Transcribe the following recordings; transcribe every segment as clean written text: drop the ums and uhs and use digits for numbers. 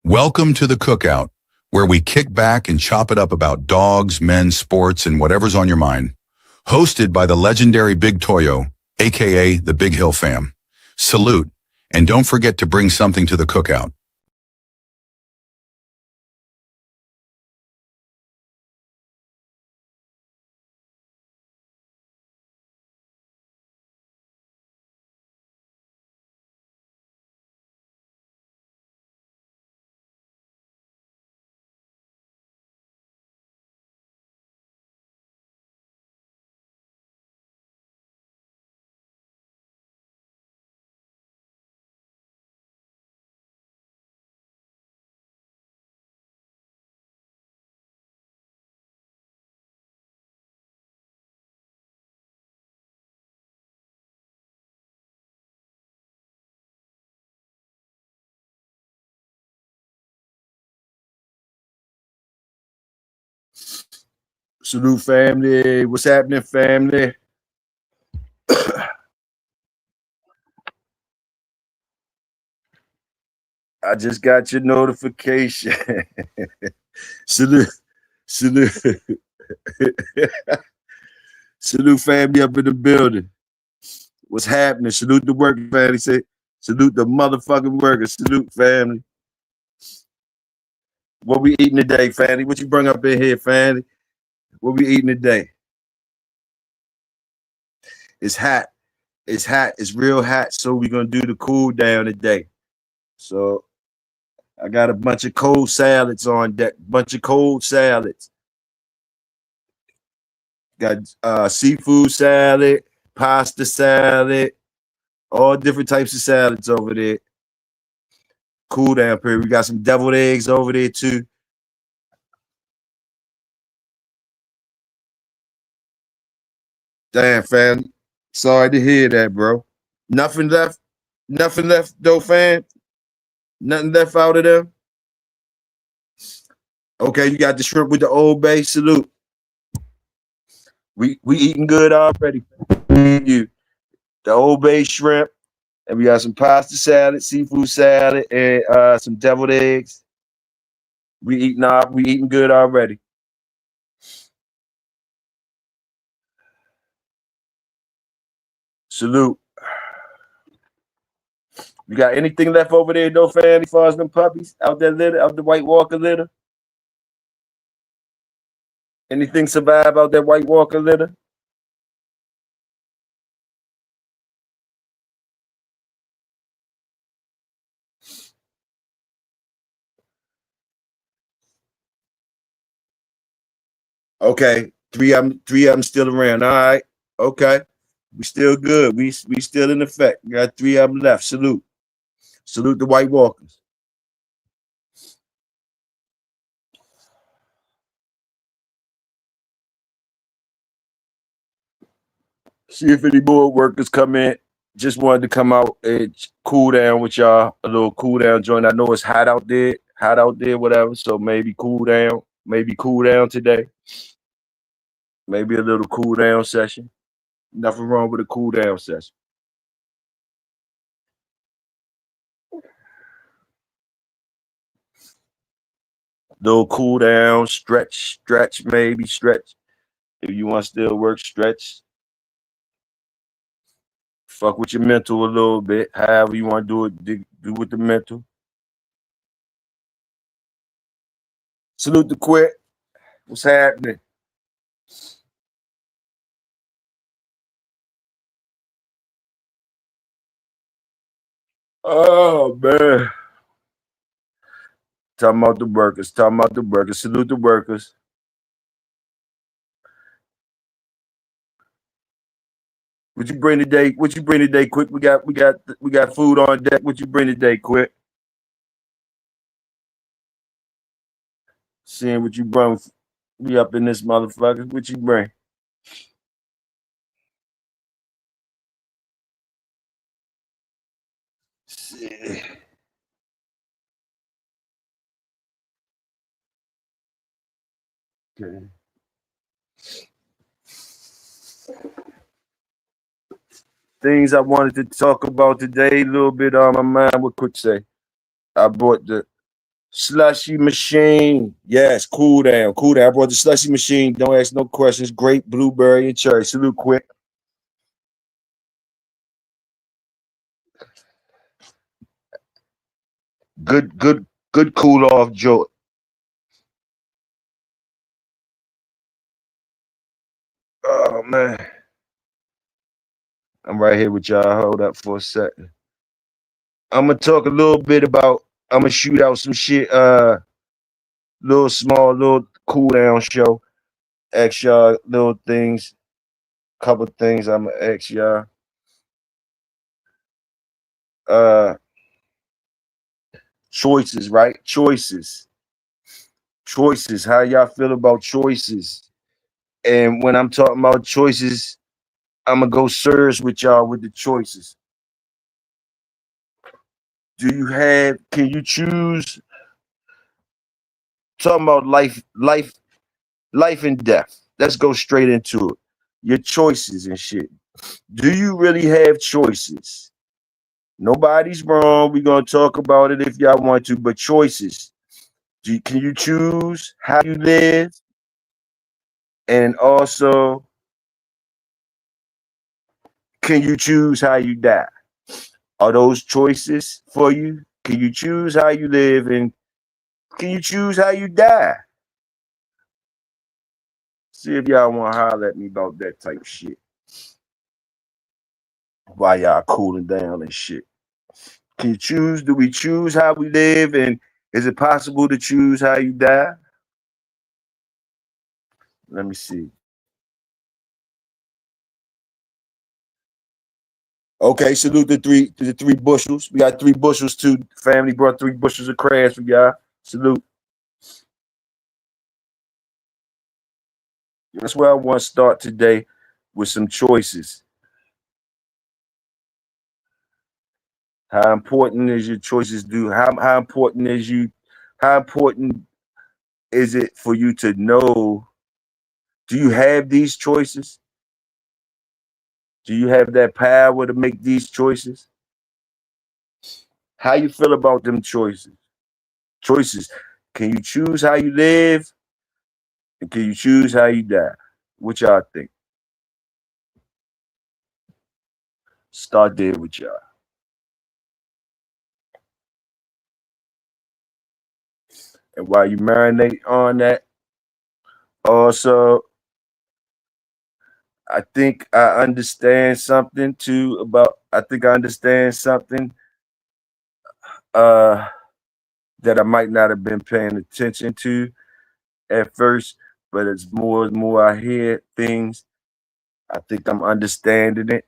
Welcome to the Cookout, where we kick back and chop it up about dogs, men, sports, and whatever's on your mind. Hosted by the legendary Big Toyo, aka the Big Hill Fam. Salute, and don't forget to bring something to the cookout. Salute, family. What's happening, family? I just got your notification. Salute, salute, salute, family up in the building. What's happening? Salute the working family. Say, salute the motherfucking workers. Salute, family. What we eating today, family? What you bring up in here, family? What we eating today? It's hot. It's hot. It's real hot. So we're gonna do the cool down today. So I got a bunch of cold salads on deck. Bunch of cold salads. Got seafood salad, pasta salad, all different types of salads over there. Cool down period. We got some deviled eggs over there too. Damn, fam. Sorry to hear that, bro. Nothing left. Nothing left, though, fam. Nothing left out of them. Okay, you got the shrimp with the Old Bay. Salute. We eating good already. You the Old Bay shrimp, and we got some pasta salad, seafood salad, and some deviled eggs. We eating good already. Salute. You got anything left over there, though, fam, as far as them puppies out that litter, out the White Walker litter? Anything survive out that White Walker litter? Okay, three of them still around. All right, okay, we still good. We still in effect. We got three of them left. Salute, salute the White Walkers. See if any more workers come in. Just wanted to come out and cool down with y'all. A little cool down joint. I know it's hot out there, whatever. So maybe cool down. Maybe cool down today. Maybe a little cool down session. Nothing wrong with a cool down session. Little cool down, stretch, maybe stretch. If you want to still work, stretch. Fuck with your mental a little bit. However you want to do it, do with the mental. Salute the quit. What's happening? Oh man. Talking about the workers. Talking about the workers. Salute the workers. What you bring today? What you bring today, quick? We got food on deck. What you bring today, quick? Seeing what you bring. We up in this motherfucker. What you bring? Shit. Okay. Things I wanted to talk about today, a little bit on my mind. What could say? I brought Slushy machine. Yes, cool down. Cool down. I brought the slushy machine. Don't ask no questions. Grape, blueberry, and cherry. Salute quick. Good cool off joke. Oh man. I'm right here with y'all. Hold up for a second. I'm gonna talk a little bit about. I'm gonna shoot out some shit. Little small, little cool down show. Ask y'all little things. Couple things I'm gonna ask y'all. Uh, choices, right? Choices. How y'all feel about choices? And when I'm talking about choices, I'm gonna go serious with y'all with the choices. Do you have? Can you choose? Talking about life and death. Let's go straight into it. Your choices and shit. Do you really have choices? Nobody's wrong. We're gonna talk about it if y'all want to, but choices. Can you choose how you live? And also, can you choose how you die? Are those choices for you? Can you choose how you live and can you choose how you die? See if y'all want to holler at me about that type of shit. While y'all cooling down and shit. Can you choose? Do we choose how we live? And is it possible to choose how you die? Let me see. Okay, salute the three bushels. We got 3 bushels too. Family brought 3 bushels of crabs for y'all. Salute. That's where I want to start today with some choices. How important is your choices do? How important is you? How important is it for you to know? Do you have these choices? Do you have that power to make these choices? How you feel about them choices? Choices. Can you choose how you live? And can you choose how you die? What y'all think? Start there with y'all. And while you marinate on that, also, I think I understand something too about. I think I understand something uh, that I might not have been paying attention to at first, but as more and more I hear things, I think I'm understanding it.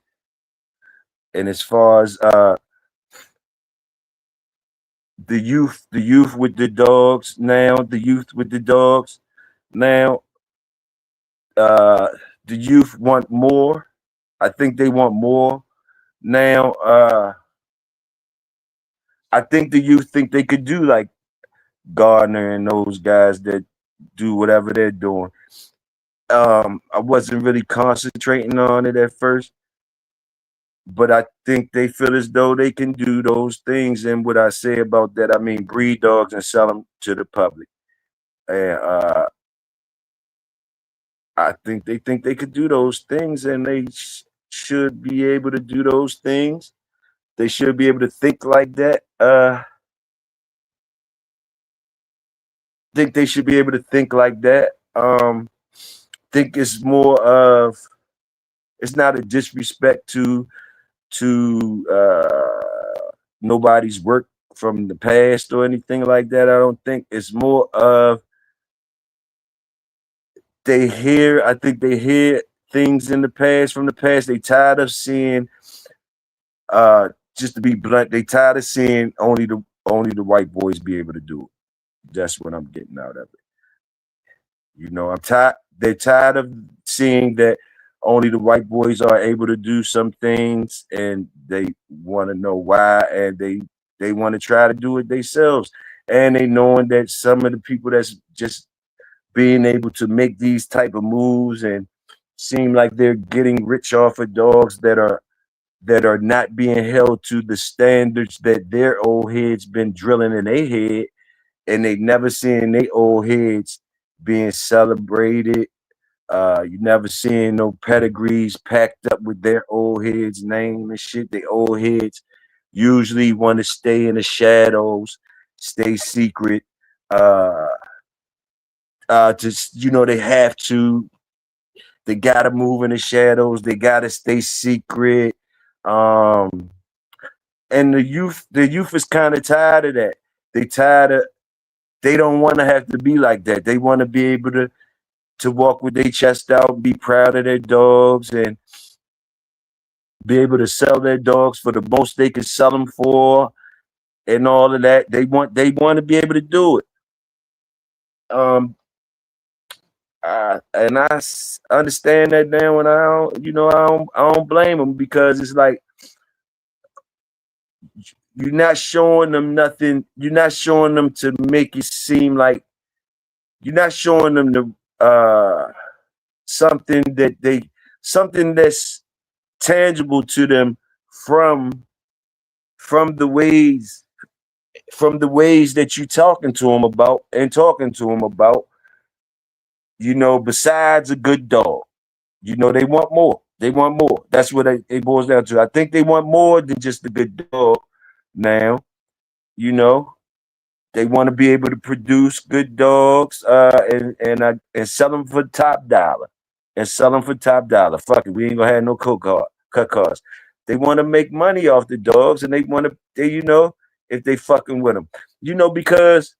And as far as the youth with the dogs now, the youth with the dogs now, uh, the youth want more. I think they want more now. I think the youth think they could do like Gardner and those guys that do whatever they're doing. I wasn't really concentrating on it at first, but I think they feel as though they can do those things. And what I say about that, I mean breed dogs and sell them to the public. And I think they could do those things, and they should be able to do those things. They should be able to think like that. Think they should be able to think like that. Think it's more of it's not a disrespect to nobody's work from the past or anything like that. I don't think it's more of I think they hear things in the past from the past. They tired of seeing uh just to be blunt, they tired of seeing only the white boys be able to do it. That's what I'm getting out of it. I'm tired. They're tired of seeing that only the white boys are able to do some things, and they want to know why, and they want to try to do it themselves. And they knowing that some of the people that's just being able to make these type of moves and seem like they're getting rich off of dogs that are not being held to the standards that their old heads been drilling in their head, and they never seen they old heads being celebrated. You never seen no pedigrees packed up with their old heads' name and shit. They old heads usually want to stay in the shadows, stay secret. Uh, just they have to. They gotta move in the shadows. They gotta stay secret. Um, and the youth is kind of tired of that. They tired of. They don't want to have to be like that. They want to be able to walk with their chest out, be proud of their dogs, and be able to sell their dogs for the most they can sell them for, and all of that. They want to be able to do it. Um, and understand that now, and I don't blame them because it's like you're not showing them nothing. You're not showing them to make it seem like you're not showing them the something something that's tangible to them from from the ways that you talking to them about besides a good dog. They want more. They want more. That's what it boils down to. I think they want more than just a good dog now. You know, they want to be able to produce good dogs and sell them for top dollar. And sell them for top dollar. Fuck it. We ain't gonna have no cut costs. They want to make money off the dogs and if they fucking with them. Because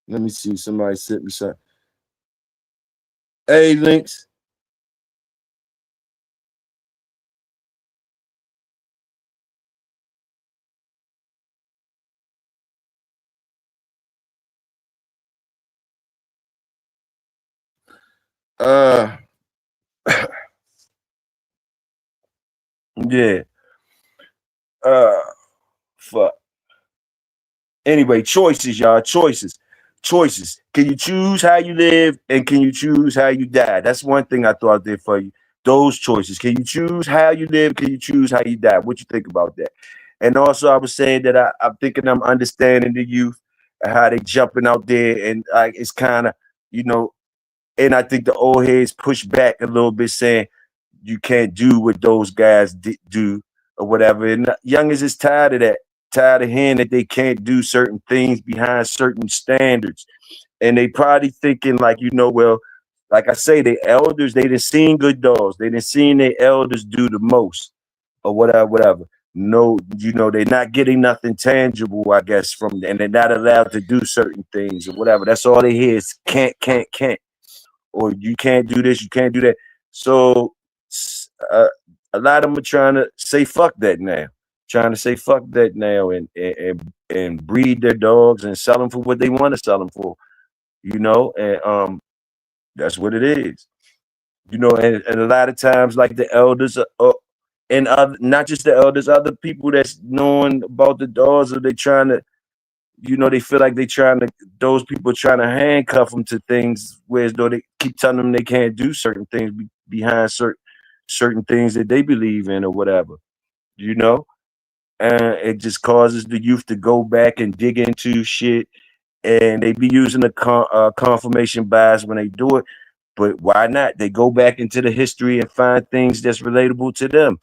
let me see, somebody sent me something. Hey, Links. Uh, yeah. Uh, fuck. Anyway, choices, y'all. Choices. Can you choose how you live and can you choose how you die? That's one thing I thought I did for you. Those choices. Can you choose how you live? Can you choose how you die? What you think about that? And also, I was saying that I'm thinking I'm understanding the youth and how they jumping out there and like it's kind of you know. And I think the old heads push back a little bit, saying you can't do what those guys do or whatever. And youngers is tired of that, tired of hearing that they can't do certain things behind certain standards. And they probably thinking like, well, like I say, the elders, they didn't seen good dogs. They didn't seen their elders do the most or whatever. No, they're not getting nothing tangible, I guess, from and they're not allowed to do certain things or whatever. That's all they hear is can't or you can't do this, you can't do that. So uh, a lot of them are trying to say fuck that now, and breed their dogs and sell them for what they want to sell them for, and that's what it is, and a lot of times like the elders and other, not just the elders, other people that's knowing about the dogs, or they trying to they feel like those people trying to handcuff them to things, whereas though they keep telling them they can't do certain things behind certain things that they believe in or whatever, you know? And it just causes the youth to go back and dig into shit, and they be using the confirmation bias when they do it. But why not? They go back into the history and find things that's relatable to them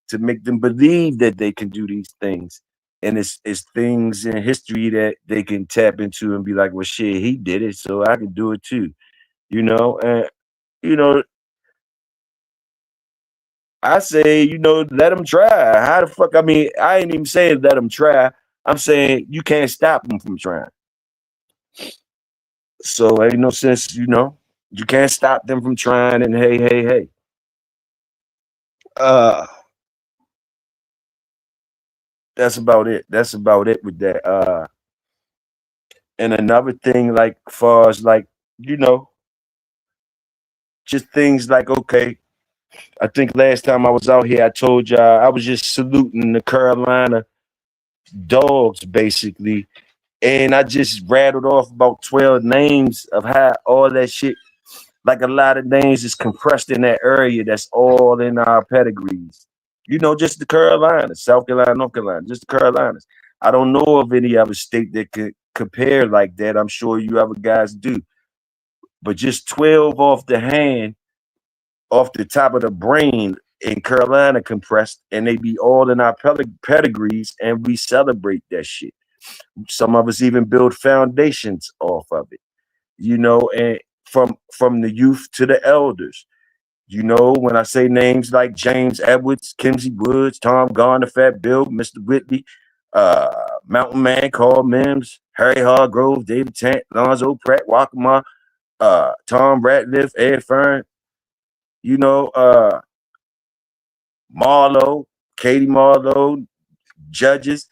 to make them believe that they can do these things. And it's things in history that they can tap into and be like, well, shit, he did it, so I can do it too. And you know, I say, let them try. How the fuck? I mean, I ain't even saying let them try. I'm saying you can't stop them from trying. So ain't no sense, you can't stop them from trying. And hey. Uh, that's about it. That's about it with that. And another thing, like far as like, you know, just things like, okay, I think last time I was out here, I told y'all I was just saluting the Carolina dogs basically. And I just rattled off about 12 names of how all that shit, like a lot of names is compressed in that area that's all in our pedigrees. You know, just the Carolinas, South Carolina, North Carolina, just the Carolinas. I don't know of any other state that could compare like that. I'm sure you other guys do. But just 12 off the hand, off the top of the brain in Carolina compressed, and they be all in our pedigrees, and we celebrate that shit. Some of us even build foundations off of it, you know, and from the youth to the elders. You know, when I say names like James Edwards, Kimsey Woods, Tom Garner, Fat Bill, Mr. Whitley, uh, Mountain Man, Carl Mims, Harry Hargrove, David Tant, Lonzo Pratt, Waccamaw, Tom Ratliff, Ed Fern, you know, Marlowe, Katie Marlowe, Judges,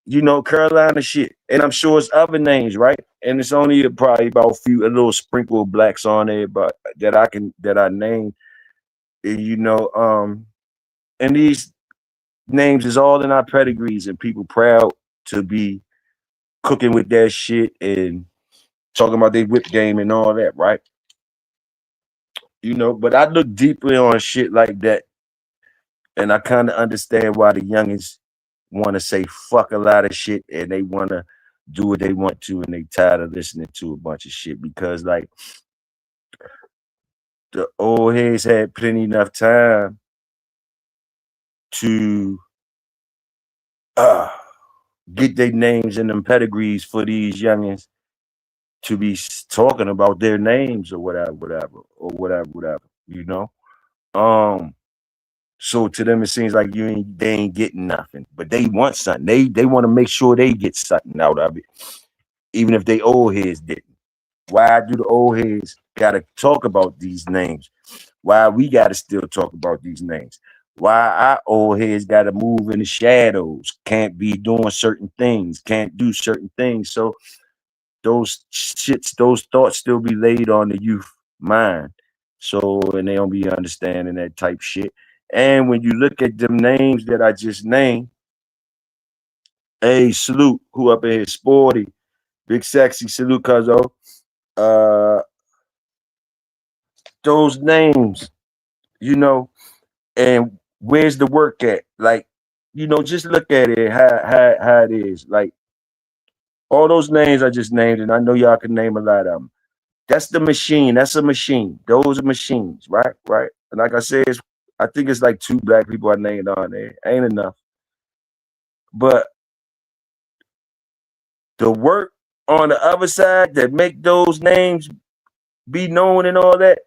you know, Carolina shit. And I'm sure it's other names, right? And it's only probably about a little sprinkle of blacks on there, but that I name, you know, and these names is all in our pedigrees, and people proud to be cooking with that shit and talking about their whip game and all that, right? You know, but I look deeply on shit like that, and I kind of understand why the youngins want to say fuck a lot of shit, and they want to do what they want to, and they tired of listening to a bunch of shit, because like the old heads had plenty enough time to uh get their names in them pedigrees for these youngins to be talking about their names or whatever, you know. Um, so to them it seems like they ain't getting nothing, but they want something. They want to make sure they get something out of it, even if they old heads didn't. Why do the old heads gotta talk about these names? Why we gotta still talk about these names? Why our old heads gotta move in the shadows, can't be doing certain things, can't do certain things. So those thoughts still be laid on the youth mind. So, and they don't be understanding that type shit. And when you look at them names that I just named, hey, salute, who up in here, Sporty, Big Sexy, salute, cuzzo. Uh, those names, you know, and where's the work at? Like, you know, just look at it, how it is. Like, all those names I just named, and I know y'all can name a lot of them. That's the machine. That's a machine. Those are machines, right? Right. And like I said, I think it's like 2 black people I named on there. Ain't enough. But the work on the other side that make those names be known and all that,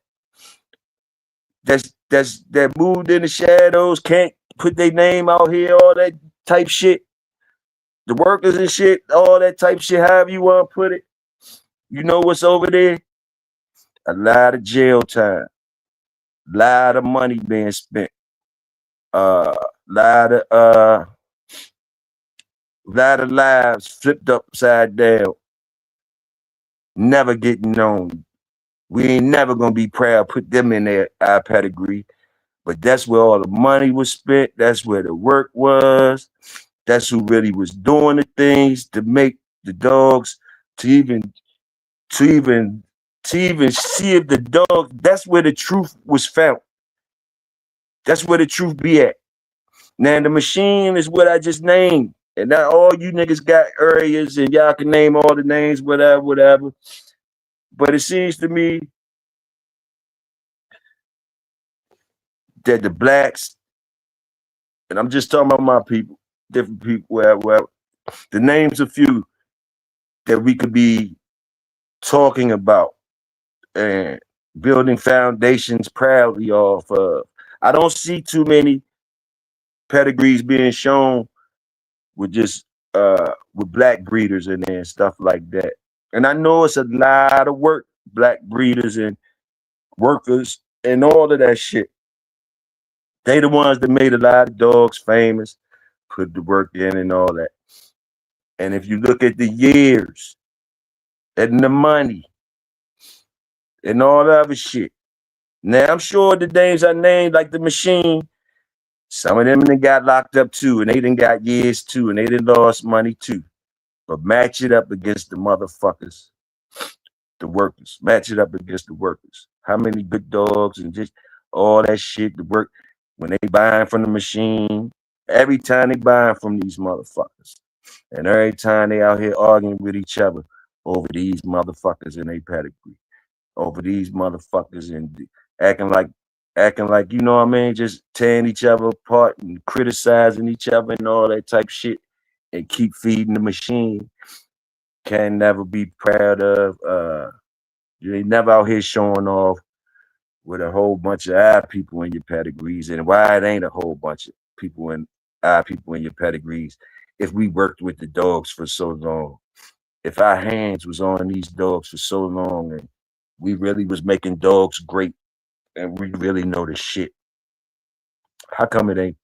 that moved in the shadows, can't put their name out here, all that type shit. The workers and shit, all that type shit, however you want to put it. You know what's over there? A lot of jail time, a lot of money being spent, lot of lot of lives flipped upside down, never getting known. We ain't never gonna be proud, put them in their our pedigree. But that's where all the money was spent. That's where the work was. That's who really was doing the things to make the dogs to even to even to even see if the dog. That's where the truth was found. That's where the truth be at. Now the machine is what I just named. And now all you niggas got areas and y'all can name all the names, whatever, whatever. But it seems to me that the blacks, and I'm just talking about my people, different people, where the names of few that we could be talking about and building foundations proudly off of. I don't see too many pedigrees being shown with just with black breeders in there and stuff like that. And I know it's a lot of work, black breeders and workers and all of that shit. They the ones that made a lot of dogs famous, put the work in and all that. And if you look at the years and the money and all the other shit, now I'm sure the names I named, like the machine, some of them they got locked up too, and they done got years too, and they done lost money too. But match it up against the motherfuckers, the workers. Match it up against the workers. How many good dogs and just all that shit, the work. when they buying from the machine, every time they buying from these motherfuckers. And every time they out here arguing with each other over these motherfuckers in their pedigree, over these motherfuckers and acting like, you know what I mean, just tearing each other apart and criticizing each other and all that type shit and keep feeding the machine. Can never be proud of. You ain't never out here showing off with a whole bunch of our people in your pedigrees, and why it ain't a whole bunch of people in our people in your pedigrees if we worked with the dogs for so long, if our hands was on these dogs for so long and we really was making dogs great and we really know the shit. How come it ain't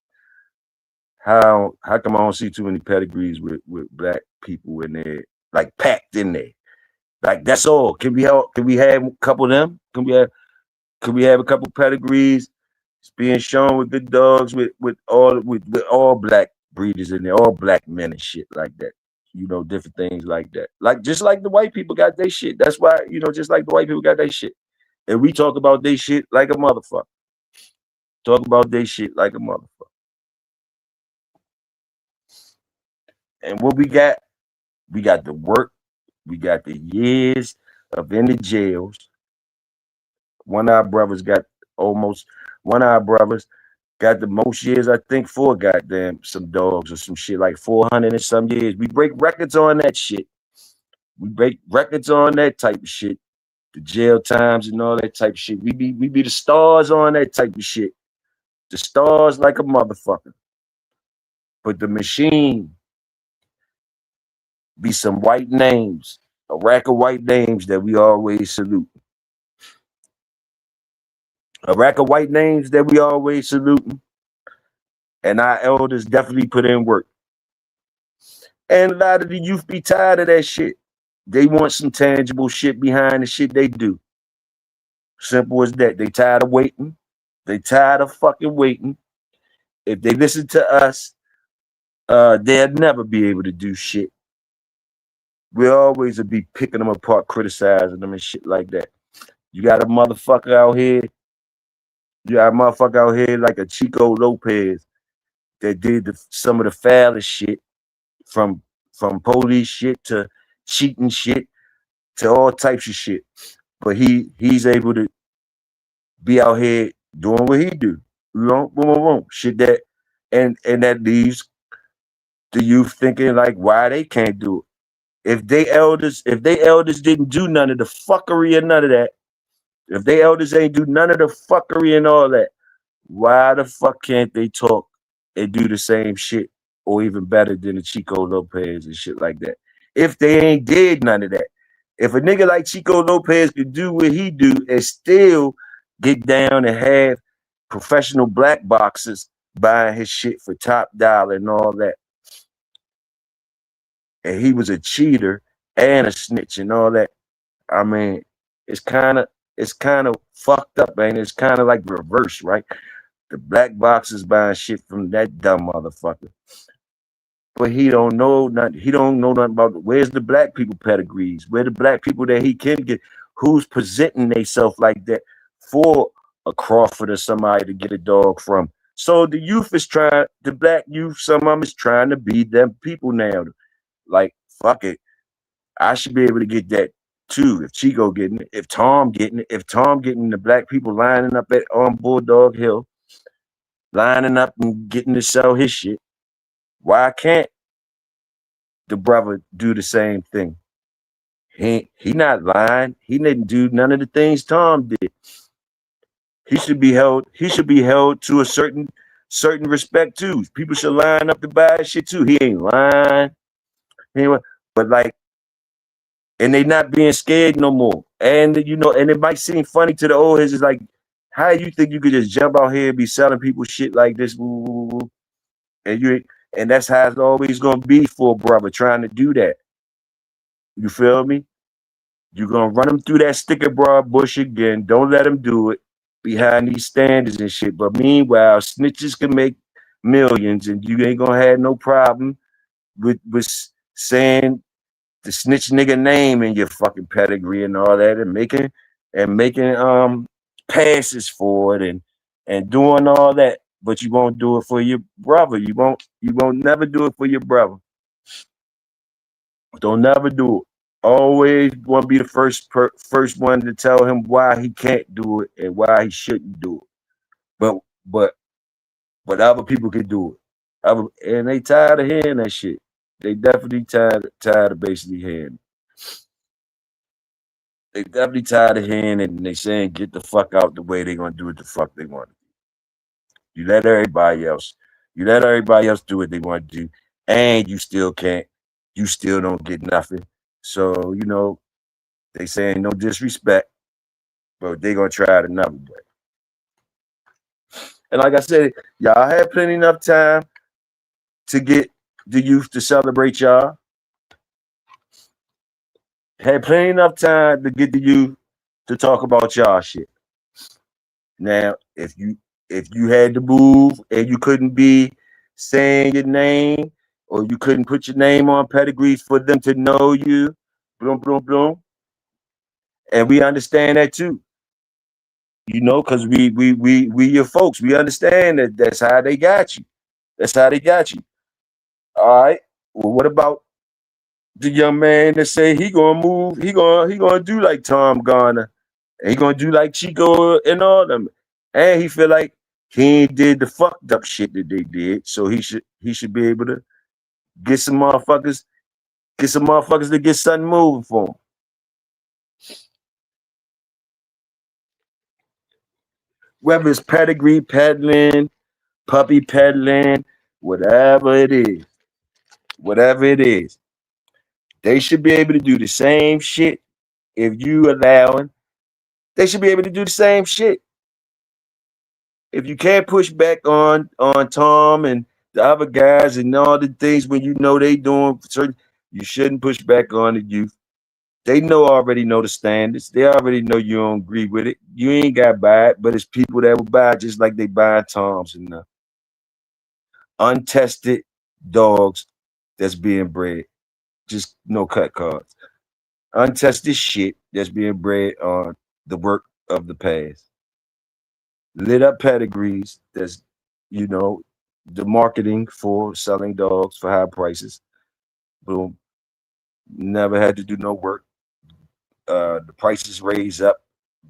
how come I don't see too many pedigrees with black people in there, like packed in there? Like that's all. Can we have a couple of them? Can we have a couple pedigrees being shown with good dogs with all black breeders in there, all black men and shit like that. You know, different things like that. Like just like the white people got their shit. That's why, you know, just like the white people got their shit. And we talk about their shit like a motherfucker. Talk about their shit like a motherfucker. And what we got the work, we got the years of in the jails. One of our brothers got almost one of our brothers got the most years, I think, for goddamn some dogs or some shit, like 400 and some years. We break records on that shit. We break records on that type of shit. The jail times and all that type of shit. We be the stars on that type of shit. The stars like a motherfucker. But the machine be some white names, a rack of white names that we always salute. A rack of white names that we always salute. And our elders definitely put in work. And a lot of the youth be tired of that shit. They want some tangible shit behind the shit they do. Simple as that. They tired of waiting. They tired of fucking waiting. If they listen to us, they'll never be able to do shit. We always will be picking them apart, criticizing them and shit like that. You got a motherfucker out here. You got a motherfucker out here like a Chico Lopez that did some of the foulest shit, from police shit to cheating shit to all types of shit. But he's able to be out here doing what he do. You know, boom, boom, boom. Shit that and that leaves the youth thinking like why they can't do it. If they elders didn't do none of the fuckery and none of that, if they elders ain't do none of the fuckery and all that, why the fuck can't they talk and do the same shit or even better than the Chico Lopez and shit like that? If they ain't did none of that. If a nigga like Chico Lopez could do what he do and still get down and have professional black boxers buying his shit for top dollar and all that, and he was a cheater and a snitch and all that, I mean, it's kind of fucked up, man. It's kind of like reverse, right? The black boxers buying shit from that dumb motherfucker. But he don't know nothing. He don't know nothing about where's the black people pedigrees, where the black people that he can get, who's presenting themselves like that for a Crawford or somebody to get a dog from. So the youth is trying, the black youth, some of them is trying to be them people now. Like, fuck it. I should be able to get that too. If Chico getting it, if Tom getting it, if Tom getting the black people lining up on Bulldog Hill, lining up and getting to sell his shit, why can't the brother do the same thing? He not lying. He didn't do none of the things Tom did. He should be held to a certain respect too. People should line up to buy shit too. He ain't lying. But like, and they not being scared no more. And you know, and it might seem funny to the old heads. It's like, how you think you could just jump out here and be selling people shit like this? And that's how it's always gonna be for a brother trying to do that. You feel me? You're gonna run them through that sticker broad bush again. Don't let them do it behind these standards and shit. But meanwhile, snitches can make millions, and you ain't gonna have no problem with saying the snitch nigga name in your fucking pedigree and all that, and making passes for it and doing all that. but you won't do it for your brother. You won't never do it for your brother. Don't never do it. Always want to be the first one to tell him why he can't do it and why he shouldn't do it. But but but other people can do it. And they tired of hearing that shit. They definitely tired of basically hearing. They definitely tired of hearing it, and they saying get the fuck out the way they gonna do it the fuck they want. You let everybody else, do what they want to do, and you still can't. You still don't get nothing. So they saying no disrespect, but they gonna try it another way. And like I said, y'all had plenty enough time to get the youth to celebrate y'all. Had plenty enough time to get the youth to talk about y'all shit. Now, if you had to move and you couldn't be saying your name or you couldn't put your name on pedigrees for them to know you, boom, boom, boom. And we understand that too. Because we your folks. We understand that that's how they got you. That's how they got you. All right. Well, what about the young man that say he gonna move? He gonna do like Tom Garner. And he gonna do like Chico and all them. And he feel like he ain't did the fucked up shit that they did. So he should be able to get some motherfuckers to get something moving for him. Whether it's pedigree peddling, puppy peddling, whatever it is, they should be able to do the same shit. If you allowing, they should be able to do the same shit. If you can't push back on Tom and the other guys and all the things when they doing certain, you shouldn't push back on the youth. They already know the standards. They already know you don't agree with it. You ain't got to buy it, but it's people that will buy it just like they buy Toms and untested dogs that's being bred. Just no cut cards. Untested shit that's being bred on the work of the past. Lit up pedigrees that's, the marketing for selling dogs for high prices. Boom. Never had to do no work. The prices raise up.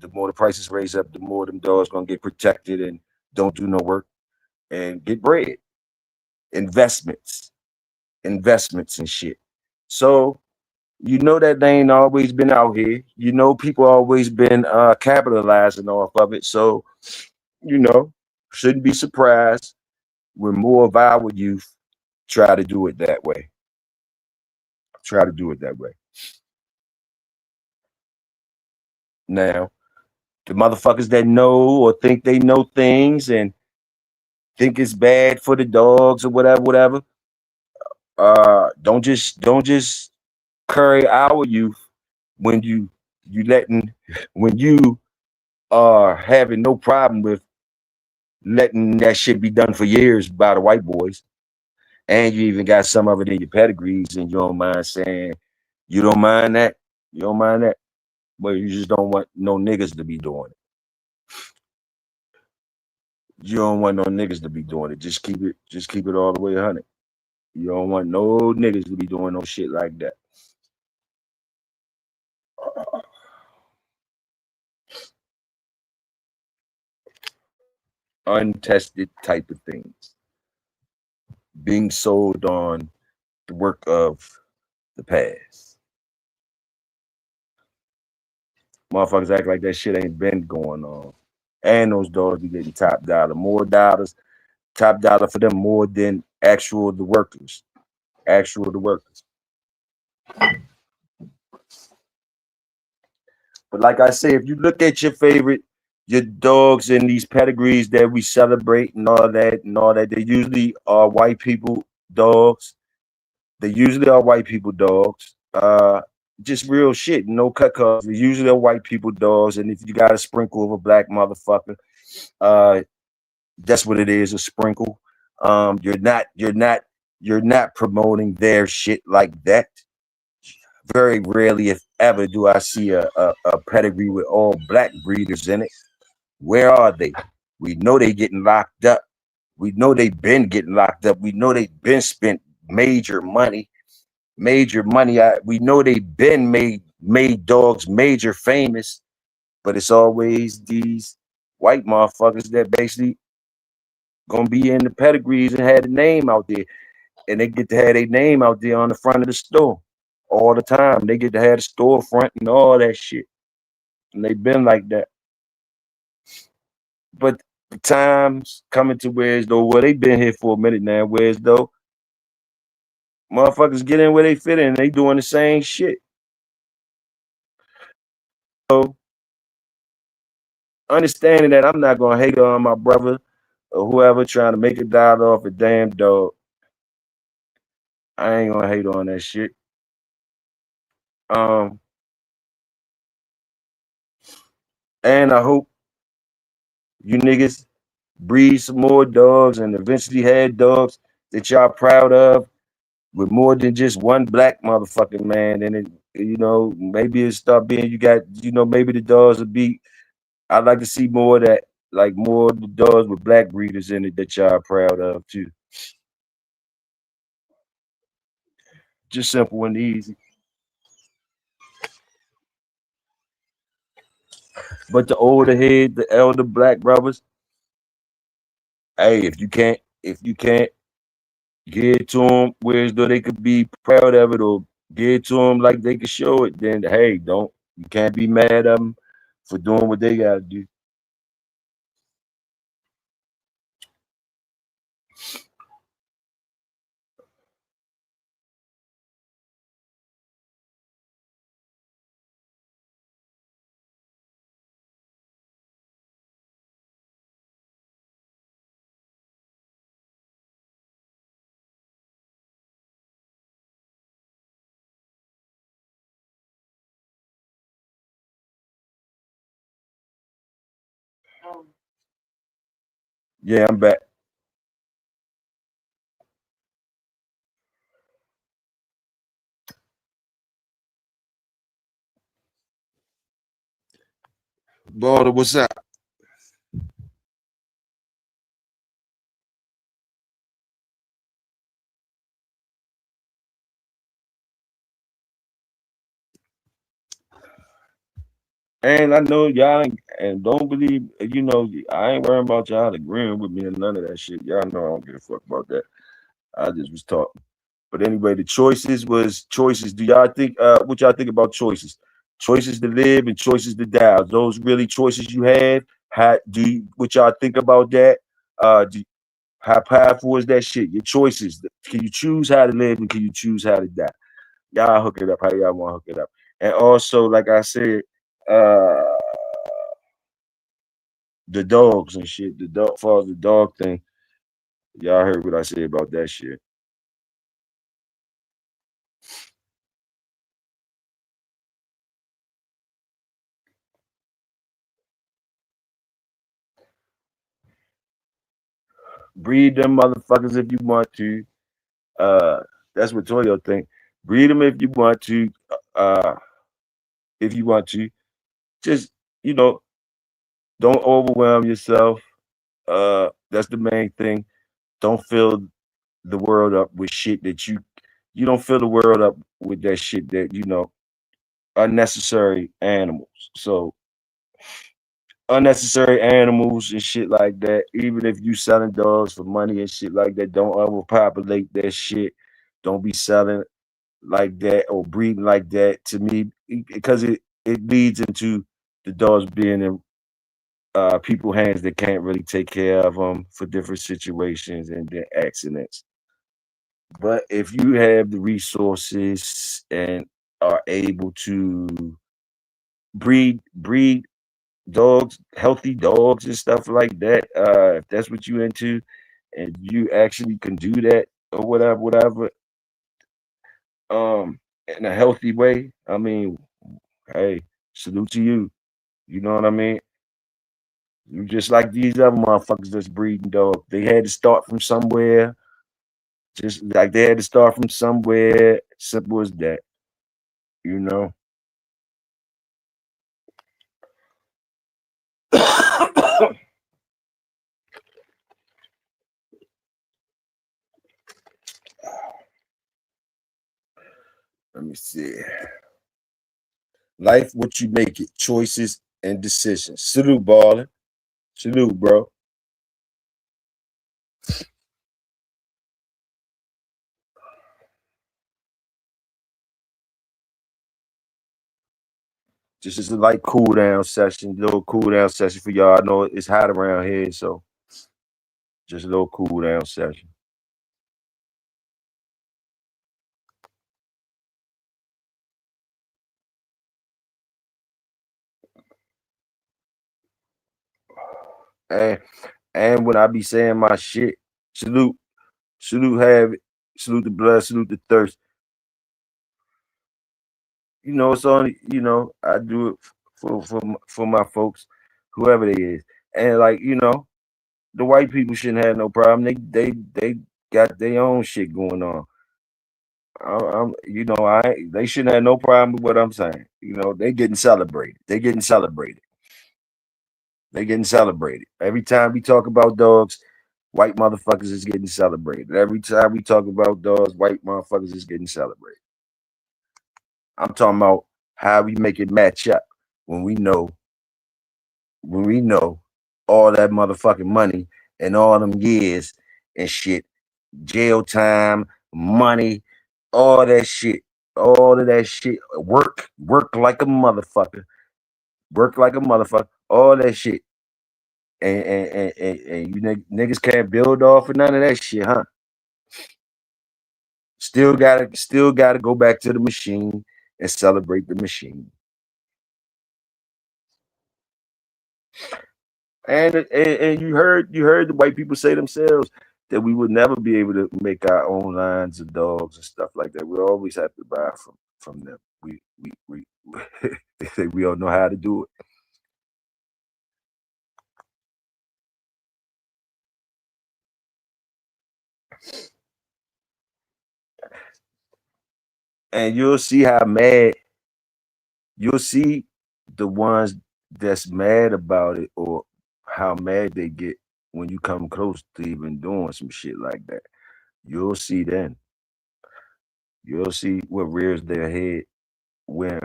The more the prices raise up, the more them dogs gonna get protected and don't do no work and get bred. Investments and shit. So that they ain't always been out here. People always been capitalizing off of it. So, shouldn't be surprised when more of our youth try to do it that way. Now, the motherfuckers that know or think they know things and think it's bad for the dogs or whatever, don't just curry our youth when you are having no problem with letting that shit be done for years by the white boys. And you even got some of it in your pedigrees and you don't mind saying you don't mind that. But you just don't want no niggas to be doing it. You don't want no niggas to be doing it. Just keep it all the way 100. You don't want no niggas to be doing no shit like that. Untested type of things being sold on the work of the past. Motherfuckers act like that shit ain't been going on. And those dogs be getting top dollar. More dollars, top dollar for them more than the workers. But like I say, if you look at your dogs and these pedigrees that we celebrate and all that, they usually are white people dogs. Just real shit, no cut cards. They usually are white people dogs, and if you got a sprinkle of a black motherfucker, that's what it is, a sprinkle. You're not promoting their shit like that. Very rarely, if ever, do I see a pedigree with all black breeders in it. Where are they? We know they getting locked up. We know they've been getting locked up. We know they've been spent major money, major money. We know they've been made dogs major famous, but it's always these white motherfuckers that basically gonna be in the pedigrees and had the name out there, and they get to have their name out there on the front of the store all the time. They get to have the storefront and all that shit, and they've been like that. But the times coming to where as though, well, they've been here for a minute now, whereas though motherfuckers get in where they fit in, they doing the same shit. So understanding that I'm not gonna hate on my brother or whoever trying to make a dollar off a damn dog. I ain't gonna hate on that shit. Um, and I hope you niggas breed some more dogs and eventually had dogs that y'all proud of with more than just one black motherfucking man. And it, maybe it start being you got, maybe the dogs will be. I'd like to see more of that, like more of the dogs with black breeders in it that y'all proud of too. Just simple and easy. But the older head, the elder black brothers, hey, if you can't give it to them, whereas though they could be proud of it or give it to them like they could show it, then hey, don't you can't be mad at them for doing what they gotta do. Yeah, I'm back. Balder, what's up? And I know y'all and don't believe, I ain't worrying about y'all agreeing with me and none of that shit. Y'all know I don't give a fuck about that. I just was talking. But anyway, the choices was choices. Do y'all think what y'all think about choices? Choices to live and choices to die. Are those really choices you have? How do you what y'all think about that? How powerful is that shit? Your choices. Can you choose how to live and can you choose how to die? Y'all hook it up how y'all want to hook it up. And also, like I said, uh the dogs and shit, the dog far as the dog thing. Y'all heard what I said about that shit. Breed them motherfuckers if you want to. Uh, that's what Toyo think. Breed them if you want to. Uh, if you want to, just you know, don't overwhelm yourself. That's the main thing. Don't fill the world up with shit that you don't fill the world up with that shit that unnecessary animals. So unnecessary animals and shit like that. Even if you selling dogs for money and shit like that, don't overpopulate that shit. Don't be selling like that or breeding like that to me because it leads into the dogs being in people hands that can't really take care of them for different situations and then accidents. But if you have the resources and are able to breed dogs, healthy dogs and stuff like that, if that's what you into and you actually can do that or whatever, in a healthy way, I mean, hey, salute to you. You know what I mean? You just like these other motherfuckers that's breeding dogs. They had to start from somewhere. Just like they had to start from somewhere. Simple as that. You know. Let me see. Life, what you make it. Choices and decisions. Salute, baller. Salute, bro. This is a light cool down session, little cool down session for y'all. I know it's hot around here, so just a little cool down session. And and when I be saying my shit, salute, salute, have it, salute the blood, salute the thirst. It's only I do it for my folks, whoever they is, and like the white people shouldn't have no problem. They got their own shit going on. They shouldn't have no problem with what I'm saying. They getting celebrated. They getting celebrated. They getting celebrated. Every time we talk about dogs, white motherfuckers is getting celebrated. Every time we talk about dogs, white motherfuckers is getting celebrated. I'm talking about how we make it match up when we know all that motherfucking money and all them years and shit, jail time, money, all that shit, all of that shit, work like a motherfucker, all that shit, and niggas can't build off of none of that shit, huh? Still gotta go back to the machine and celebrate the machine. And you heard the white people say themselves that we would never be able to make our own lines of dogs and stuff like that. We always have to buy from them. We they say we don't know how to do it. And you'll see the ones that's mad about it or how mad they get when you come close to even doing some shit like that. You'll see then. You'll see what rears their head when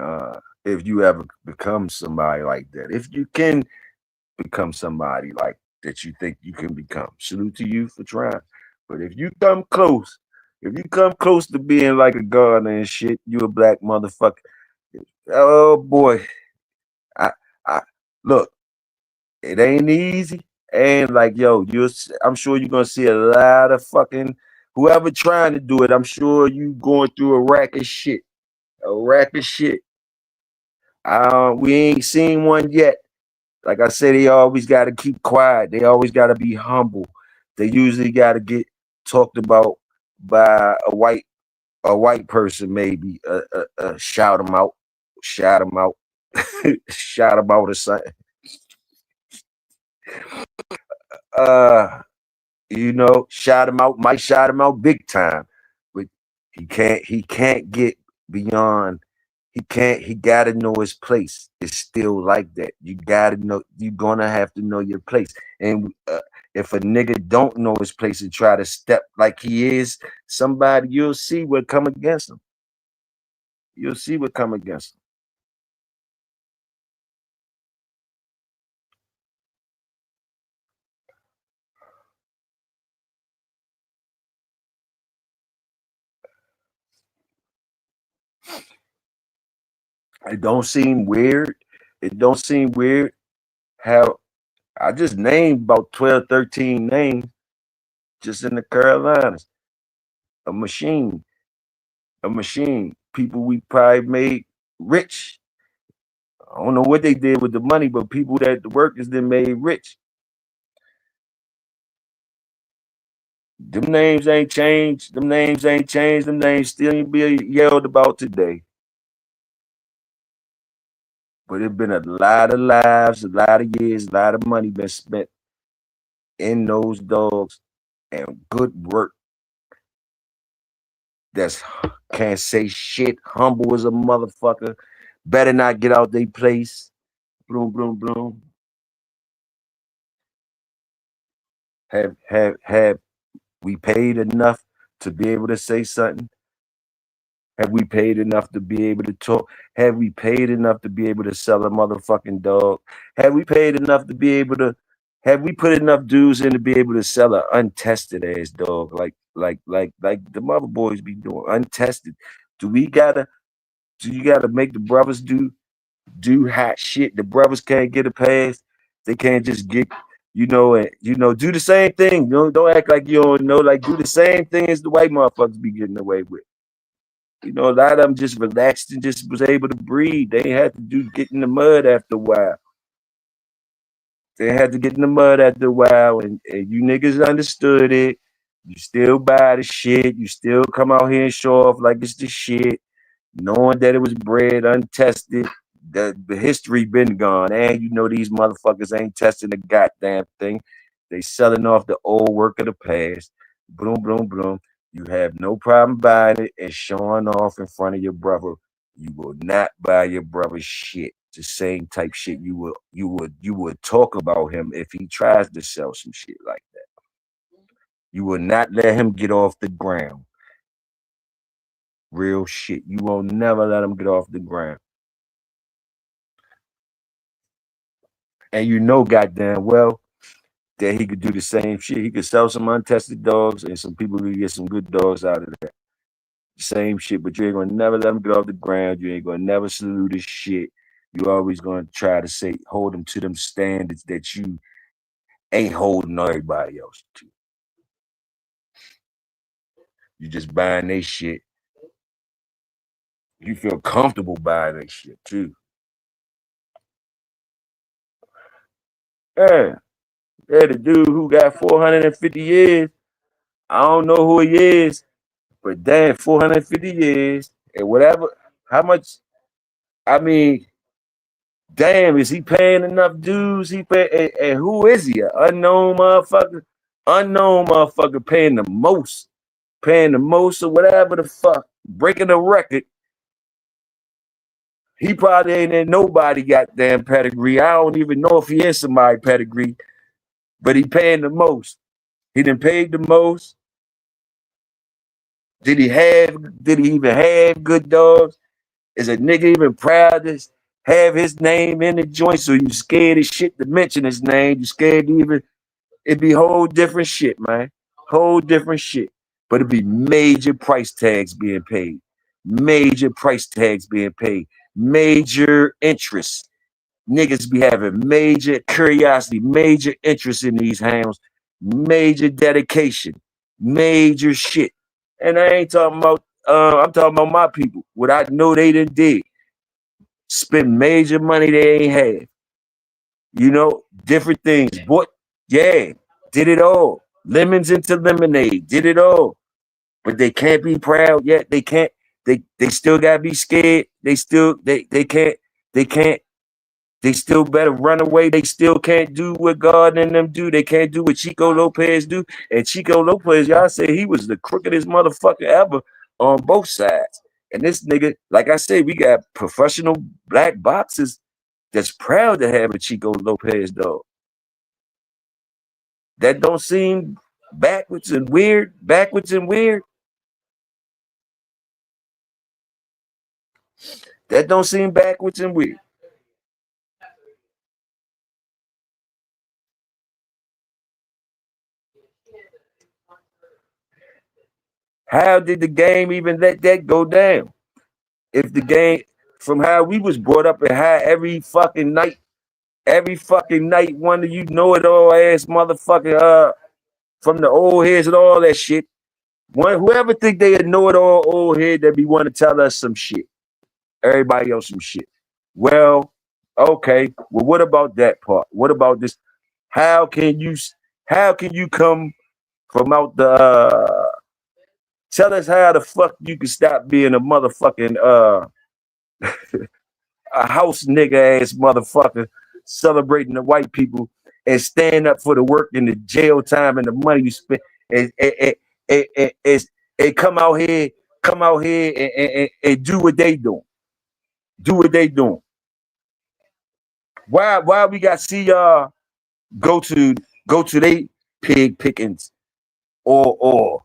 if you ever become somebody like that. If you can become somebody like that you think you can become. Salute to you for trying. But if you come close to being like a god and shit, you a black motherfucker. Oh boy. I I look, it ain't easy. And like yo, I'm sure you're gonna see a lot of fucking whoever trying to do it, I'm sure you going through a rack of shit. A rack of shit. We ain't seen one yet. Like I said, they always got to keep quiet. They always got to be humble. They usually got to get talked about by a white person, maybe. Shout them out, shout them out, shout them out or something. Uh, shout him out. Might shout him out big time, but he can't get beyond. He gotta know his place. It's still like that. You gotta know. You're gonna have to know your place. And if a nigga don't know his place and try to step like he is somebody, you'll see what come against him. You'll see what come against him. It don't seem weird. It don't seem weird how I just named about 12, 13 names just in the Carolinas. A machine, a machine. People we probably made rich. I don't know what they did with the money, but people that the workers then made rich. Them names ain't changed. Them names ain't changed. Them names still ain't be yelled about today. But it been a lot of lives, a lot of years, a lot of money been spent in those dogs and good work. That's can't say shit. Humble as a motherfucker. Better not get out they place. Bloom, bloom, bloom. Have we paid enough to be able to say something? Have we paid enough to be able to talk? Have we paid enough to be able to sell a motherfucking dog? Have we paid enough to be able to? Have we put enough dues in to be able to sell an untested ass dog like the mother boys be doing? Untested. Do we gotta? Do you gotta make the brothers do hot shit? The brothers can't get a pass. They can't just get and do the same thing. Don't act like you don't know. Like do the same thing as the white motherfuckers be getting away with. A lot of them just relaxed and just was able to breathe. They had to get in the mud after a while. They had to get in the mud after a while, and you niggas understood it. You still buy the shit. You still come out here and show off like it's the shit, knowing that it was bred untested. The history been gone, and these motherfuckers ain't testing the goddamn thing. They selling off the old work of the past. Boom, boom, boom. You have no problem buying it and showing off in front of your brother. You will not buy your brother's shit. The same type shit you would talk about him if he tries to sell some shit like that. You will not let him get off the ground. Real shit. You will never let him get off the ground. And goddamn well that he could do the same shit. He could sell some untested dogs and some people could get some good dogs out of that. Same shit, but you ain't gonna never let him get off the ground. You ain't gonna never salute his shit. You always gonna try to hold him to them standards that you ain't holding everybody else to. You just buying their shit. You feel comfortable buying their shit too. Yeah. Yeah, the dude who got 450 years. I don't know who he is, but damn, 450 years and whatever. How much? I mean, damn, is he paying enough dues? And who is he? An unknown motherfucker? Unknown motherfucker paying the most or whatever the fuck, breaking the record. He probably ain't in nobody goddamn pedigree. I don't even know if he is somebody pedigree, but he paying the most. He done paid the most. Did he even have good dogs? Is a nigga even proud to have his name in the joint? So you scared as shit to mention his name. You scared to even, it'd be whole different shit, man. Whole different shit. But it'd be major price tags being paid. Major price tags being paid. Major interest. Niggas be having major curiosity, major interest in these hounds, major dedication, major shit. And I ain't talking about, I'm talking about my people. What I know they done did. Spend major money they ain't had. Different things. Yeah, did it all. Lemons into lemonade, did it all. But they can't be proud yet. They can't, they still gotta be scared. They can't, they still better run away. They still can't do what God and them do. They can't do what Chico Lopez do. And Chico Lopez, y'all say he was the crookedest motherfucker ever on both sides. And this nigga, like I said, we got professional black boxers that's proud to have a Chico Lopez dog. That don't seem backwards and weird. That don't seem backwards and weird. How did the game even let that go down? If the game, from how we was brought up and how every fucking night, one of you know it all ass motherfucker, from the old heads and all that shit. Whoever think they know it all old head that be want to tell us some shit. Everybody else some shit. Well, okay. Well, what about that part? What about this? How can you come from out the tell us how the fuck you can stop being a motherfucking a house nigga ass motherfucker celebrating the white people and stand up for the work and the jail time and the money you spend and come out here and do what they doing. Do what they doing. Why we got to see y'all go to they pig pickings or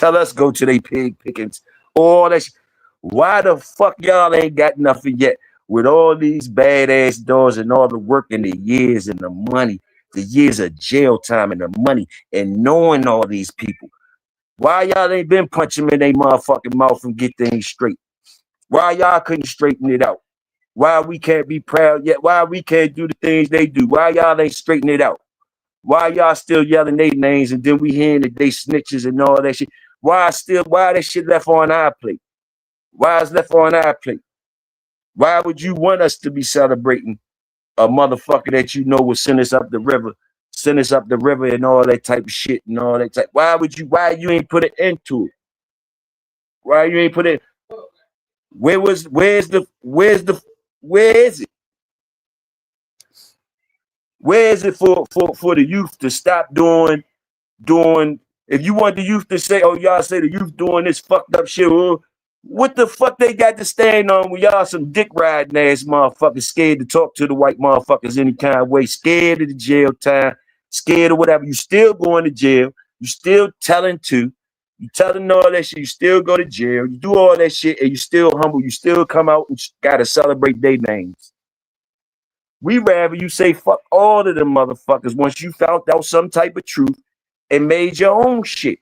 Tell us go to they pig pickings. All that. Why the fuck y'all ain't got nothing yet? With all these badass dogs and all the work and the years and the money, the years of jail time and the money and knowing all these people. Why y'all ain't been punching them in their motherfucking mouth and get things straight? Why y'all couldn't straighten it out? Why we can't be proud yet? Why we can't do the things they do? Why y'all ain't straighten it out? Why y'all still yelling their names and then we hearing that they snitches and all that shit? Why that shit left on our plate? Why is left on our plate? Why would you want us to be celebrating a motherfucker that you know will send us up the river, and all that type of shit and all that type? Why you ain't put it into it? Why you ain't put it? Where is it? Where is it for the youth to stop doing, if you want the youth to say, oh, y'all say the youth doing this fucked up shit, well, what the fuck they got to stand on when y'all some dick riding ass motherfuckers scared to talk to the white motherfuckers any kind of way, scared of the jail time, scared of whatever. You still going to jail. You still you telling all that shit. You still go to jail. You do all that shit and you still humble. You still come out and got to celebrate their names. We rather you say fuck all of them motherfuckers once you found out some type of truth and made your own shit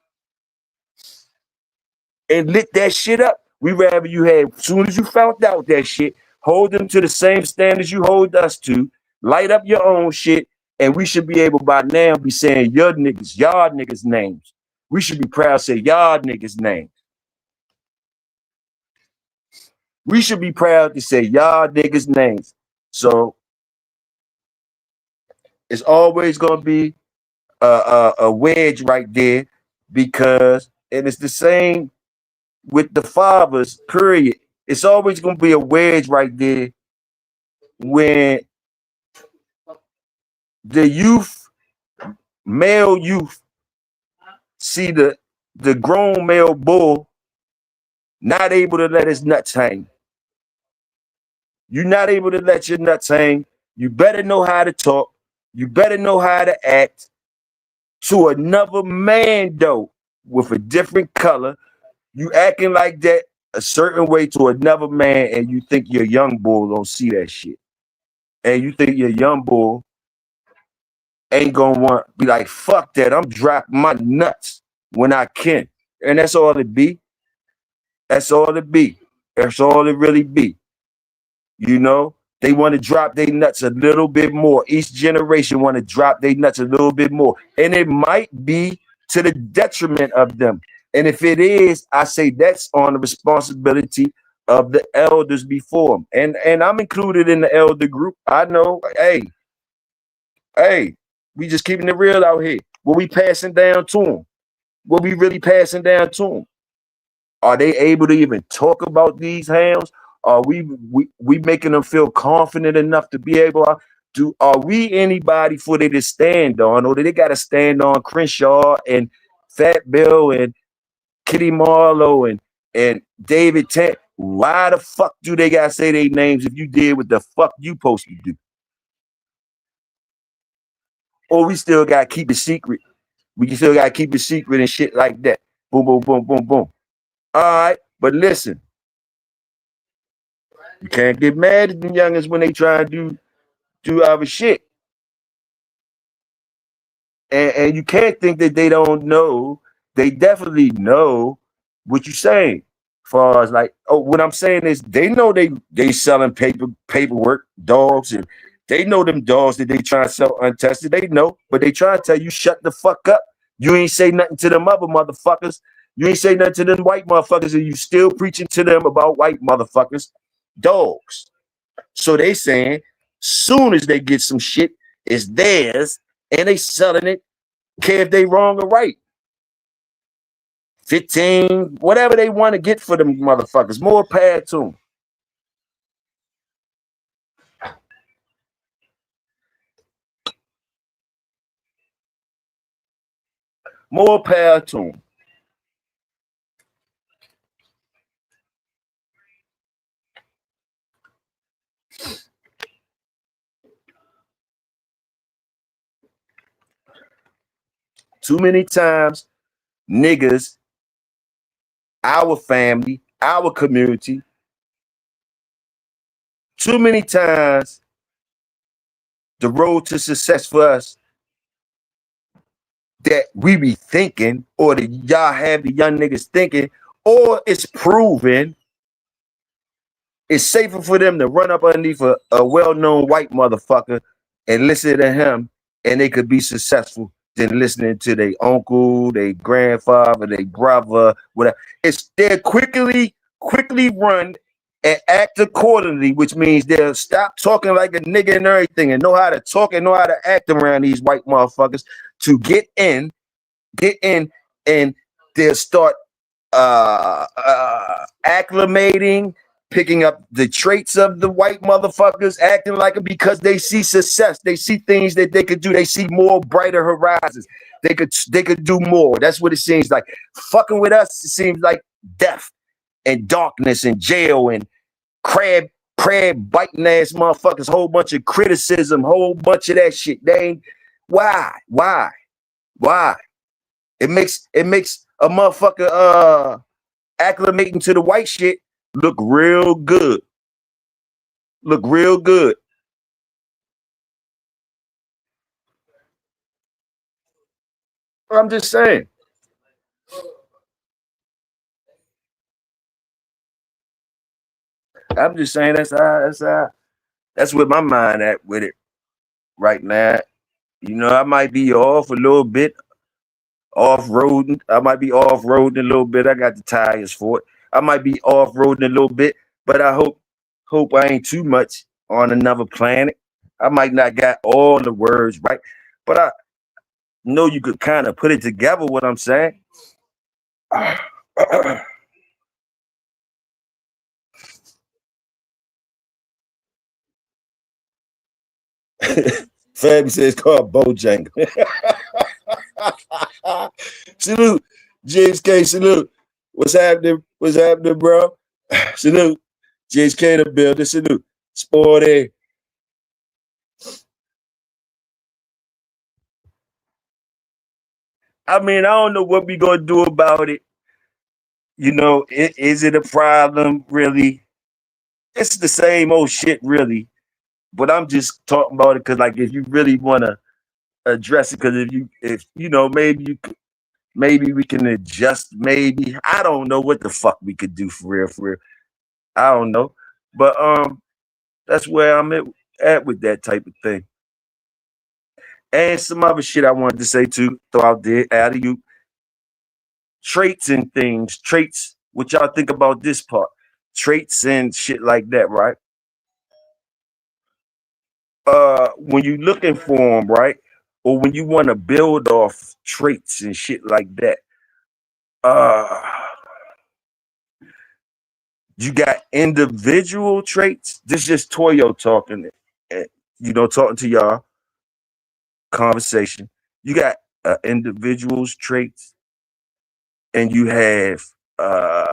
and lit that shit up. We rather you had, as soon as you found out that shit, hold them to the same standards you hold us to, light up your own shit, and we should be able by now be saying y'all niggas names. We should be proud to say y'all niggas names. We should be proud to say y'all niggas names. So it's always gonna be a wedge right there because, and it's the same with the fathers, period. It's always gonna be a wedge right there when the male youth, see the grown male bull not able to let his nuts hang. You're not able to let your nuts hang. You better know how to talk. You better know how to act to another man though, with a different color. You acting like that a certain way to another man, and you think your young bull don't see that shit. And you think your young bull ain't gonna want be like, fuck that. I'm dropping my nuts when I can. And that's all it be. That's all it be. That's all it really be. You know, they want to drop their nuts a little bit more. Each generation want to drop their nuts a little bit more. And it might be to the detriment of them. And if it is, I say that's on the responsibility of the elders before them. And I'm included in the elder group. I know, hey, we just keeping it real out here. What we passing down to them? What we really passing down to them? Are they able to even talk about these hounds? Are we making them feel confident enough to be able to? Are we anybody for they to stand on, or do they got to stand on Crenshaw and Fat Bill and Kitty Marlowe and David Tent? Why the fuck do they got to say their names if you did what the fuck you supposed to do? Or we still got to keep it secret. We still got to keep it secret and shit like that. Boom, boom, boom, boom, boom. All right, but listen, you can't get mad at the youngins when they try to do other shit. And you can't think that they don't know. They definitely know what you're saying. As far as like, oh, what I'm saying is they know they selling paperwork, dogs, and they know them dogs that they try to sell untested. They know, but they try to tell you shut the fuck up. You ain't say nothing to them other motherfuckers. You ain't say nothing to them white motherfuckers, and you still preaching to them about white motherfuckers, dogs. So they saying soon as they get some shit, it's theirs, and they selling it, care if they wrong or right. 15, whatever they want to get for them motherfuckers, more power to them. More power to them. Too many times, niggas our family, our community. Too many times, the road to success for us that we be thinking, or that y'all have the young niggas thinking, or it's proven it's safer for them to run up underneath a well-known white motherfucker and listen to him, and they could be successful than listening to their uncle, their grandfather, their brother, whatever. It's they're quickly run and act accordingly, which means they'll stop talking like a nigga and everything and know how to talk and know how to act around these white motherfuckers to get in, and they'll start acclimating, picking up the traits of the white motherfuckers, acting like it because they see success. They see things that they could do. They see more brighter horizons. They could do more. That's what it seems like. Fucking with us, it seems like death and darkness and jail and crab biting ass motherfuckers, whole bunch of criticism, whole bunch of that shit. They ain't why? It makes a motherfucker acclimating to the white shit look real good. Look real good. I'm just saying. I'm just saying that's where my mind at with it right now. You know, I might be off a little bit, off-roading. I might be off-roading a little bit. I got the tires for it. I might be off-roading a little bit, but I hope I ain't too much on another planet. I might not got all the words right, but I know you could kind of put it together what I'm saying. Fabby says it's called Bojangle. Salute, James K. Salute. What's happening? What's happening, bro? Salute. James K. in the building. Salute. Sporty. I mean, I don't know what we gonna do about it. You know, is it a problem? Really? It's the same old shit, really. But I'm just talking about it because, like, if you really want to address it, because if you know, maybe we can adjust. Maybe I don't know what the fuck we could do for real, for real. I don't know, but that's where I'm at with that type of thing. And some other shit I wanted to say too, throw out there, out of you, traits and things, traits. What y'all think about this part? Traits and shit like that, right? When you looking for them, right? Or when you want to build off traits and shit like that, uh, you got individual traits. This is just Toyo talking, you know, talking to y'all, conversation. You got individuals traits, and you have uh,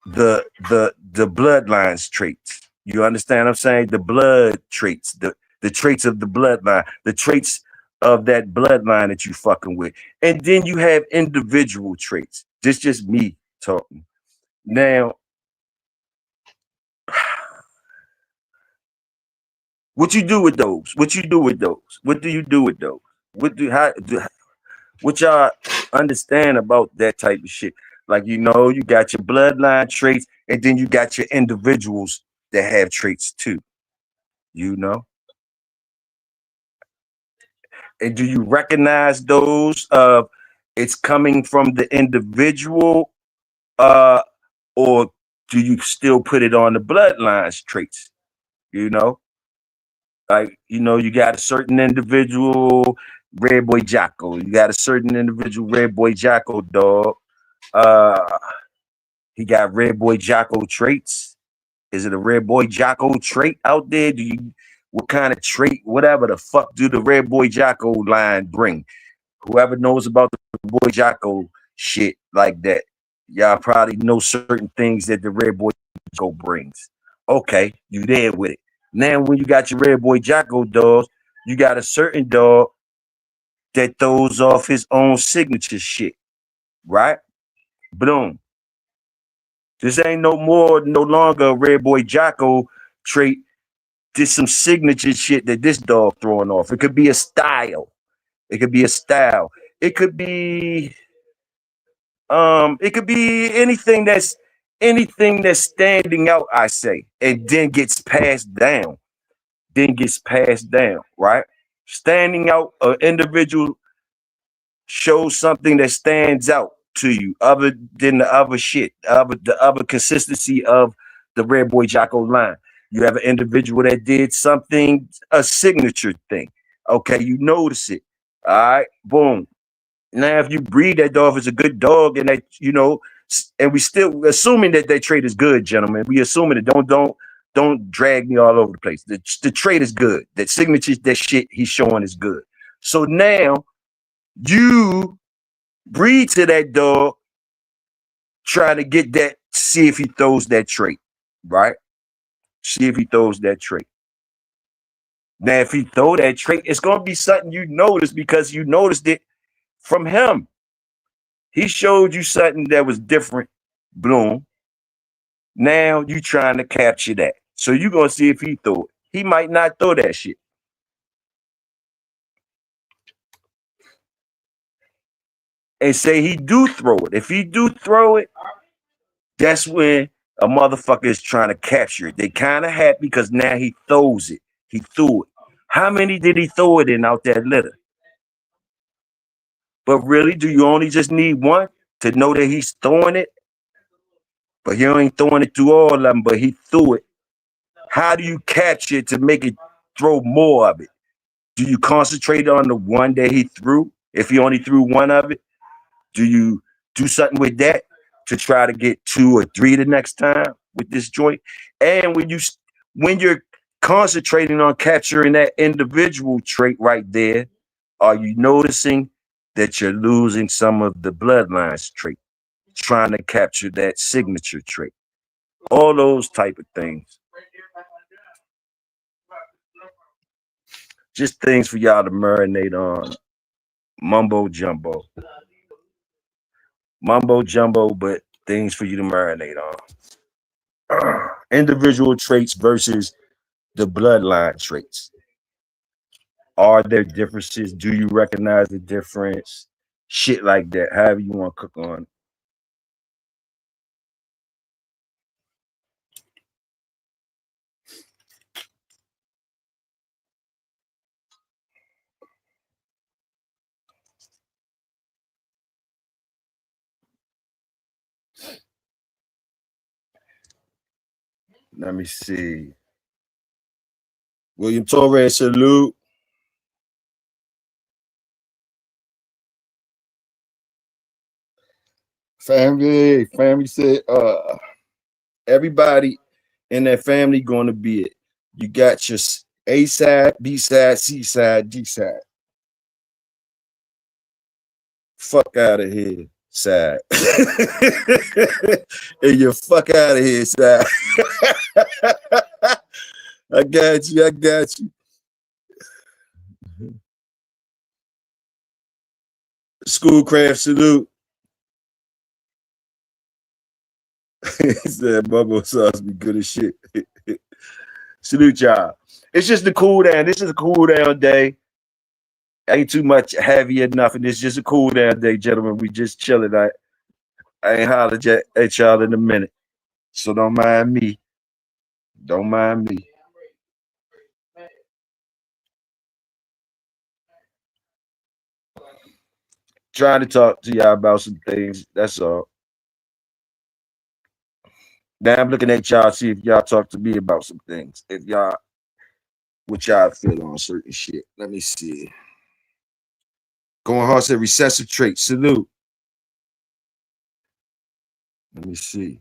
the bloodlines traits. You understand what I'm saying? The blood traits, the traits of the bloodline, the traits of that bloodline that you fucking with. And then you have individual traits. This just me talking. Now, what you do with those? What you do with those? What do you do with those? What y'all understand about that type of shit? Like, you know, you got your bloodline traits, and then you got your individuals that have traits too. You know, and do you recognize those? It's coming from the individual, uh, or do you still put it on the bloodlines traits? You know, like, you know, you got a certain individual, Red Boy Jocko. You got a certain individual, Red Boy Jocko dog. Uh, he got Red Boy Jocko traits. Is it a Red Boy Jocko trait out there? Do you what kind of trait, whatever the fuck, do the Red Boy Jocko line bring? Whoever knows about the Boy Jocko shit like that, y'all probably know certain things that the Red Boy Jocko brings. Okay, you there with it. Now, when you got your Red Boy Jocko dogs, you got a certain dog that throws off his own signature shit, right? Boom. This ain't no longer a Red Boy Jocko trait. This some signature shit that this dog throwing off. It could be a style. It could be a style. It could be anything that's standing out, I say, and then gets passed down. Right? Standing out, an individual shows something that stands out to you other than the other shit, the other consistency of the Red Boy Jocko line. You have an individual that did something, a signature thing. Okay, you notice it. All right, boom. Now, if you breed that dog as a good dog, and that and we still assuming that trait is good, gentlemen. We assuming it. Don't drag me all over the place. The trait is good. That signature, that shit he's showing is good. So now you breed to that dog, trying to get that, see if he throws that trait, right? See if he throws that trait. Now, if he throw that trait, it's gonna be something you notice because you noticed it from him. He showed you something that was different, Bloom. Now you trying to capture that. So you gonna see if he throw it. He might not throw that shit. And say he do throw it. If he do throw it, that's when a motherfucker is trying to capture it. They kind of happy because now he throws it. He threw it. How many did he throw it in out that litter? But really, do you only just need one to know that he's throwing it? But he ain't throwing it through all of them, but he threw it. How do you capture it to make it throw more of it? Do you concentrate on the one that he threw? If he only threw one of it, do you do something with that to try to get 2 or 3 the next time with this joint? And when you're concentrating on capturing that individual trait right there, are you noticing that you're losing some of the bloodlines trait, trying to capture that signature trait? All those type of things. Just things for y'all to marinate on. Mumbo jumbo, but things for you to marinate on. Individual traits versus the bloodline traits. Are there differences? Do you recognize the difference? Shit like that. However you want to cook on it. Let me see. William Torres, salute. Family said, everybody in that family gonna be it. You got your A side, B side, C side, D side. Fuck out of here, side. And you fuck out of here, side. I got you. Schoolcraft, salute. He said bubble sauce be good as shit. Salute y'all. It's just a cool down. This is a cool down day. Ain't too much heavy or nothing. It's just a cool down day, gentlemen. We just chilling. I ain't hollered at y'all in a minute. So don't mind me. Don't mind me. Trying to talk to y'all about some things. That's all. Now I'm looking at y'all, see if y'all talk to me about some things. If y'all, what y'all feel on certain shit. Let me see. Going hard said recessive trait. Salute. Let me see.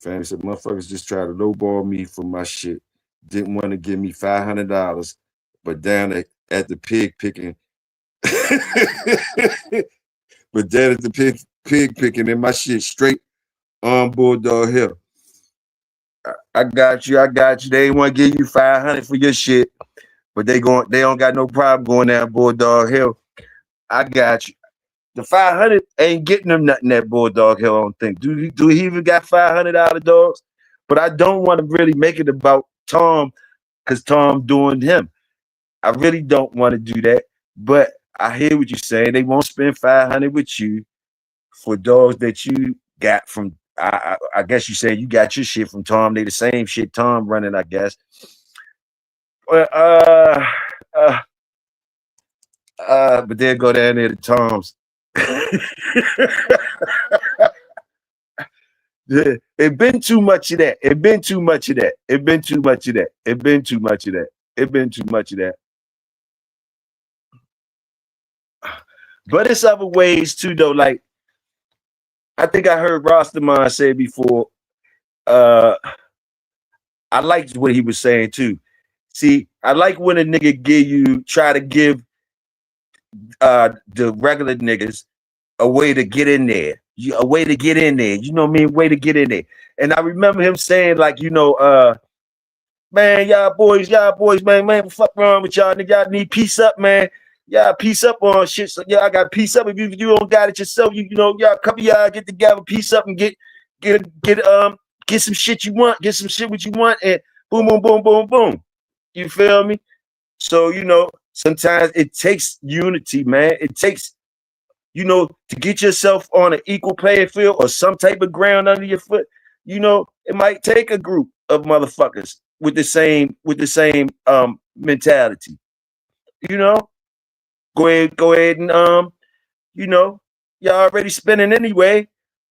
Fanny said, motherfuckers just tried to lowball me for my shit. Didn't want to give me $500, but down at the pig picking. But down at the pig picking and my shit straight on Bulldog Hill. I got you. They want to give you $500 for your shit, but they don't got no problem going down Bulldog Hill I got you. The 500 ain't getting him nothing at Bulldog Hill, I don't think. Do he even got 500 out of dogs? But I don't want to really make it about Tom because Tom doing him. I really don't want to do that. But I hear what you're saying. They won't spend 500 with you for dogs that you got from. I guess you said you got your shit from Tom. They the same shit Tom running, I guess. But but they'll go down there to Tom's. It been too much of that. It been too much of that. It been too much of that. It been too much of that. It been too much of that. But it's other ways too, though. Like I think I heard Rastaman say before. I liked what he was saying too. See, I like when a nigga try to give the regular niggas a way to get in there. A way to get in there. You know what I mean? Way to get in there. And I remember him saying, like, man, y'all boys, man, what fuck wrong with y'all? Nigga, y'all need peace up, man. Y'all peace up on shit. So y'all got peace up. If you don't got it yourself, y'all couple y'all get together, peace up, and get some shit you want, get some shit what you want, and boom, boom, boom, boom, boom. You feel me? So sometimes it takes unity, man. It takes to get yourself on an equal playing field or some type of ground under your foot. It might take a group of motherfuckers with the same mentality. Go ahead and y'all already spending anyway.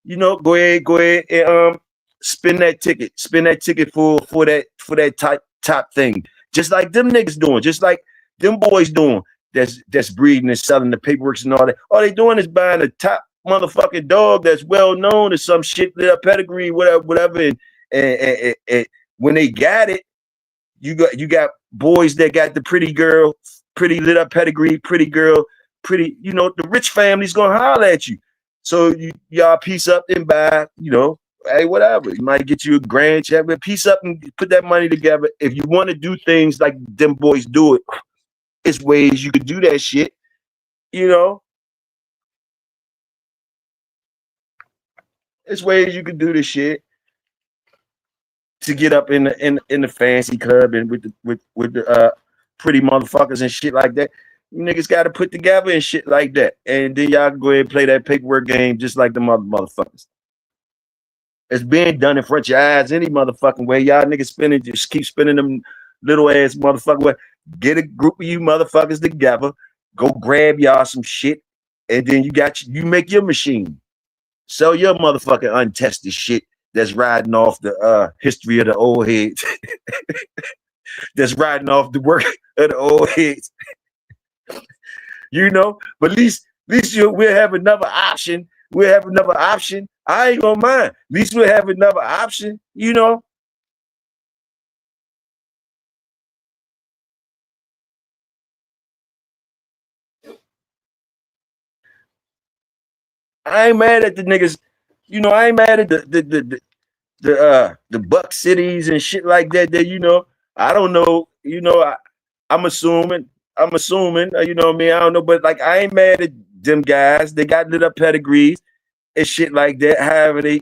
Go ahead and spend that ticket for that top thing. Just like them niggas doing, just like them boys doing. That's breeding and selling the paperwork and all that. All they doing is buying a top motherfucking dog that's well known or some shit, little pedigree, whatever. And when they got it, you got boys that got the pretty girl, pretty lit up pedigree, pretty girl, pretty. The rich family's gonna holler at you. So y'all piece up and buy. Hey, whatever. You might get you a grand check, but piece up and put that money together. If you want to do things like them boys do it. It's ways you could do that shit, It's ways you could do this shit to get up in the fancy club and with the pretty motherfuckers and shit like that. You niggas got to put together and shit like that, and then y'all can go ahead and play that paperwork game just like the motherfuckers. It's being done in front of your eyes any motherfucking way. Y'all niggas just keep spinning them little ass motherfucking way. Get a group of you motherfuckers together, go grab y'all some shit, and then you make your machine. Sell your motherfucking untested shit that's riding off the history of the old heads. That's riding off the work of the old heads. But at least we'll have another option. We'll have another option. I ain't gonna mind. At least we'll have another option, I ain't mad at the niggas. I ain't mad at the Buck cities and shit like that. I don't know. I'm assuming. You know what I mean? I don't know, but like I ain't mad at them guys. They got lit up pedigrees and shit like that. However, they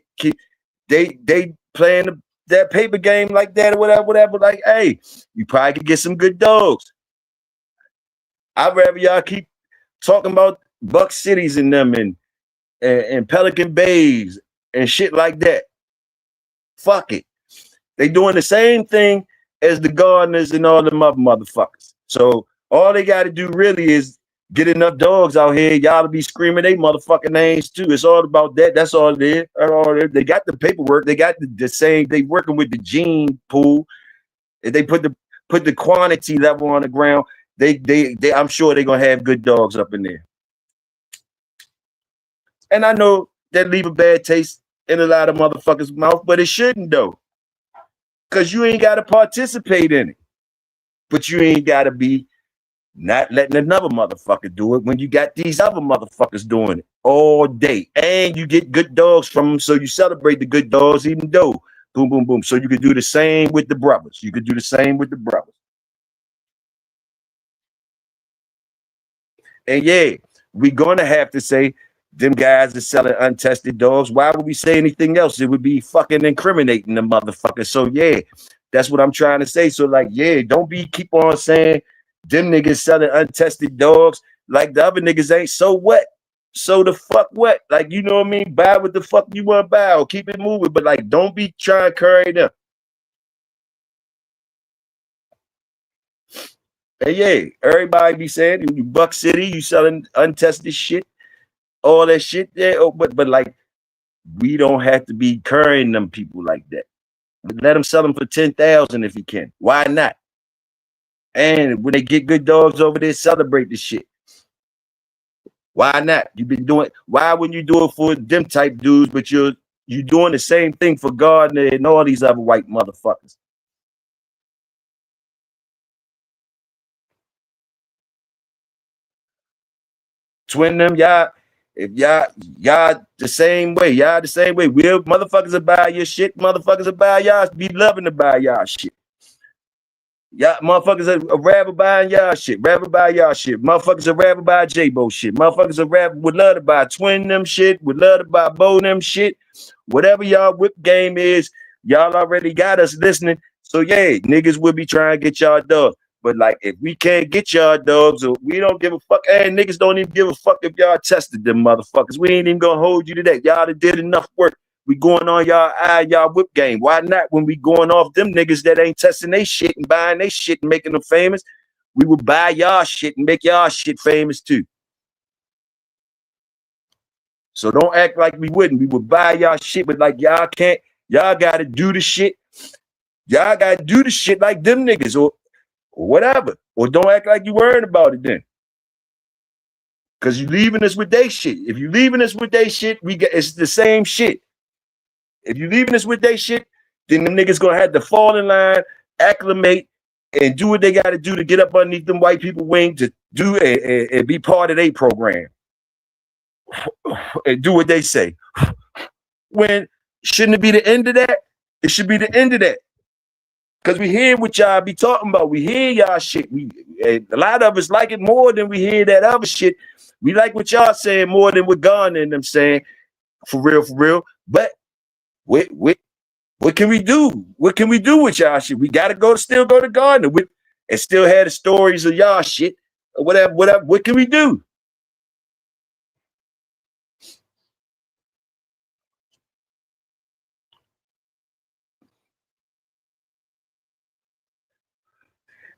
playing that paper game like that or whatever. Like, hey, you probably could get some good dogs. I'd rather y'all keep talking about Buck cities and them and Pelican Bays and shit like that. Fuck it. They doing the same thing as the Gardeners and all them other motherfuckers. So all they got to do really is get enough dogs out here. Y'all to be screaming they motherfucking names too. It's all about that. That's all it is. They got the paperwork. They got the same. They working with the gene pool. They put the quantity level on the ground. They I'm sure they're gonna have good dogs up in there. And I know that leave a bad taste in a lot of motherfuckers' mouth, but it shouldn't though. Cause you ain't gotta participate in it. But you ain't gotta be not letting another motherfucker do it when you got these other motherfuckers doing it all day. And you get good dogs from them, so you celebrate the good dogs even though boom, boom, boom. So you could do the same with the brothers. And yeah, we're gonna have to say them guys are selling untested dogs. Why would we say anything else? It would be fucking incriminating the motherfucker. So yeah, that's what I'm trying to say. So like, yeah, don't keep on saying them niggas selling untested dogs like the other niggas ain't. So what? So the fuck what? Like, you know what I mean? Buy what the fuck you want to buy or keep it moving. But like, don't be trying to carry them. And yeah, everybody be saying you Buck City, you selling untested shit, all that shit. Yeah, but like, we don't have to be carrying them people like that. Let them sell them for 10,000 if you can. Why not? And when they get good dogs over there, celebrate the shit. Why not? You've been doing. Why wouldn't you do it for them type dudes? But you're doing the same thing for Gardner and all these other white motherfuckers. Twin them, y'all. If y'all the same way, we'll motherfuckers will buy your shit. Motherfuckers will buy y'all. Be loving to buy y'all shit. Y'all motherfuckers are rather buying y'all shit. Rather buy y'all shit. Motherfuckers are rather buy J-Bo shit. Motherfuckers are rather would love to buy Twin them shit. Would love to buy Bo them shit. Whatever y'all whip game is, y'all already got us listening. So yeah, niggas will be trying to get y'all dogs. But like, if we can't get y'all dogs, or we don't give a fuck, and niggas don't even give a fuck if y'all tested them motherfuckers. We ain't even gonna hold you to that. Y'all did enough work. We going on y'all whip game. Why not when we going off them niggas that ain't testing they shit and buying they shit and making them famous? We would buy y'all shit and make y'all shit famous too. So don't act like we wouldn't. We would buy y'all shit, but like y'all can't. Y'all gotta do the shit. Y'all gotta do the shit like them niggas or whatever. Or don't act like you worried about it then. Cause you leaving us with they shit. If you leaving us with they shit, it's the same shit. If you leaving us with they shit, then them niggas gonna have to fall in line, acclimate, and do what they gotta do to get up underneath them white people wing to do and be part of their program. And do what they say. When shouldn't it be the end of that? It should be the end of that. Cause we hear what y'all be talking about. We hear y'all shit. A lot of us like it more than we hear that other shit. We like what y'all saying more than what Gardner and them saying. For real. But what can we do? What can we do with y'all shit? We gotta still go to Gardner and still have the stories of y'all shit or whatever. What can we do?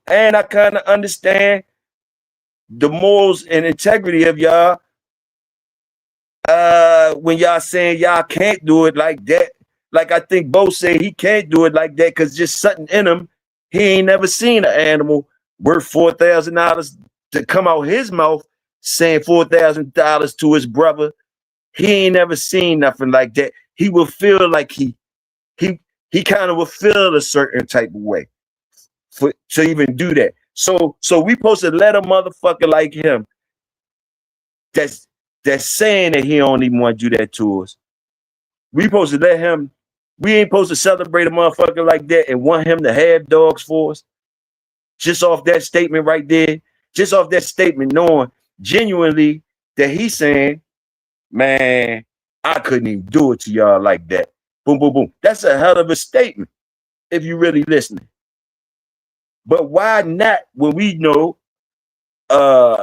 And I kind of understand the morals and integrity of y'all when y'all saying y'all can't do it like that. Like I think Bo said he can't do it like that because just something in him, he ain't never seen an animal worth $4,000 to come out his mouth saying $4,000 to his brother. He ain't never seen nothing like that. He will feel like he kind of will feel a certain type of way to even do that. So we supposed to let a motherfucker like him that's saying that he don't even want to do that to us. We supposed to let him. We ain't supposed to celebrate a motherfucker like that and want him to have dogs for us. Just off that statement right there. Just off that statement, knowing genuinely that he's saying, man, I couldn't even do it to y'all like that. Boom, boom, boom. That's a hell of a statement if you really listening. But why not when we know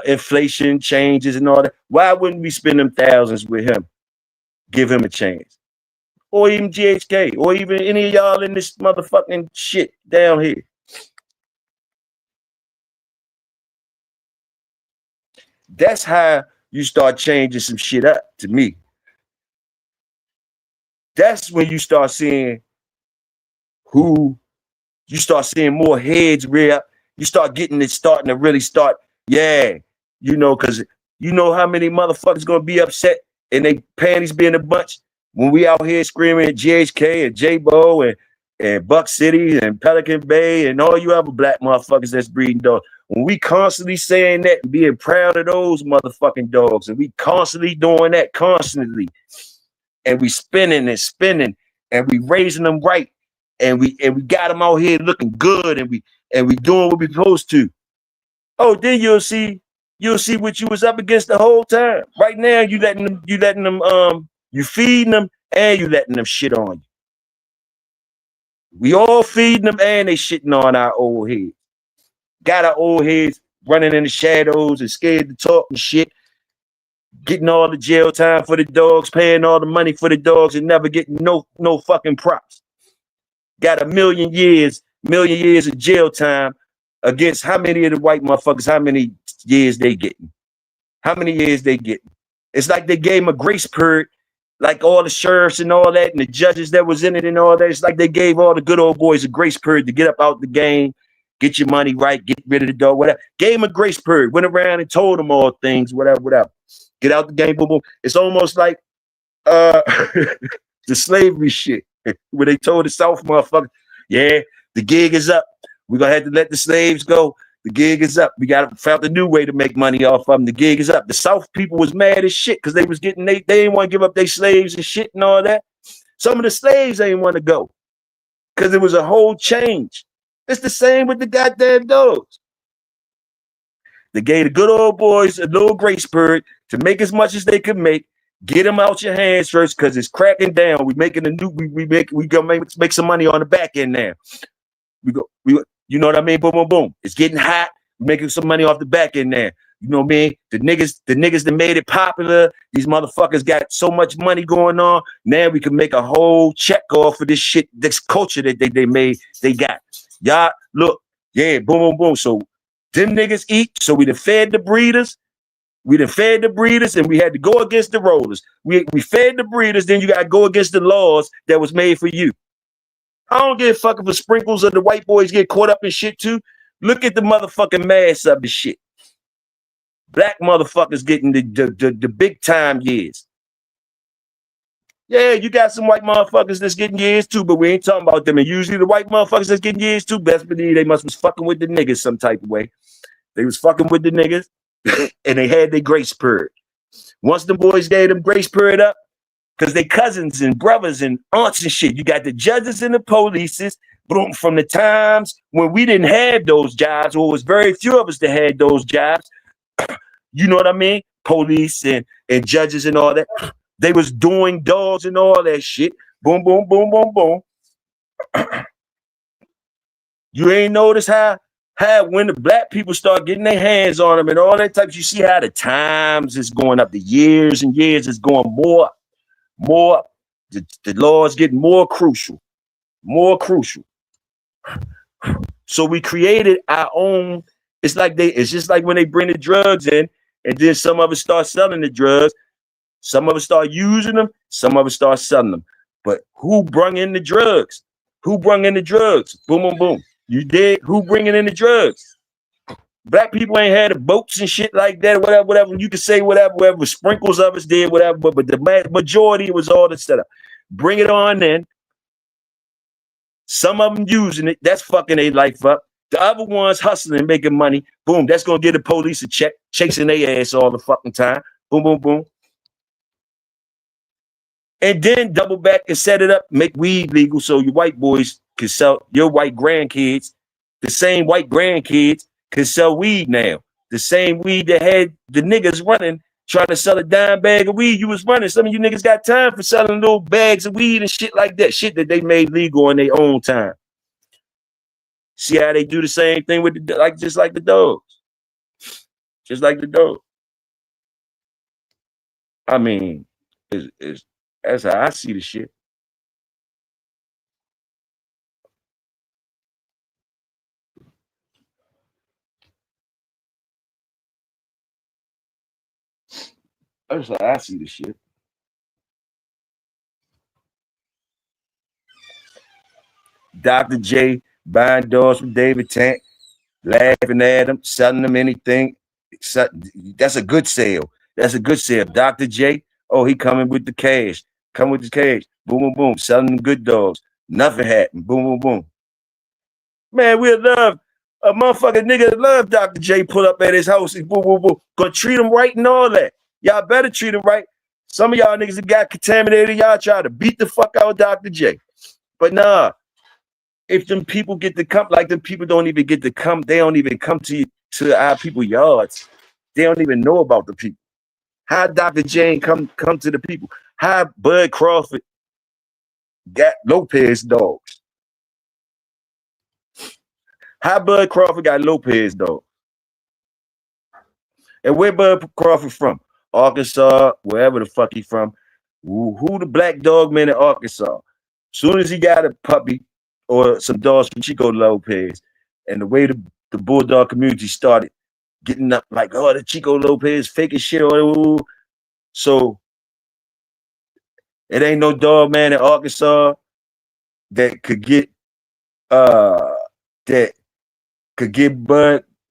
inflation changes and all that? Why wouldn't we spend them thousands with him? Give him a chance. Or even GHK, or even any of y'all in this motherfucking shit down here. That's how you start changing some shit up to me. That's when you start seeing you start seeing more heads rear up. You start getting it starting to really start, yeah, because you know how many motherfuckers gonna be upset and they panties be in a bunch when we out here screaming at GHK and J-Bo and Buck City and Pelican Bay and all you other black motherfuckers that's breeding dogs. When we constantly saying that and being proud of those motherfucking dogs, and we constantly doing that constantly, and we spinning and we raising them right, and we got them out here looking good, and we doing what we supposed to. Oh, then you'll see you'll see what you was up against the whole time. Right now, you feeding them and you letting them shit on you. We all feeding them and they shitting on our old heads. Got our old heads running in the shadows and scared to talk and shit. Getting all the jail time for the dogs, paying all the money for the dogs and never getting no fucking props. Got a million years of jail time against how many of the white motherfuckers, how many years they getting? How many years they getting? It's like they gave them a grace period, like all the sheriffs and all that and the judges that was in it and all that. It's like they gave all the good old boys a grace period to get up out the game, get your money right, get rid of the dog, whatever. Gave them a grace period, went around and told them all things, whatever. Get out the game, boom, boom. It's almost like the slavery shit where they told the South motherfucker, yeah, the gig is up. We're gonna have to let the slaves go. The gig is up. We found a new way to make money off of them. The gig is up. The South people was mad as shit because they was getting they didn't want to give up their slaves and shit and all that. Some of the slaves ain't want to go because it was a whole change. It's the same with the goddamn dogs. They gave the good old boys a little grace period to make as much as they could make. Get them out your hands first because it's cracking down. We making a new. We gonna make some money on the back end now. You know what I mean? Boom, boom, boom. It's getting hot. We're making some money off the back end there. You know what I mean? The niggas that made it popular, these motherfuckers got so much money going on. Now we can make a whole check off for this shit, this culture that they made, they got. Y'all, look, yeah, boom, boom, boom. So them niggas eat. So we done fed the breeders. And we had to go against the rollers. We fed the breeders, then you got to go against the laws that was made for you. I don't give a fuck if the sprinkles of the white boys get caught up in shit too. Look at the motherfucking mass of the shit. Black motherfuckers getting the big time years. Yeah, you got some white motherfuckers that's getting years too, but we ain't talking about them. And usually the white motherfuckers that's getting years too, best believe they was fucking with the niggas some type of way. They was fucking with the niggas and they had their grace period. Once the boys gave them grace period up, because they cousins and brothers and aunts and shit. You got the judges and the polices. Boom, from the times when we didn't have those jobs, or it was very few of us that had those jobs. You know what I mean? Police and judges and all that. They was doing dogs and all that shit. Boom, boom, boom, boom, boom. You ain't notice how when the black people start getting their hands on them and all that type, you see how the times is going up. The years and years is going more. The laws get more crucial. So we created our own. It's just like when they bring the drugs in, and then some of us start selling the drugs. Some of us start using them. Some of us start selling them. But who brung in the drugs? Boom, boom, boom. You did. Who bringing in the drugs? Black people ain't had the boats and shit like that, whatever. You can say whatever. Sprinkles of us did, whatever. But the majority was all the setup. Bring it on in. Some of them using it. That's fucking their life up. The other ones hustling and making money. Boom. That's gonna give the police a check, chasing their ass all the fucking time. Boom, boom, boom. And then double back and set it up, make weed legal so your white boys can sell your white grandkids. The same white grandkids can sell weed now. The same weed that had the niggas running, trying to sell a dime bag of weed you was running. Some of you niggas got time for selling little bags of weed and shit like that. Shit that they made legal in their own time. See how they do the same thing with just like the dogs. Just like the dogs. I mean, that's how I see the shit. That's how I see the shit. Dr. J buying doors from David Tank, laughing at him, selling them anything. That's a good sale. Dr. J, oh, he coming with the cash. Come with the cash. Boom, boom, boom. Selling them good dogs. Nothing happened. Boom, boom, boom. Man, we'll love a motherfucking nigga that love Dr. J pull up at his house and boom, boom, boom. Gonna treat him right and all that. Y'all better treat him right. Some of y'all niggas that got contaminated, y'all try to beat the fuck out of Dr. J. But nah, if them people get to come, like them people don't even get to come, they don't even come to our people yards. They don't even know about the people. How Dr. Jane come to the people? How Bud Crawford got Lopez dogs? How Bud Crawford got Lopez dogs? And where Bud Crawford from? Arkansas, wherever the fuck he from. Who the black dog man in Arkansas? Soon as he got a puppy or some dogs from Chico Lopez, and the way the bulldog community started getting up like, oh, the Chico Lopez fake as shit. So it ain't no dog man in Arkansas that could get Bud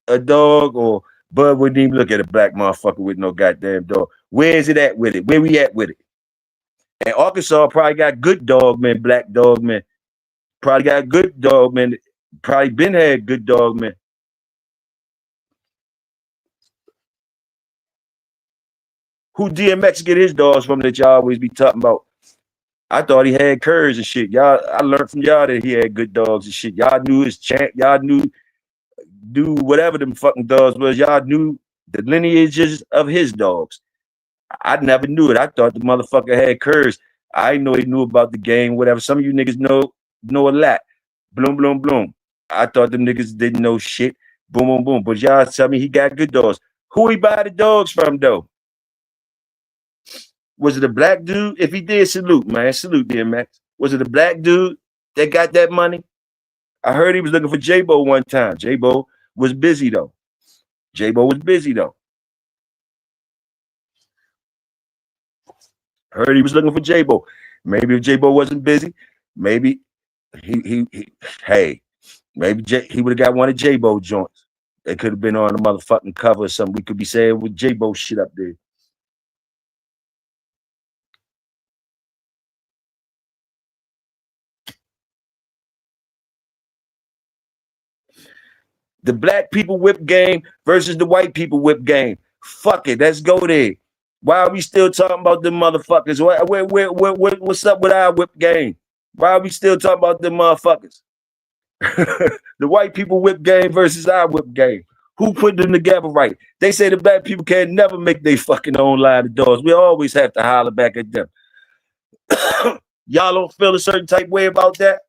a dog, or Bud wouldn't even look at a black motherfucker with no goddamn dog. Where is it at with it? Where we at with it? And Arkansas probably got good dog men, black dog men. Probably got good dog men. Probably been had good dog men. Who DMX get his dogs from that y'all always be talking about? I thought he had curs and shit. Y'all, I learned from y'all that he had good dogs and shit. Y'all knew his chant. Y'all knew whatever them fucking dogs was. Y'all knew the lineages of his dogs. I never knew it. I thought the motherfucker had curs. I didn't know he knew about the game, whatever. Some of you niggas know a lot. Bloom, bloom, bloom. I thought them niggas didn't know shit. Boom, boom, boom. But y'all tell me he got good dogs. Who he buy the dogs from, though? Was it a black dude? If he did, salute, man. Salute, DMX. Was it a black dude that got that money? I heard he was looking for J-Bo one time. J-Bo was busy, though. Heard he was looking for J-Bo. Maybe if J-Bo wasn't busy, maybe he would have got one of J-Bo joints. It could have been on the motherfucking cover or something. We could be saying with J-Bo shit up there. The black people whip game versus the white people whip game. Fuck it, let's go there. Why are we still talking about them motherfuckers? What's up with our whip game? Why are we still talking about them motherfuckers? The white people whip game versus our whip game. Who put them together right? They say the black people can never make their fucking own line of doors. We always have to holler back at them. Y'all don't feel a certain type way about that?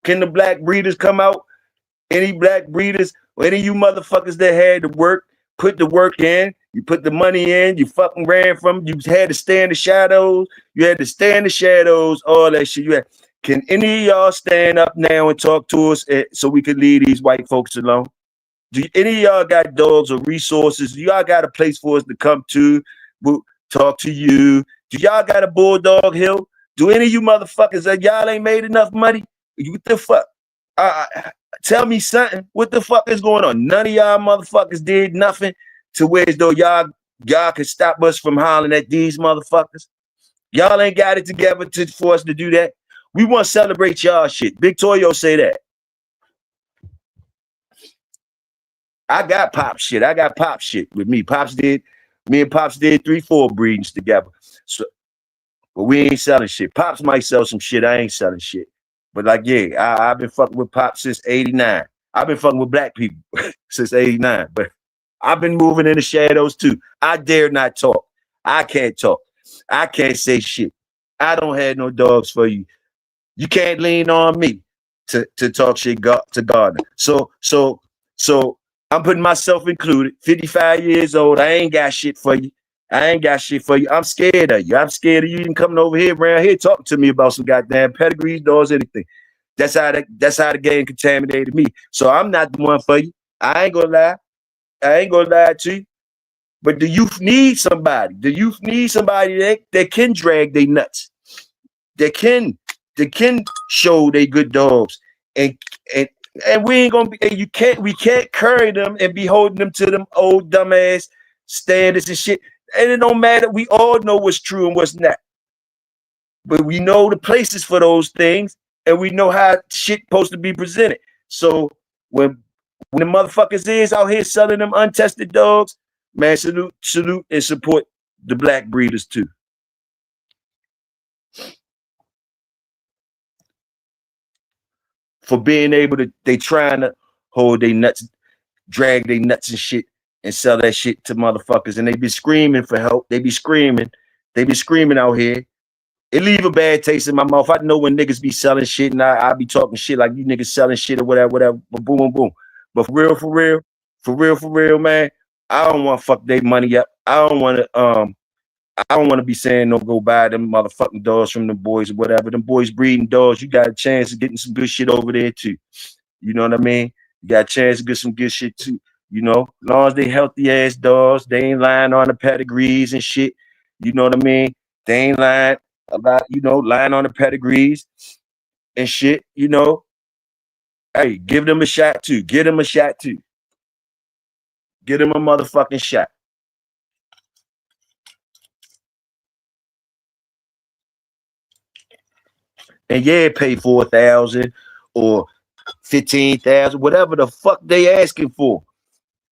Can the black breeders come out? Any black breeders or any of you motherfuckers that had to work, put the work in, you put the money in, you fucking ran from, you had to stay in the shadows, all that shit. Can any of y'all stand up now and talk to us so we could leave these white folks alone? Do any of y'all got dogs or resources? Do y'all got a place for us to come to, talk to you? Do y'all got a Bulldog Hill? Do any of you motherfuckers that y'all ain't made enough money? What the fuck? Tell me something. What the fuck is going on? None of y'all motherfuckers did nothing to where as though y'all can stop us from hollering at these motherfuckers. Y'all ain't got it together for us to do that. We want to celebrate y'all shit. Big Toyo say that. I got pop shit with me. Me and Pops did 3-4 breedings together. So, but we ain't selling shit. Pops might sell some shit. I ain't selling shit. But like, yeah, I've been fucking with Pops since 89. I've been fucking with black people since 89. But I've been moving in the shadows too. I dare not talk. I can't talk. I can't say shit. I don't have no dogs for you. You can't lean on me to talk shit to Gardner. So I'm putting myself included. 55 years old. I ain't got shit for you. I'm scared of you. I'm scared of you even coming over here around here talking to me about some goddamn pedigrees, doors, anything. That's how the game contaminated me. So I'm not the one for you. I ain't gonna lie to you. But the youth needs somebody. The youth needs somebody that can drag their nuts. That can show they good dogs. And we ain't gonna be, and we can't carry them and be holding them to them old dumbass standards and shit. And it don't matter. We all know what's true and what's not. But we know the places for those things, and we know how shit supposed to be presented. So when when the motherfuckers is out here selling them untested dogs, man, salute, and support the black breeders too. For being able to, they trying to hold their nuts, drag their nuts and shit, and sell that shit to motherfuckers, and they be screaming for help. They be screaming out here. It leave a bad taste in my mouth. I know when niggas be selling shit, and I be talking shit like you niggas selling shit or whatever. But boom. But for real, man, I don't want to fuck their money up. I don't want to be saying don't go buy them motherfucking dogs from the boys or whatever. Them boys breeding dogs. You got a chance of getting some good shit over there too. You know what I mean? You got a chance to get some good shit too. You know, as long as they healthy ass dogs, they ain't lying on the pedigrees and shit. You know what I mean? They ain't lying about, lying on the pedigrees and shit, Hey, give them a shot too. Get them a shot too. Get them a motherfucking shot. And yeah, pay $4,000 or $15,000, whatever the fuck they asking for.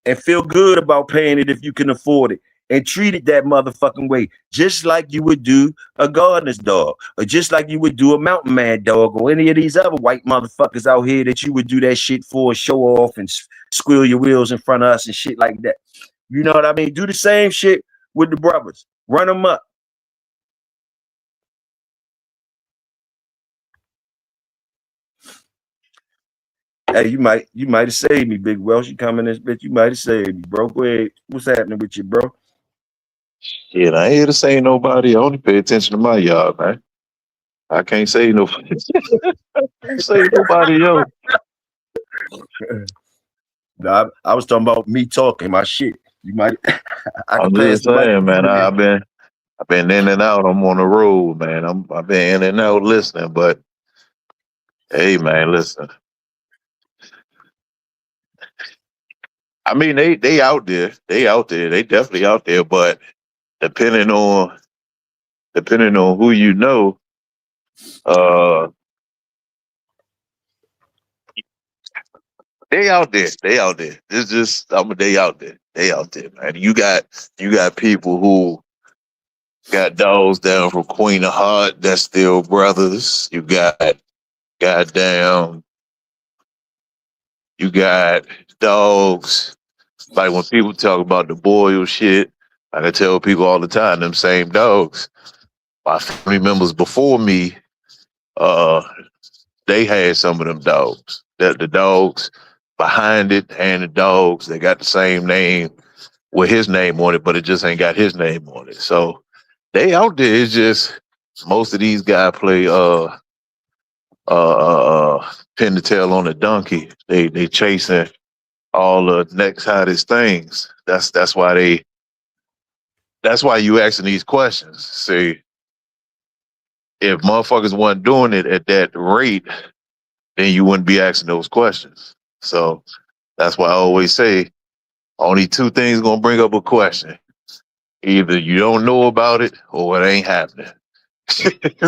And feel good about paying it if you can afford it. And treat it that motherfucking way, just like you would do a gardener's dog, or just like you would do a mountain man dog, or any of these other white motherfuckers out here that you would do that shit for, show off and squeal your wheels in front of us and shit like that. You know what I mean? Do the same shit with the brothers. Run them up. Hey, you might have saved me, Big Welsh. You come in this bitch, you might have saved me, bro. Go ahead. What's happening with you, bro? Shit, I ain't here to say nobody. I only pay attention to my yard, man. I can't say nobody. I can't say nobody else. No, I was talking about me talking my shit. You might. I'm just saying, man. I've been in and out. I'm on the road, man. I've been in and out listening, but hey, man, listen. I mean, they out there. They out there. They definitely out there. But depending on who you know, they out there. They out there. It's just they out there. They out there, man. You got people who got dogs down from Queen of Heart that's still brothers. You got dogs. Like when people talk about the Boyle shit, like I tell people all the time, them same dogs. My family members before me, they had some of them dogs. The dogs behind it and the dogs, they got the same name with his name on it, but it just ain't got his name on it. So they out there. It's just most of these guys play pin the tail on a donkey. They chasing all the next hottest things. That's why you asking these questions. See, if motherfuckers weren't doing it at that rate, then you wouldn't be asking those questions. So that's why I always say only two things gonna bring up a question. Either you don't know about it or it ain't happening.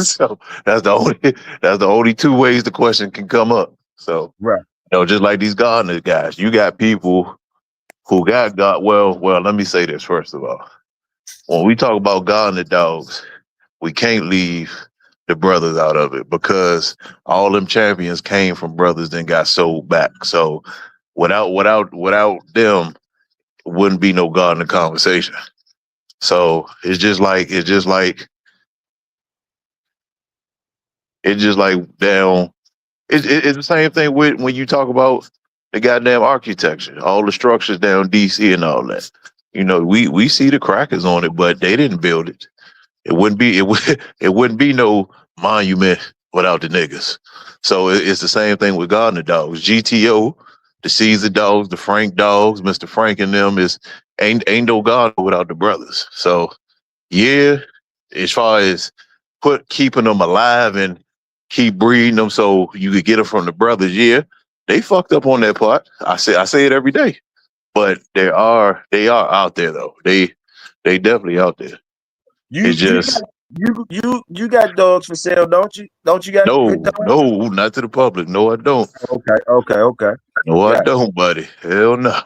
So that's the only two ways the question can come up. So right. Just like these gardener guys, you got people who got well, let me say this first of all. When we talk about gardener dogs, we can't leave the brothers out of it because all them champions came from brothers then got sold back. So without them, wouldn't be no gardener conversation. So it's just like down. It's the same thing with when you talk about the goddamn architecture, all the structures down DC and all that. We see the crackers on it, but they didn't build it. It wouldn't be no monument without the niggas. So it's the same thing with gardener dogs. GTO, the Caesar dogs, the Frank dogs, Mr. Frank and them ain't no gardener without the brothers. So yeah, as far as keeping them alive and keep breeding them so you could get them from the brothers, yeah, they fucked up on that part. I say it every day. But they are out there though. They definitely out there. You got dogs for sale, don't you? Don't you got good No, dogs? no, not to the public. No, I don't. Okay. No, I Got you. don't, buddy. Hell no.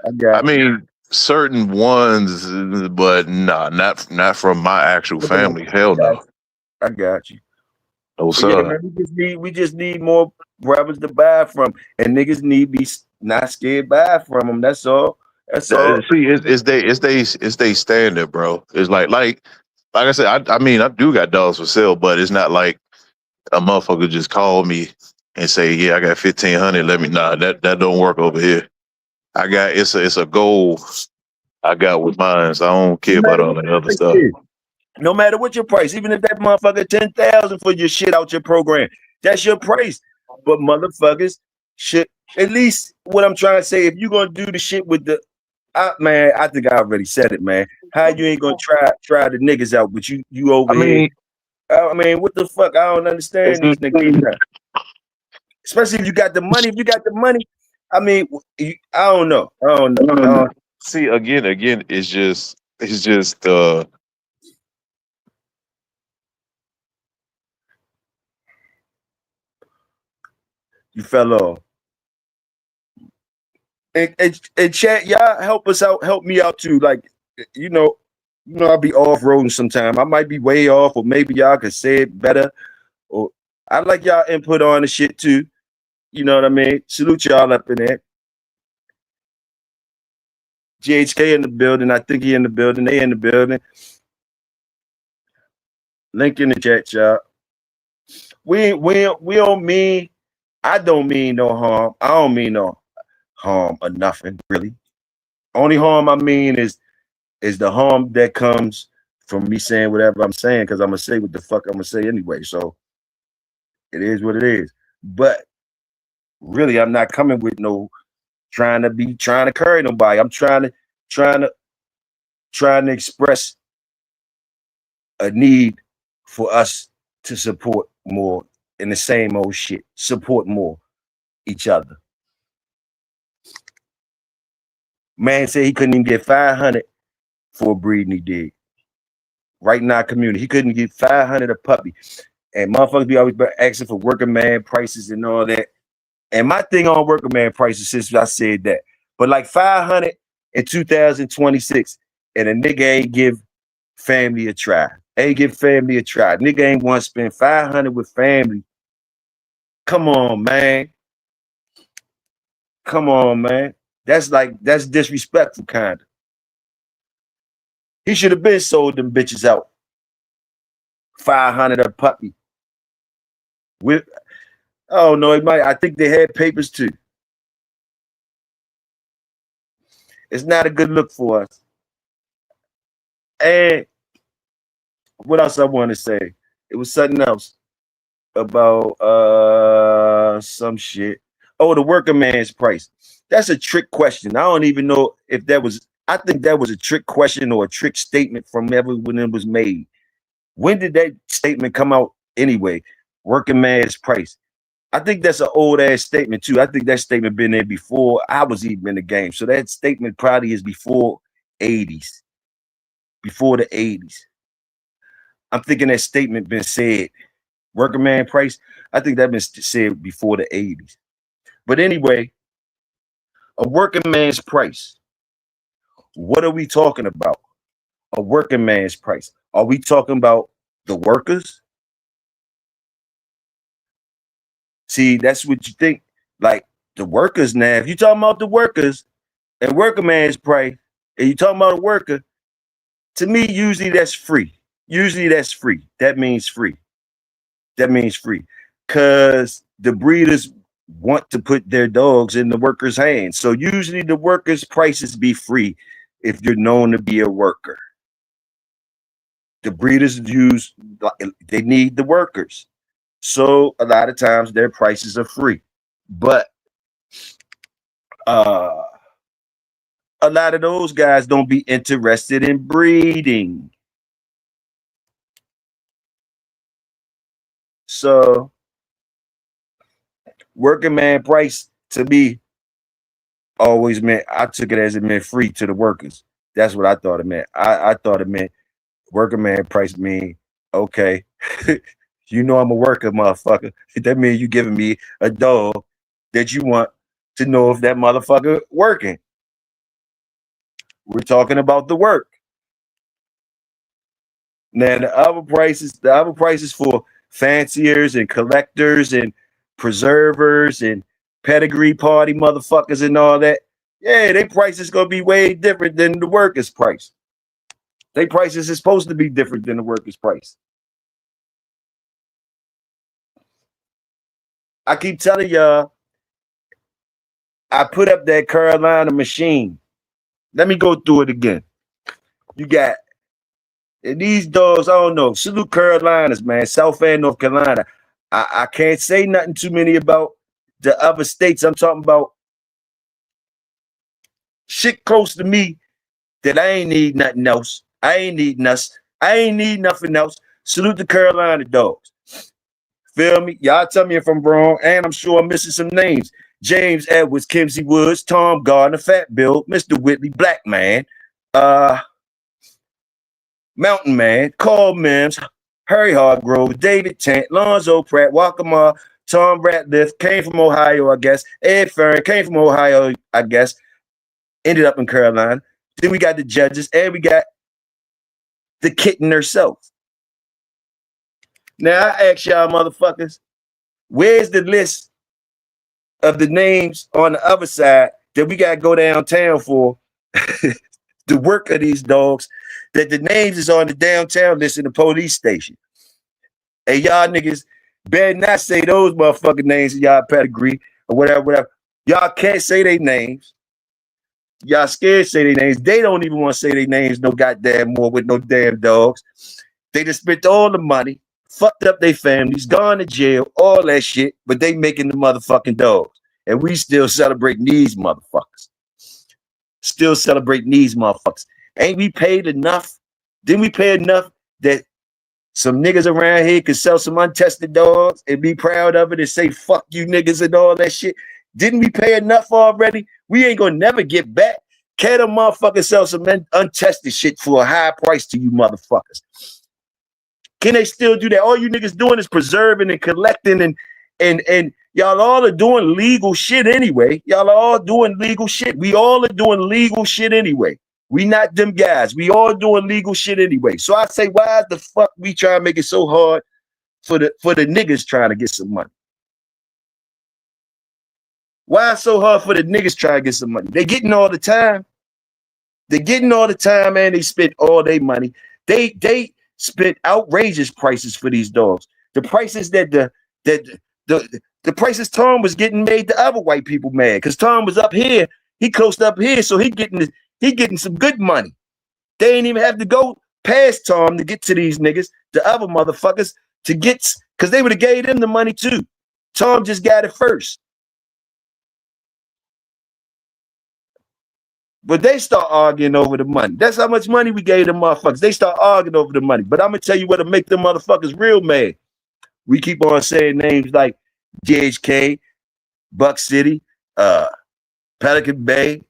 I I got you. mean, certain ones, but nah, not from my actual I got family. Hell you. no. I got you. No, But yeah, sir. man, we just need more brothers to buy from, and niggas need be not scared to buy from them. That's all. That's all. See, it's they standard, bro. It's like I said, I mean, I do got dogs for sale, but it's not like a motherfucker just call me and say, "Yeah, I got 1,500. Let me." Nah, that don't work over here. I got it's a goal I got with mine, so I don't No care about matter all what that your other price stuff. is, no matter what your price, even if that motherfucker 10,000 for your shit out your program, that's your price. But motherfuckers should at least what I'm trying to say. If you're gonna do the shit with the man, I think I already said it, man. How you ain't gonna try the niggas out, but you over I here. mean, I mean, what the fuck? I don't it's understand these niggas. Especially if you got the money. If you got the money, I mean, I don't know. I don't know. see again, it's just You fell off. And chat, y'all help us out, help me out too. Like, you know, I'll be off roading sometime. I might be way off, or maybe y'all could say it better. Or I like y'all input on the shit too. You know what I mean? Salute y'all up in there. GHK in the building. I think he in the building. They in the building. Link in the chat, y'all. We don't mean. I don't mean no harm. I don't mean no harm or nothing really. Only harm I mean is the harm that comes from me saying whatever I'm saying, because I'm gonna say what the fuck I'm gonna say anyway. So it is what it is. But really, I'm not coming with no trying to curry nobody. I'm trying to express a need for us to support more in the same old shit. Support more each other. Man said he couldn't even get 500 for a breeding he did. Right in our community, he couldn't get 500 a puppy. And motherfuckers be always asking for working man prices and all that. And my thing on working man prices, since I said that, but like 500 in 2026, and a nigga ain't give family a try. Ain't give family a try. Nigga ain't want to spend 500 with family. Come on, man. Come on, man. That's disrespectful, kind of. He should have been sold them bitches out. 500 a puppy. With oh no, it might. I think they had papers too. It's not a good look for us. And what else I want to say? It was something else about some shit. Oh, the working man's price. That's a trick question. I don't even know if that was. I think that was a trick question or a trick statement from ever when it was made. When did that statement come out anyway? Working man's price. I think that's an old ass statement too. I think that statement been there before I was even in the game. So that statement probably is before 80s, before the 80s. I'm thinking that statement been said. Working man price. I think that been said before the 80s. But anyway, a working man's price. What are we talking about? A working man's price. Are we talking about the workers? See, that's what you think. Like the workers now. If you talking about the workers and working man's price, and you talking about a worker, to me, usually that's free. Usually that's free. That means free. That means free. Cause the breeders want to put their dogs in the workers' hands. So usually the workers' prices be free if you're known to be a worker. The breeders they need the workers. So a lot of times their prices are free. But uh a lot of those guys don't be interested in breeding. So working man price to me always meant, I took it as it meant free to the workers. That's what I thought it meant. I thought it meant working man price mean Okay. You know I'm a worker, motherfucker. That means you giving me a dog that you want to know if that motherfucker working. We're talking about the work. Now the other prices for fanciers and collectors and preservers and pedigree party motherfuckers and all that. Yeah, their price is gonna be way different than the workers' price. Their prices is supposed to be different than the workers' price. I keep telling y'all, I put up that Carolina machine. Let me go through it again. You got and these dogs, I don't know. Salute Carolinas, man. South End, North Carolina. I can't say nothing too many about the other states. I'm talking about shit close to me that I ain't need nothing else. I ain't need nothing. I ain't need nothing else. Salute the Carolina dogs. Feel me? Y'all tell me if I'm wrong, and I'm sure I'm missing some names. James Edwards, Kimsey Woods, Tom Gardner, Fat Bill, Mr. Whitley, Black Man, Mountain Man, Carl Mims, Harry Hargrove, David Tent, Lonzo Pratt, Waccamaw, Tom Ratliff, came from Ohio, I guess. Ed Farron came from Ohio, I guess. Ended up in Carolina. Then we got the judges, and we got the kitten herself. Now I ask y'all motherfuckers, where's the list of the names on the other side that we gotta go downtown for the work of these dogs? That the names is on the downtown list in the police station. Hey, y'all niggas better not say those motherfucking names in y'all pedigree or whatever. Y'all can't say their names. Y'all scared to say their names. They don't even want to say their names no goddamn more with no damn dogs. They just spent all the money, fucked up their families, gone to jail, all that shit, but they making the motherfucking dogs. And we still celebrating these motherfuckers. Still celebrating these motherfuckers. Ain't we paid enough? Didn't we pay enough that some niggas around here could sell some untested dogs and be proud of it and say fuck you niggas and all that shit? Didn't we pay enough already? We ain't gonna never get back. Can a motherfucker sell some untested shit for a high price to you motherfuckers? Can they still do that? All you niggas doing is preserving and collecting and y'all all are doing legal shit anyway. Y'all are all doing legal shit. We all are doing legal shit anyway. We not them guys. We all doing legal shit anyway. So I say, why the fuck we try to make it so hard for the niggas trying to get some money? Why it's so hard for the niggas trying to get some money? They getting all the time. They're getting all the time, and they spent all their money. They spent outrageous prices for these dogs. The prices that the prices Tom was getting made the other white people mad because Tom was up here. He close up here, so he getting some good money. They ain't even have to go past Tom to get to these niggas, the other motherfuckers, to get because they would have gave them the money too. Tom just got it first. But they start arguing over the money. That's how much money we gave them motherfuckers. They start arguing over the money. But I'm gonna tell you what'll make them motherfuckers real mad. We keep on saying names like GHK, Buck City, Pelican Bay,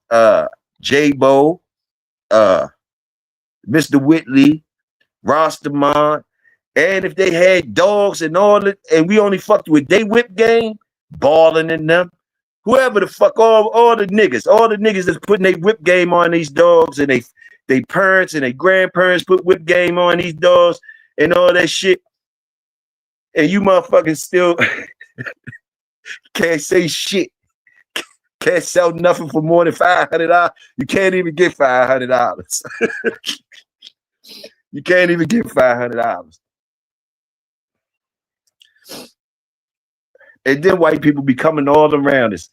J-Bo, Mr. Whitley, Rostamon, and if they had dogs and all that, and we only fucked with they whip game, balling in them, whoever the fuck, all the niggas that's putting their whip game on these dogs, and they parents and their grandparents put whip game on these dogs and all that shit, and you motherfuckers still can't say shit. Can't sell nothing for more than $500. You can't even get $500. You can't even get $500. And then white people be coming all around us,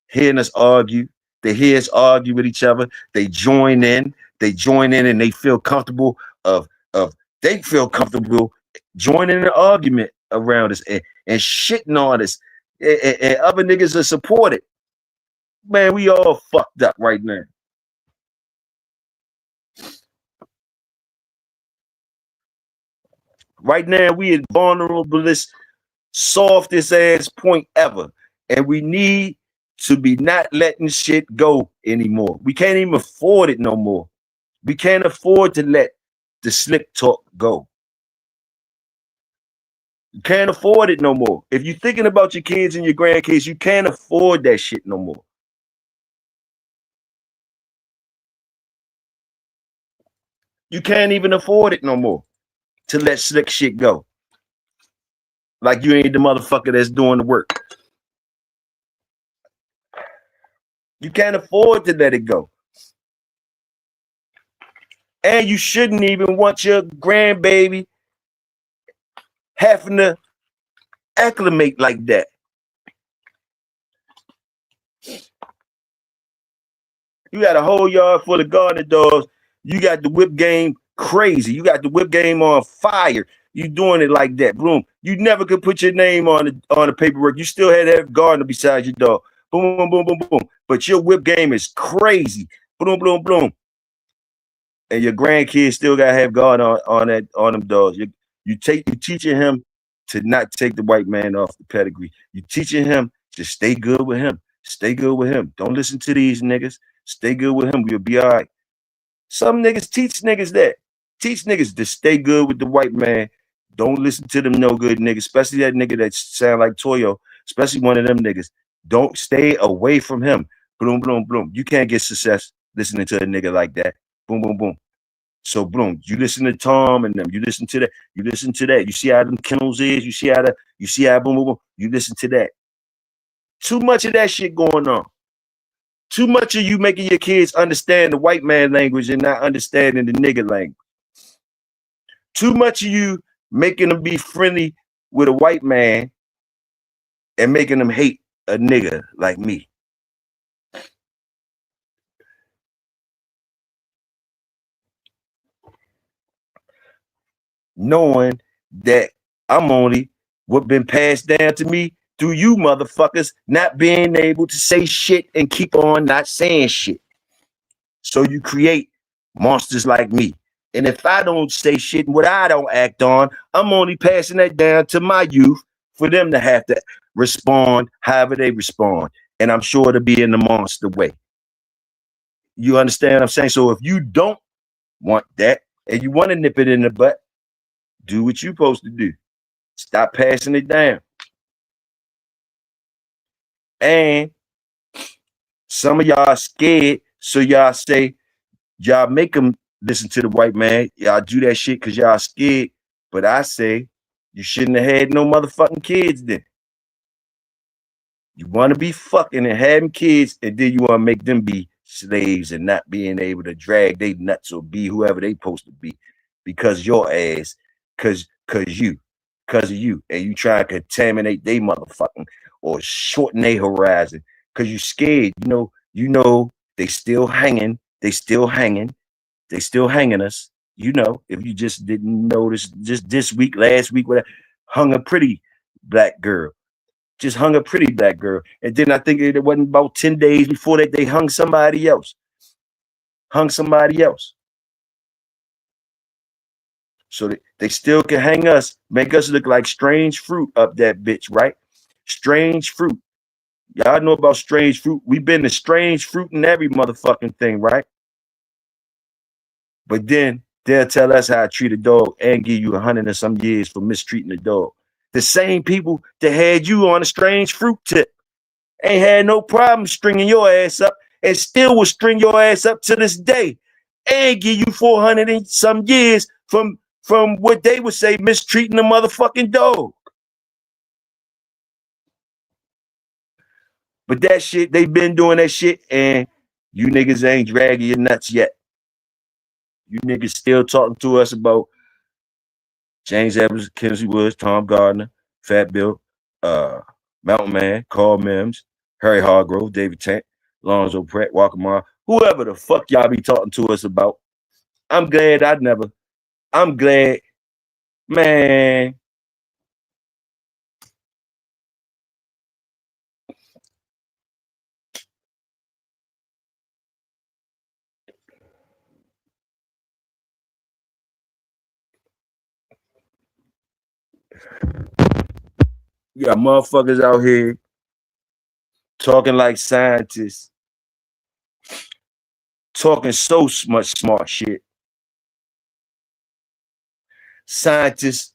hearing us argue. They hear us argue with each other. They join in. And they feel comfortable they feel comfortable joining an argument around us and shitting on us. And other niggas are supported. Man, we all fucked up right now. Right now, we in vulnerablest, softest ass point ever. And we need to be not letting shit go anymore. We can't even afford it no more. We can't afford to let the slick talk go. You can't afford it no more. If you're thinking about your kids and your grandkids, you can't afford that shit no more. You can't even afford it no more to let slick shit go. Like you ain't the motherfucker that's doing the work. You can't afford to let it go. And you shouldn't even want your grandbaby having to acclimate like that. You got a whole yard full of guard dogs. You got the whip game crazy. You got the whip game on fire. You doing it like that. Boom. You never could put your name on the paperwork. You still had to have Gardner beside your dog. Boom, boom, boom, boom, boom. But your whip game is crazy. Boom, boom, boom. And your grandkids still gotta have guard on them dogs. You teaching him to not take the white man off the pedigree. You teaching him to stay good with him. Stay good with him. Don't listen to these niggas. Stay good with him. We'll be all right. Some niggas teach niggas that. Teach niggas to stay good with the white man. Don't listen to them no good niggas, especially that nigga that sound like Toyo, especially one of them niggas. Don't stay away from him. Boom, boom, boom. You can't get success listening to a nigga like that. Boom, boom, boom. So boom, you listen to Tom and them. You listen to that. You listen to that. You see how them kennels is. You see how boom, boom, boom. You listen to that. Too much of that shit going on. Too much of you making your kids understand the white man language and not understanding the nigga language. Too much of you making them be friendly with a white man and making them hate a nigga like me. Knowing that I'm only what been passed down to me through you motherfuckers not being able to say shit and keep on not saying shit. So you create monsters like me. And if I don't say shit and what I don't act on, I'm only passing that down to my youth for them to have to respond however they respond. And I'm sure to be in the monster way. You understand what I'm saying? So if you don't want that and you want to nip it in the butt, do what you're supposed to do. Stop passing it down. And some of y'all scared, so y'all say, y'all make them listen to the white man. Y'all do that shit because y'all scared. But I say, you shouldn't have had no motherfucking kids then. You want to be fucking and having kids, and then you want to make them be slaves and not being able to drag they nuts or be whoever they supposed to be because your ass, cause of you, and you try to contaminate they motherfucking or shorten their horizon because you scared. You know they still hanging us. You know, if you just didn't notice, just this week, last week, whatever, hung a pretty black girl. Just hung a pretty black girl. And then I think it wasn't about 10 days before that they hung somebody else. So they still can hang us, make us look like strange fruit up that bitch, right? Strange fruit. Y'all know about strange fruit. We've been to strange fruit in every motherfucking thing, right? But then they'll tell us how to treat a dog and give you 100 and some years for mistreating a dog. The same people that had you on a strange fruit tip ain't had no problem stringing your ass up and still will string your ass up to this day and give you 400 and some years from what they would say mistreating a motherfucking dog. But that shit, they've been doing that shit and you niggas ain't dragging your nuts yet. You niggas still talking to us about James Evans, Kennedy Woods, Tom Gardner, Fat Bill, Mountain Man, Carl Mims, Harry Hargrove, David Tank, Lonzo Pratt, Walker Mar, whoever the fuck y'all be talking to us about. I'm glad, man. You got motherfuckers out here talking like scientists, talking so much smart shit. Scientists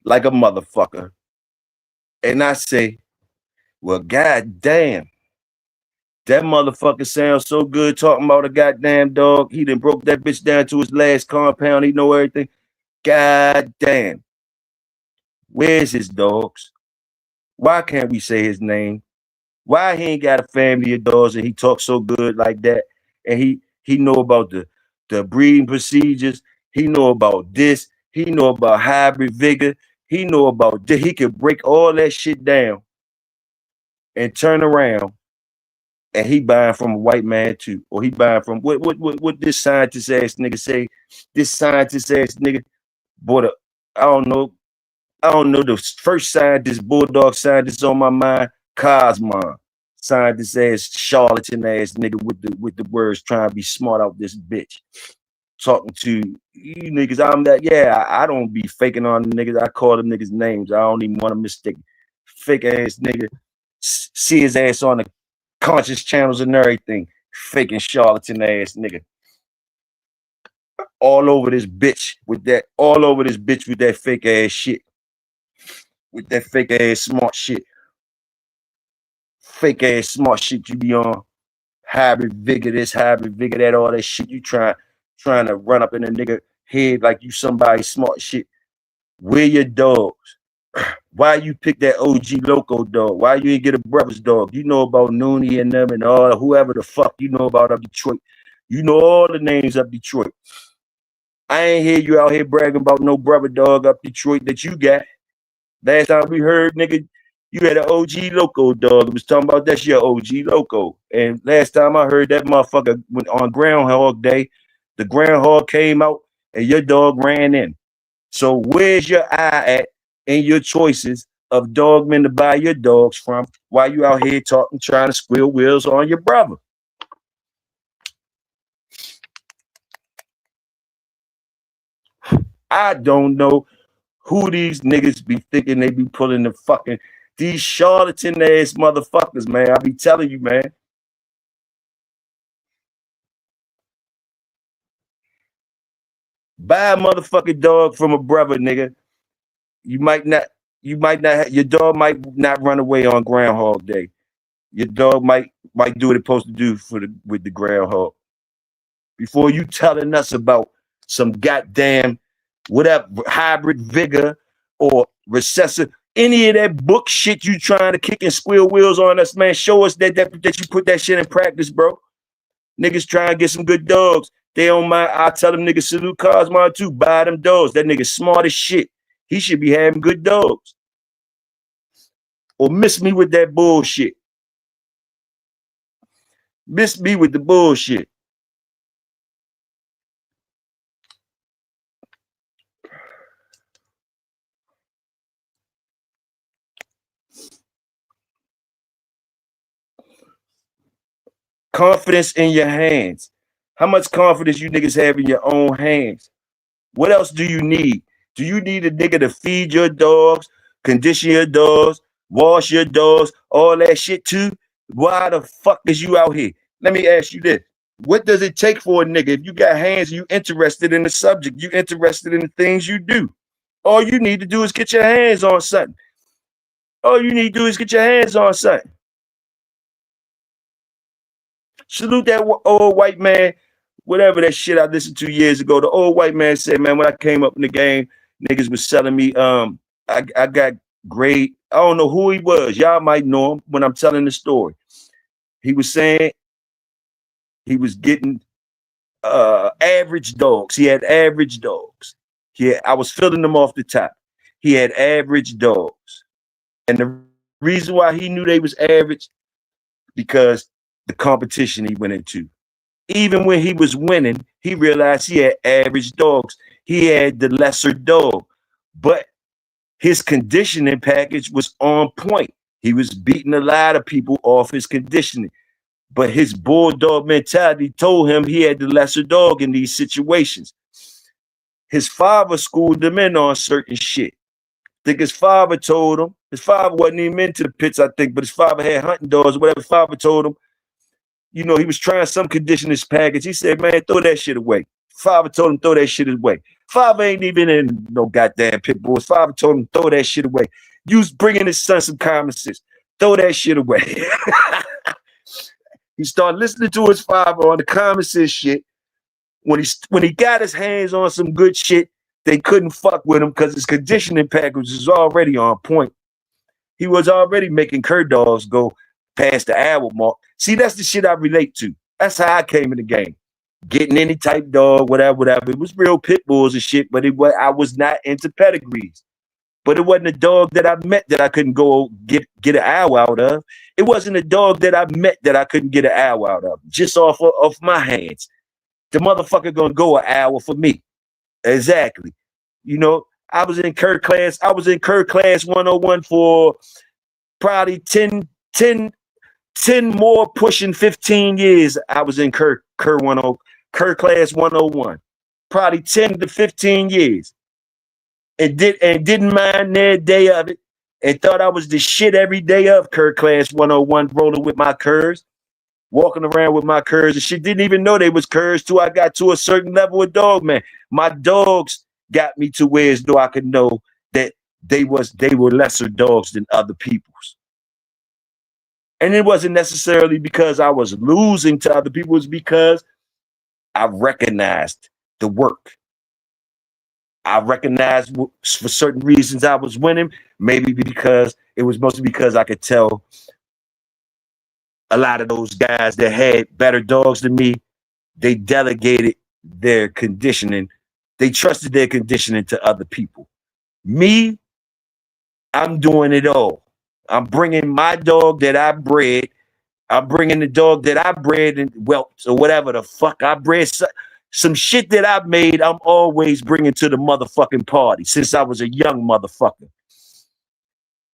like a motherfucker. And I say, well, goddamn, that motherfucker sounds so good talking about a goddamn dog. He done broke that bitch down to his last compound. He know everything. Goddamn. Where's his dogs? Why can't we say his name? Why he ain't got a family of dogs and he talks so good like that? And he know about the breeding procedures. He know about this. He know about hybrid vigor. He know about this. He could break all that shit down and turn around and he buying from a white man too. Or he buying from what this scientist ass nigga say? This scientist ass nigga bought I don't know the first scientist, bulldog scientist on my mind, Cosmon. Scientist ass, charlatan ass nigga with the words trying to be smart out this bitch. Talking to you niggas, I'm that, yeah, I don't be faking on the niggas. I call them niggas names. I don't even want to mistake fake ass nigga. See his ass on the conscious channels and everything. Faking charlatan ass nigga. All over this bitch with that fake ass shit. With that fake ass smart shit. Fake ass smart shit you be on. Hybrid vigor this, hybrid vigor that, all that shit you trying to run up in a nigga head like you somebody smart shit. Where your dogs? Why you pick that OG Loco dog? Why you ain't get a brother's dog? You know about Noonie and them and all whoever the fuck you know about up Detroit. You know all the names up Detroit. I ain't hear you out here bragging about no brother dog up Detroit that you got. Last time we heard, nigga, you had an OG Loco dog. It was talking about that's your OG Loco. And last time I heard that motherfucker went on Groundhog Day, the groundhog came out and your dog ran in. So where's your eye at in your choices of dogmen to buy your dogs from while you out here talking, trying to squeal wheels on your brother? I don't know who these niggas be thinking they be pulling the fucking, these charlatan ass motherfuckers, man. I be telling you, man. Buy a motherfucking dog from a brother, nigga. You might not, your dog might not run away on Groundhog Day. Your dog might do what it's supposed to do with the groundhog. Before you telling us about some goddamn whatever hybrid vigor or recessive, any of that book shit you trying to kick and squeal wheels on us, man, show us that you put that shit in practice, bro. Niggas trying to get some good dogs. They don't mind. I tell them niggas salute Cosmon too. Buy them dogs. That nigga smart as shit. He should be having good dogs. Or miss me with that bullshit. Miss me with the bullshit. Confidence in your hands. How much confidence you niggas have in your own hands? What else do you need? Do you need a nigga to feed your dogs, condition your dogs, wash your dogs, all that shit too? Why the fuck is you out here? Let me ask you this. What does it take for a nigga? If you got hands, you interested in the subject, you interested in the things you do. All you need to do is get your hands on something. All you need to do is get your hands on something. Salute that old white man, whatever that shit I listened to years ago. The old white man said, man, when I came up in the game, niggas was selling me, I got great. I don't know who he was. Y'all might know him when I'm telling the story. He was saying he was getting average dogs. He had average dogs. I was filling them off the top. He had average dogs. And the reason why he knew they was average, because the competition he went into. Even when he was winning, he realized he had average dogs. He had the lesser dog, but his conditioning package was on point. He was beating a lot of people off his conditioning, but his bulldog mentality told him he had the lesser dog in these situations. His father schooled him in on certain shit. I think his father told him, his father wasn't even into the pits, I think, but his father had hunting dogs, whatever. His father told him, you know, he was trying some conditioning package. He said, man, throw that shit away. Father told him, throw that shit away. Father ain't even in no goddamn pit bulls. Father told him, throw that shit away. You was bringing his son some common sense. Throw that shit away. He started listening to his father on the common sense shit. When he got his hands on some good shit, they couldn't fuck with him because his conditioning package was already on point. He was already making cur dogs go past the hour mark. See, that's the shit I relate to. That's how I came in the game. Getting any type dog, whatever. It was real pit bulls and shit, but I was not into pedigrees. But it wasn't a dog that I met that I couldn't go get an hour out of. It wasn't a dog that I met that I couldn't get an hour out of. Just off my hands. The motherfucker gonna go an hour for me. Exactly. You know, I was in cur class 101 for probably 10 more pushing 15 years. I was in cur class 101. Probably 10 to 15 years. And didn't mind their day of it, and thought I was the shit every day of cur class 101, rolling with my curs, walking around with my curs and shit. Didn't even know they was curs till I got to a certain level of dog, man. My dogs got me to where as though I could know that they were lesser dogs than other people's. And it wasn't necessarily because I was losing to other people, it's because I recognized the work. I recognized for certain reasons I was winning, maybe because it was mostly because I could tell a lot of those guys that had better dogs than me, they delegated their conditioning. They trusted their conditioning to other people. Me, I'm doing it all. I'm bringing my dog that I bred. I'm bringing the dog that I bred and whelped or whatever the fuck I bred. Some shit that I made, I'm always bringing to the motherfucking party since I was a young motherfucker.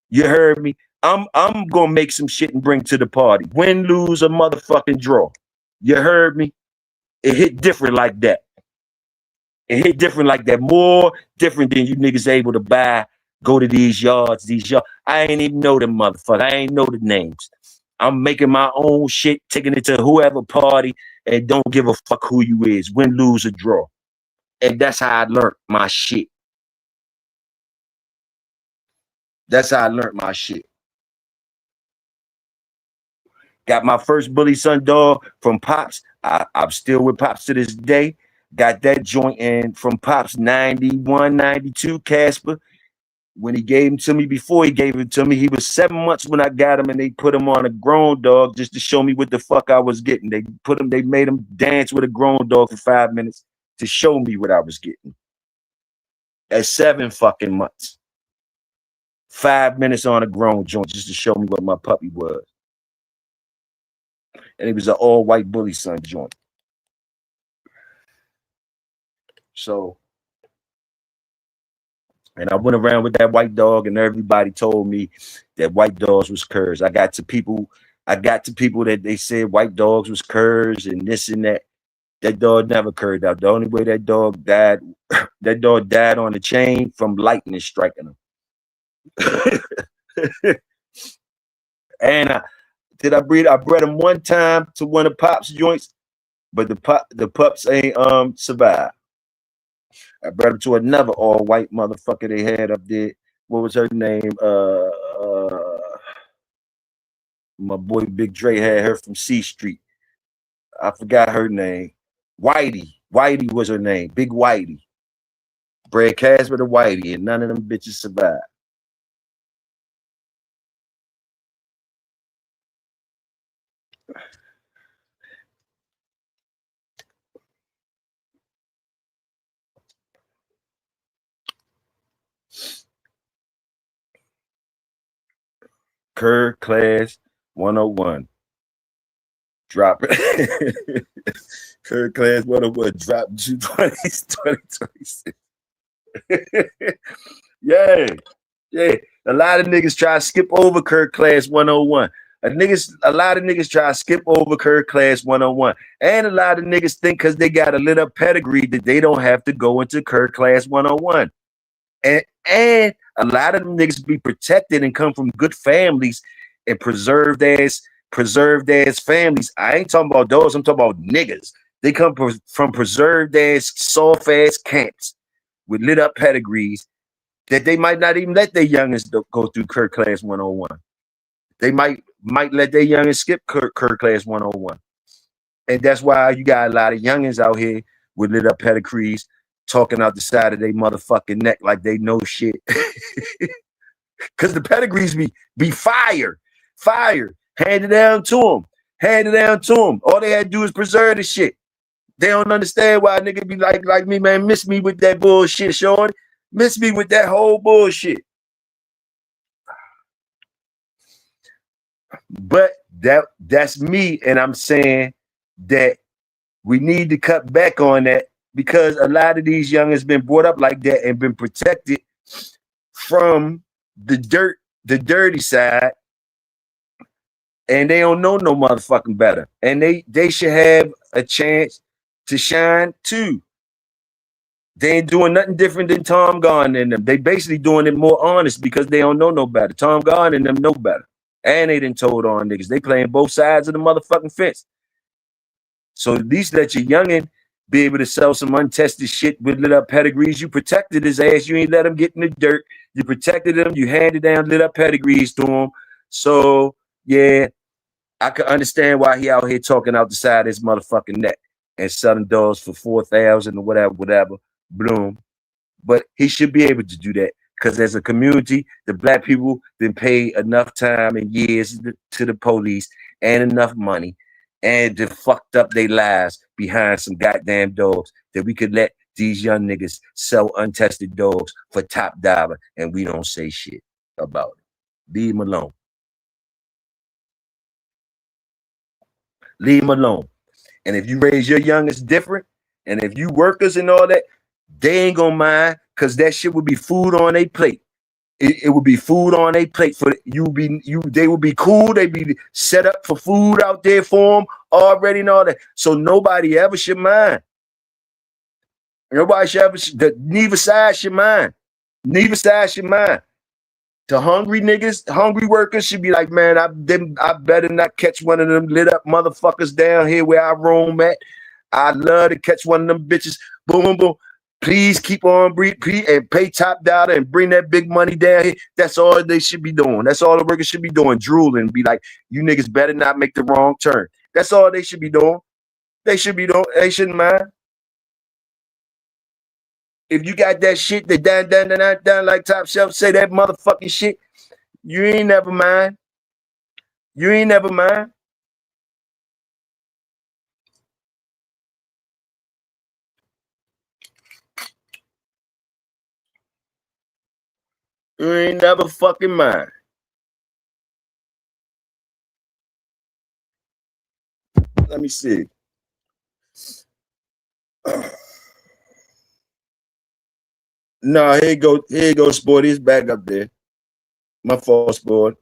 You heard me? I'm gonna make some shit and bring to the party. Win, lose, or motherfucking draw. You heard me? It hit different like that. It hit different like that. More different than you niggas able to buy, go to these yards. I ain't even know them motherfuckers. I ain't know the names. I'm making my own shit, taking it to whoever party, and don't give a fuck who you is. Win, lose, or draw. And that's how I learned my shit. That's how I learned my shit. Got my first bully son dog from Pops. I'm still with Pops to this day. Got that joint in from Pops 91, 92, Casper. When he gave him to me, before he gave it to me, he was 7 months when I got him, and they put him on a grown dog just to show me what the fuck I was getting. They made him dance with a grown dog for 5 minutes to show me what I was getting. At 7 fucking months. 5 minutes on a grown joint just to show me what my puppy was. And it was an all-white bully son joint. So, and I went around with that white dog, and everybody told me that white dogs was curs. I got to people that they said white dogs was curs and this and that. That dog never curved out. The only way that dog died, that dog died on the chain from lightning striking him. And I bred him one time to one of Pop's joints, but the pups ain't survived. I bred him to another all white motherfucker they had up there. What was her name? My boy Big Dre had her from C Street. I forgot her name. Whitey was her name. Big Whitey. Bred Casper to Whitey, and none of them bitches survived. Cur class 101. Drop it. Cur class 101. Drop 2026. Yeah. A lot of niggas try to skip over Cur class 101. A lot of niggas try to skip over Cur class 101. And a lot of niggas think because they got a lit up pedigree that they don't have to go into Cur class 101. And a lot of them niggas be protected and come from good families and preserved as families. I ain't talking about those. I'm talking about niggas. They come from preserved ass, soft ass camps. with lit up pedigrees that they might not even let their youngest go through Kirk Class 101. They might let their youngest skip Kirk Class 101. And that's why you got a lot of youngins out here with lit up pedigrees talking out the side of their motherfucking neck like they know shit. Because the pedigrees be fire. Hand it down to them. All they had to do is preserve the shit. They don't understand why a nigga be like me, man. Miss me with that bullshit, Sean. Miss me with that whole bullshit. But that's me, and I'm saying that we need to cut back on that because a lot of these young has been brought up like that and been protected from the dirty side, and they don't know no motherfucking better. And they should have a chance to shine too. They ain't doing nothing different than Tom Garn and them. They basically doing it more honest because they don't know no better. Tom Garn and them know better. And they done told on niggas. They playing both sides of the motherfucking fence. So at least let your youngin' be able to sell some untested shit with lit up pedigrees. You protected his ass. You ain't let him get in the dirt. You protected him. You handed down lit up pedigrees to him. So yeah, I can understand why he out here talking out the side of his motherfucking neck and selling dogs for 4,000 or whatever. Bloom. But he should be able to do that because as a community, the black people didn't pay enough time and years to the police and enough money and they fucked up their lives behind some goddamn dogs that we could let these young niggas sell untested dogs for top dollar and we don't say shit about it. Leave them alone. Leave them alone. And if you raise your youngest different, and if you workers and all that, they ain't gonna mind because that shit would be food on their plate. It would be food on their plate for you. They would be cool. They be set up for food out there for them already and all that. So nobody ever should mind. Nobody should ever. Neither side should mind. Neither side should mind. The hungry niggas, hungry workers should be like, man, I better not catch one of them lit up motherfuckers down here where I roam at. I love to catch one of them bitches. Boom, boom, boom. Please keep on breathing and pay top dollar and bring that big money down here. That's all they should be doing. That's all the workers should be doing. Drooling and be like, you niggas better not make the wrong turn. That's all they should be doing. They shouldn't mind. If you got that shit that down like Top Shelf say that motherfucking shit, you ain't never mind. You ain't never mind. You ain't never fucking mind. Let me see. No, here you go, Sporty. It's back up there. My fault, Sport.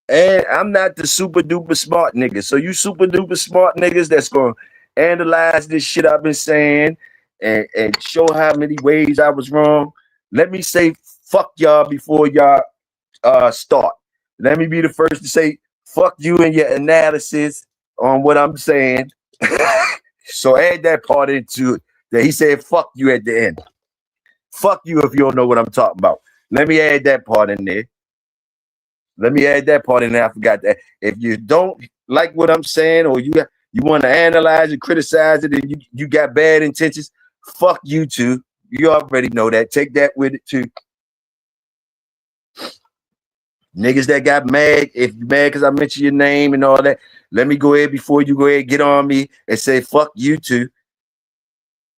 And I'm not the super duper smart nigga. So you super duper smart niggas that's gonna analyze this shit I've been saying and show how many ways I was wrong. Let me say fuck y'all before y'all start. Let me be the first to say fuck you and your analysis on what I'm saying. So add that part into it. That he said fuck you at the end. Fuck you if you don't know what I'm talking about. Let me add that part in there. Let me add that part in there. I forgot that. If you don't like what I'm saying, or you want to analyze and criticize it, and you got bad intentions, fuck you too. You already know that. Take that with it too. Niggas that got mad, if you mad because I mentioned your name and all that, let me go ahead before you go ahead get on me and say fuck you too.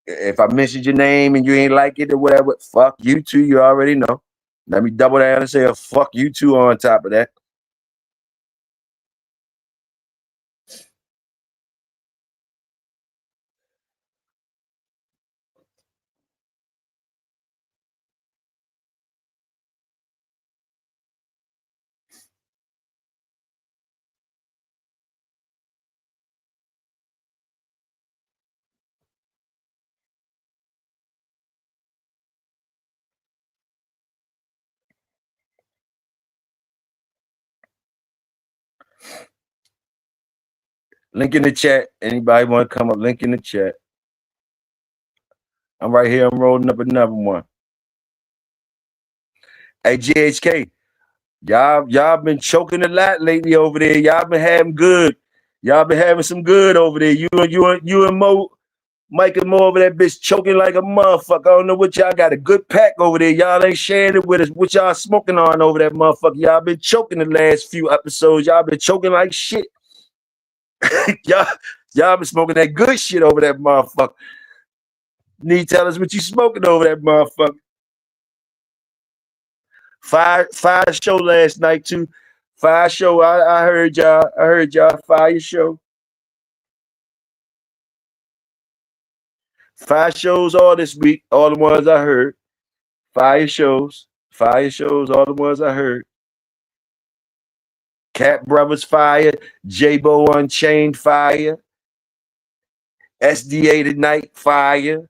If I mentioned your name and you ain't like it or whatever, fuck you too. You already know. Let me double down and say a fuck you too on top of that. Link in the chat. Anybody want to come up? Link in the chat. I'm right here. I'm rolling up another one. Hey, GHK, y'all been choking a lot lately over there. Y'all been having good. Y'all been having some good over there. You and Mo, Mike and Mo over that bitch choking like a motherfucker. I don't know what y'all got a good pack over there. Y'all ain't sharing it with us. What y'all smoking on over that motherfucker? Y'all been choking the last few episodes. Y'all been choking like shit. y'all been smoking that good shit over that motherfucker. Need to tell us what you smoking over that motherfucker. Fire show last night too. Fire show. I heard y'all. I heard y'all. Fire show. Fire shows all this week. All the ones I heard. Fire shows. Fire shows. All the ones I heard. Cat Brothers fire. J-Bo Unchained fire. SDA tonight fire.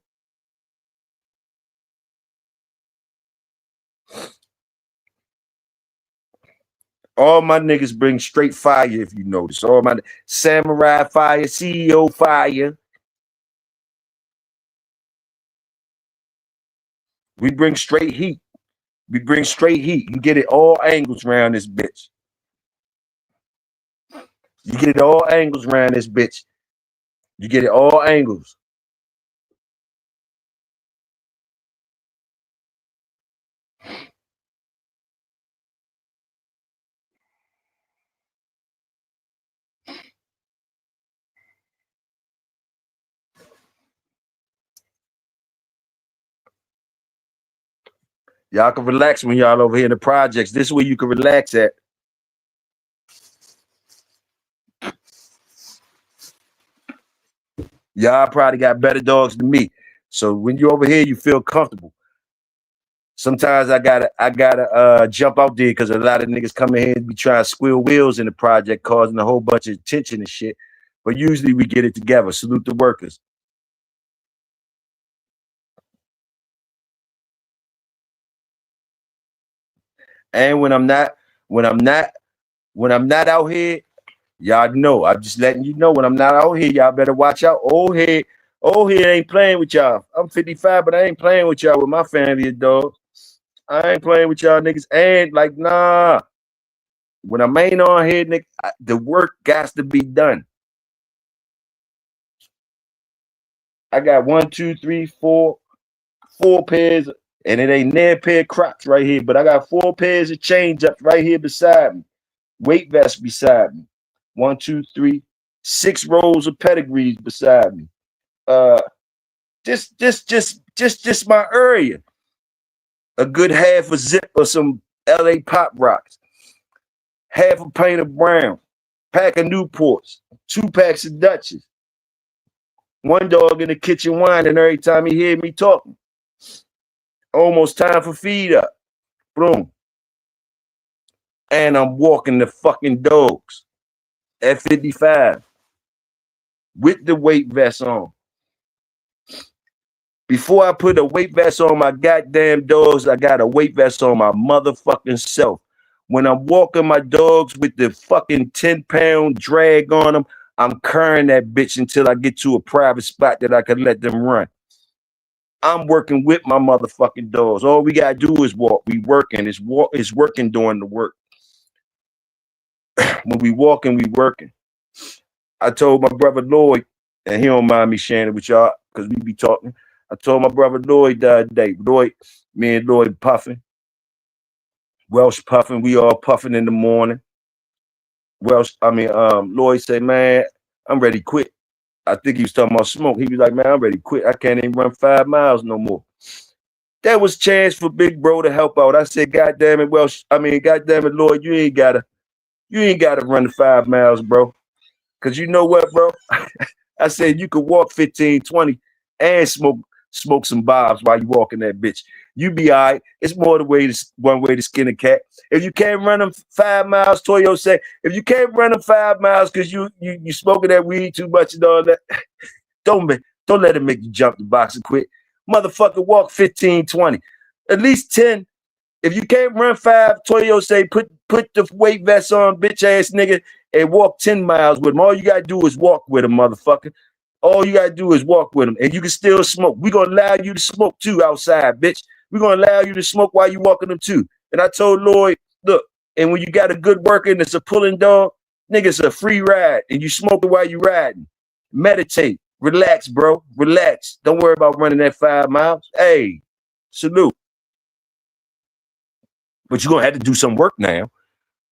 All my niggas bring straight fire, if you notice. All my Samurai fire, CEO fire. We bring straight heat. We bring straight heat. You get it all angles around this bitch. You get it all angles around this bitch. You get it all angles. Y'all can relax when y'all over here in the projects. This is where you can relax at. Y'all probably got better dogs than me. So when you over here, you feel comfortable. Sometimes I gotta jump out there because a lot of niggas come in here and be trying to squeal wheels in the project, causing a whole bunch of tension and shit. But usually we get it together. Salute the workers. And when I'm not out here, y'all know. I'm just letting you know when I'm not out here, y'all better watch out. Old head ain't playing with y'all. I'm 55, but I ain't playing with y'all with my family of dogs. I ain't playing with y'all niggas. And like, nah. When I'm ain't on here, nigga, the work got to be done. I got 1, 2, 3, 4 pairs, and it ain't near pair of Crocs right here, but I got 4 pairs of change ups right here beside me. Weight vest beside me. 1, 2, 3, 6 rows of pedigrees beside me. Just my area. A good half a zip of some LA Pop Rocks. Half a pint of Brown. Pack of Newports. 2 packs of Dutches. One dog in the kitchen whining every time he hear me talking. Almost time for feed up. Boom. And I'm walking the fucking dogs at 55 with the weight vest on. Before I put a weight vest on my goddamn dogs, I got a weight vest on my motherfucking self. When I'm walking my dogs with the fucking 10-pound drag on them, I'm carrying that bitch until I get to a private spot that I can let them run. I'm working with my motherfucking dogs. All we gotta do is walk. We working. It's working doing the work. When we walking, we working. I told my brother Lloyd, and he don't mind me sharing it with y'all because we be talking. I told my brother Lloyd the other day. Me and Lloyd puffing. Welsh puffing. We all puffing in the morning. Lloyd said, man, I'm ready to quit. I think he was talking about smoke. He was like, man, I'm ready to quit. I can't even run 5 miles no more. That was chance for big bro to help out. I said, God damn it, Lloyd, you ain't gotta run the 5 miles, bro. Cause you know what, bro? I said you could walk 15, 20 and smoke some bobs while you walking that bitch. You be all right. It's more one way to skin a cat. If you can't run them 5 miles, Toyo said, if you can't run them 5 miles because you smoking that weed too much and all that, don't let it make you jump the box and quit. Motherfucker, walk 15, 20. At least 10. If you can't run 5, Toyo say put the weight vest on, bitch ass nigga, and walk 10 miles with him. All you gotta do is walk with him, motherfucker. All you gotta do is walk with him, and you can still smoke. We gonna allow you to smoke too outside, bitch. We gonna allow you to smoke while you walking them too. And I told Lloyd, look, and when you got a good worker and it's a pulling dog, nigga, it's a free ride, and you smoking while you riding. Meditate, relax, bro, relax. Don't worry about running that 5 miles. Hey, salute. But you're gonna have to do some work now.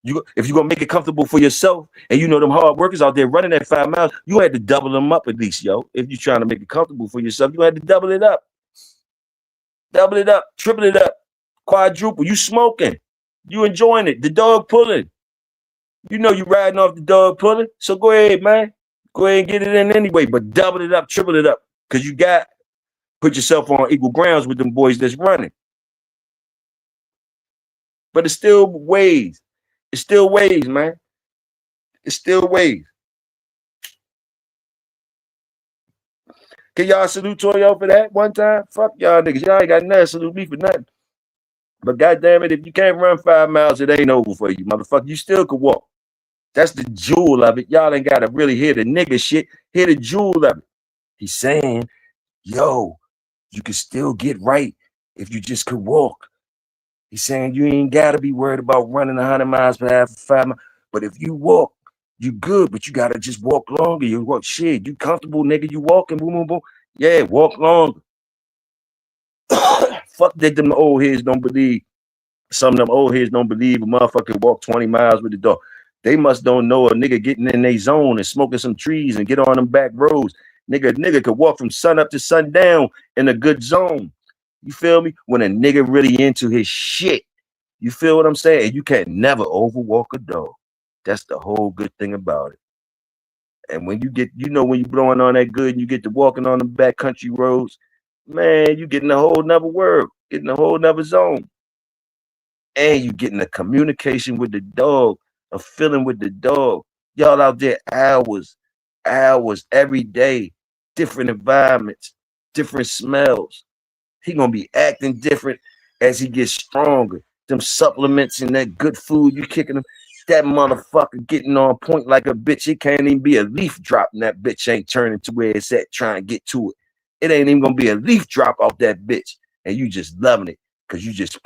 If you're gonna make it comfortable for yourself, and you know them hard workers out there running that 5 miles, you had to double them up at least, yo. If you're trying to make it comfortable for yourself, you had to double it up. Double it up, triple it up, quadruple. You smoking, you enjoying it. The dog pulling. You know you riding off the dog pulling. So go ahead, man. Go ahead and get it in anyway, but double it up, triple it up. Cause you got put yourself on equal grounds with them boys that's running. But it's still ways. It's still ways, man. It's still ways. Can y'all salute Toyo for that one time? Fuck y'all niggas. Y'all ain't got nothing to salute me for nothing. But goddamn it, if you can't run 5 miles, it ain't over for you, motherfucker. You still could walk. That's the jewel of it. Y'all ain't gotta really hear the nigga shit. Hear the jewel of it. He's saying, yo, you can still get right if you just could walk. He's saying you ain't gotta be worried about running 100 miles per hour for 5 miles. But if you walk, you good, but you gotta just walk longer. You walk shit. You comfortable, nigga. You walking, boom, boom, boom. Yeah, walk longer. Fuck that them old heads don't believe. Some of them old heads don't believe a motherfucker walk 20 miles with the dog. They must don't know a nigga getting in their zone and smoking some trees and get on them back roads. Nigga could walk from sun up to sundown in a good zone. You feel me? When a nigga really into his shit. You feel what I'm saying? You can't never overwalk a dog. That's the whole good thing about it. And when you get, you know, when you blowing on that good and you get to walking on the back country roads, man, you getting a whole nother world, getting a whole nother zone. And you getting a communication with the dog, a feeling with the dog. Y'all out there hours every day, different environments, different smells. He gonna be acting different as he gets stronger. Them supplements and that good food you kicking him, that motherfucker getting on point like a bitch. It can't even be a leaf drop, and that bitch ain't turning to where it's at trying to get to it. It ain't even gonna be a leaf drop off that bitch, and you just loving it because you just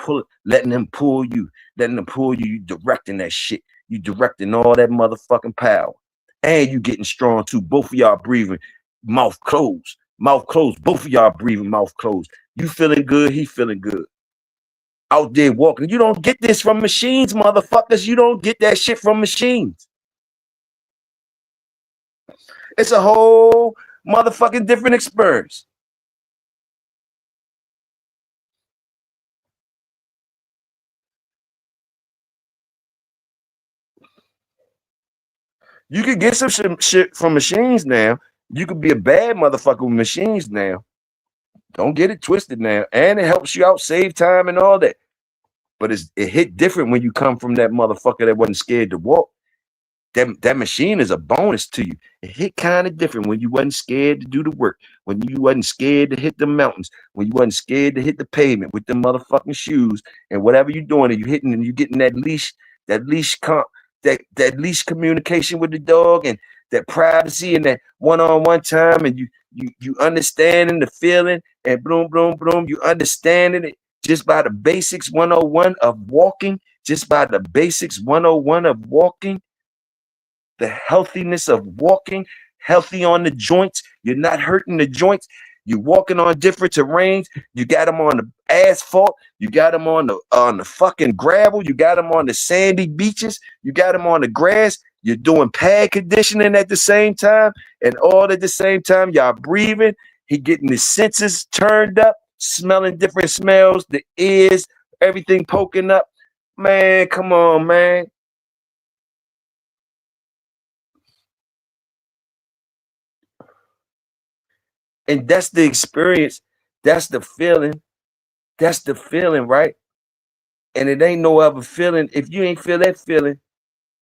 letting them pull you, you directing that shit. You directing all that motherfucking power, and you getting strong too. Both of y'all breathing, mouth closed. Both of y'all breathing, mouth closed. You feeling good, he feeling good. Out there walking. You don't get this from machines, motherfuckers. You don't get that shit from machines. It's a whole motherfucking different experience. You could get some shit from machines now. You could be a bad motherfucker with machines now. Don't get it twisted now. And it helps you out, save time and all that. But it hit different when you come from that motherfucker that wasn't scared to walk. That machine is a bonus to you. It hit kind of different when you wasn't scared to do the work, when you wasn't scared to hit the mountains, when you wasn't scared to hit the pavement with the motherfucking shoes and whatever you're doing, and you hitting and you getting that leash communication with the dog and that privacy and that one-on-one time, and you understanding the feeling and boom, boom, boom, you understanding it just by the basics 101 of walking, just by the basics 101 of walking. The healthiness of walking, healthy on the joints. You're not hurting the joints. You're walking on different terrains. You got them on the asphalt. You got them on the fucking gravel. You got them on the sandy beaches. You got them on the grass. You're doing pad conditioning at the same time, and all at the same time, y'all breathing. He getting his senses turned up, smelling different smells, the ears, everything poking up. Man, come on, man. And that's the experience. That's the feeling. That's the feeling, right? And it ain't no other feeling. If you ain't feel that feeling,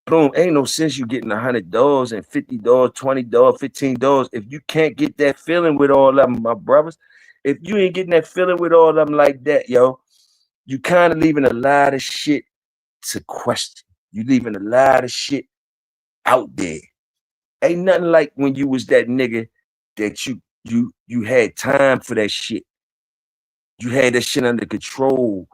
boom, ain't no sense you getting $100 and $50, $20, $15 if you can't get that feeling with all of them, my brothers. If you ain't getting that feeling with all of them like that, yo, you kind of leaving a lot of shit to question. You leaving a lot of shit out there. Ain't nothing like when you was that nigga that you had time for that shit. You had that shit under control.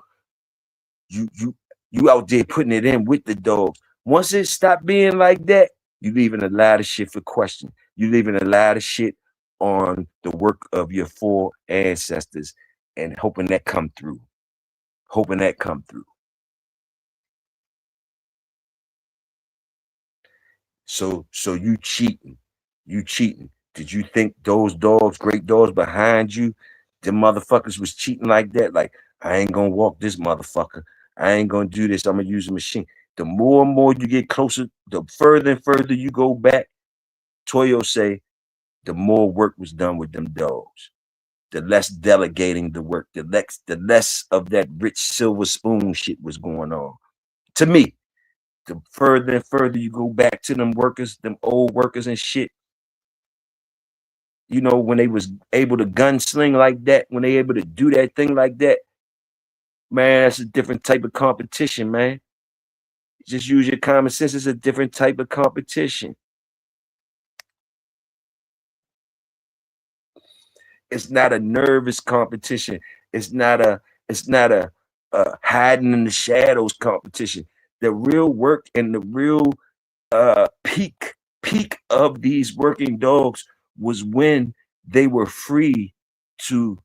You you you out there putting it in with the dogs. Once it stopped being like that, you leaving a lot of shit for question. You leaving a lot of shit on the work of your four ancestors and hoping that come through. Hoping that come through. So you cheating. You cheating. Did you think those dogs, great dogs behind you, them motherfuckers was cheating like that? Like, I ain't gonna walk this motherfucker. I ain't gonna do this. I'm gonna use a machine. The more and more you get closer, the further and further you go back, Toyo say, the more work was done with them dogs. The less delegating the work, the less of that rich silver spoon shit was going on. To me, the further and further you go back to them workers, them old workers and shit, you know, when they was able to gunsling like that, when they able to do that thing like that, man, that's a different type of competition, man. Just use your common sense. It's a different type of competition. It's not a nervous competition. It's not a hiding in the shadows competition. The real work and the real peak of these working dogs was when they were free to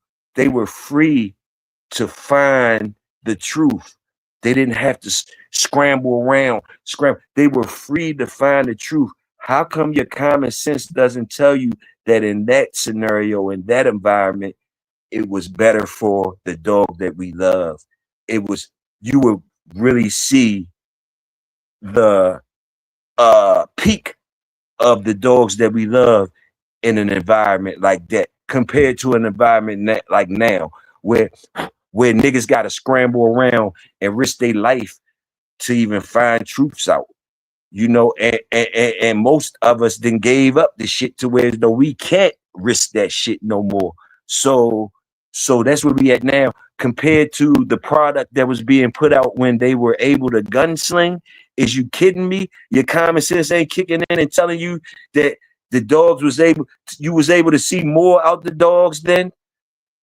find the truth. They didn't have to scramble around. They were free to find the truth. How come your common sense doesn't tell you that in that scenario, in that environment, it was better for the dog that we love? It was, you would really see the peak of the dogs that we love in an environment like that, compared to an environment like now, where niggas got to scramble around and risk their life to even find truths out. You know, and most of us then gave up the shit to where though we can't risk that shit no more. So that's where we at now, compared to the product that was being put out when they were able to gunsling. Is you kidding me? Your common sense ain't kicking in and telling you that the dogs you was able to see more out the dogs then?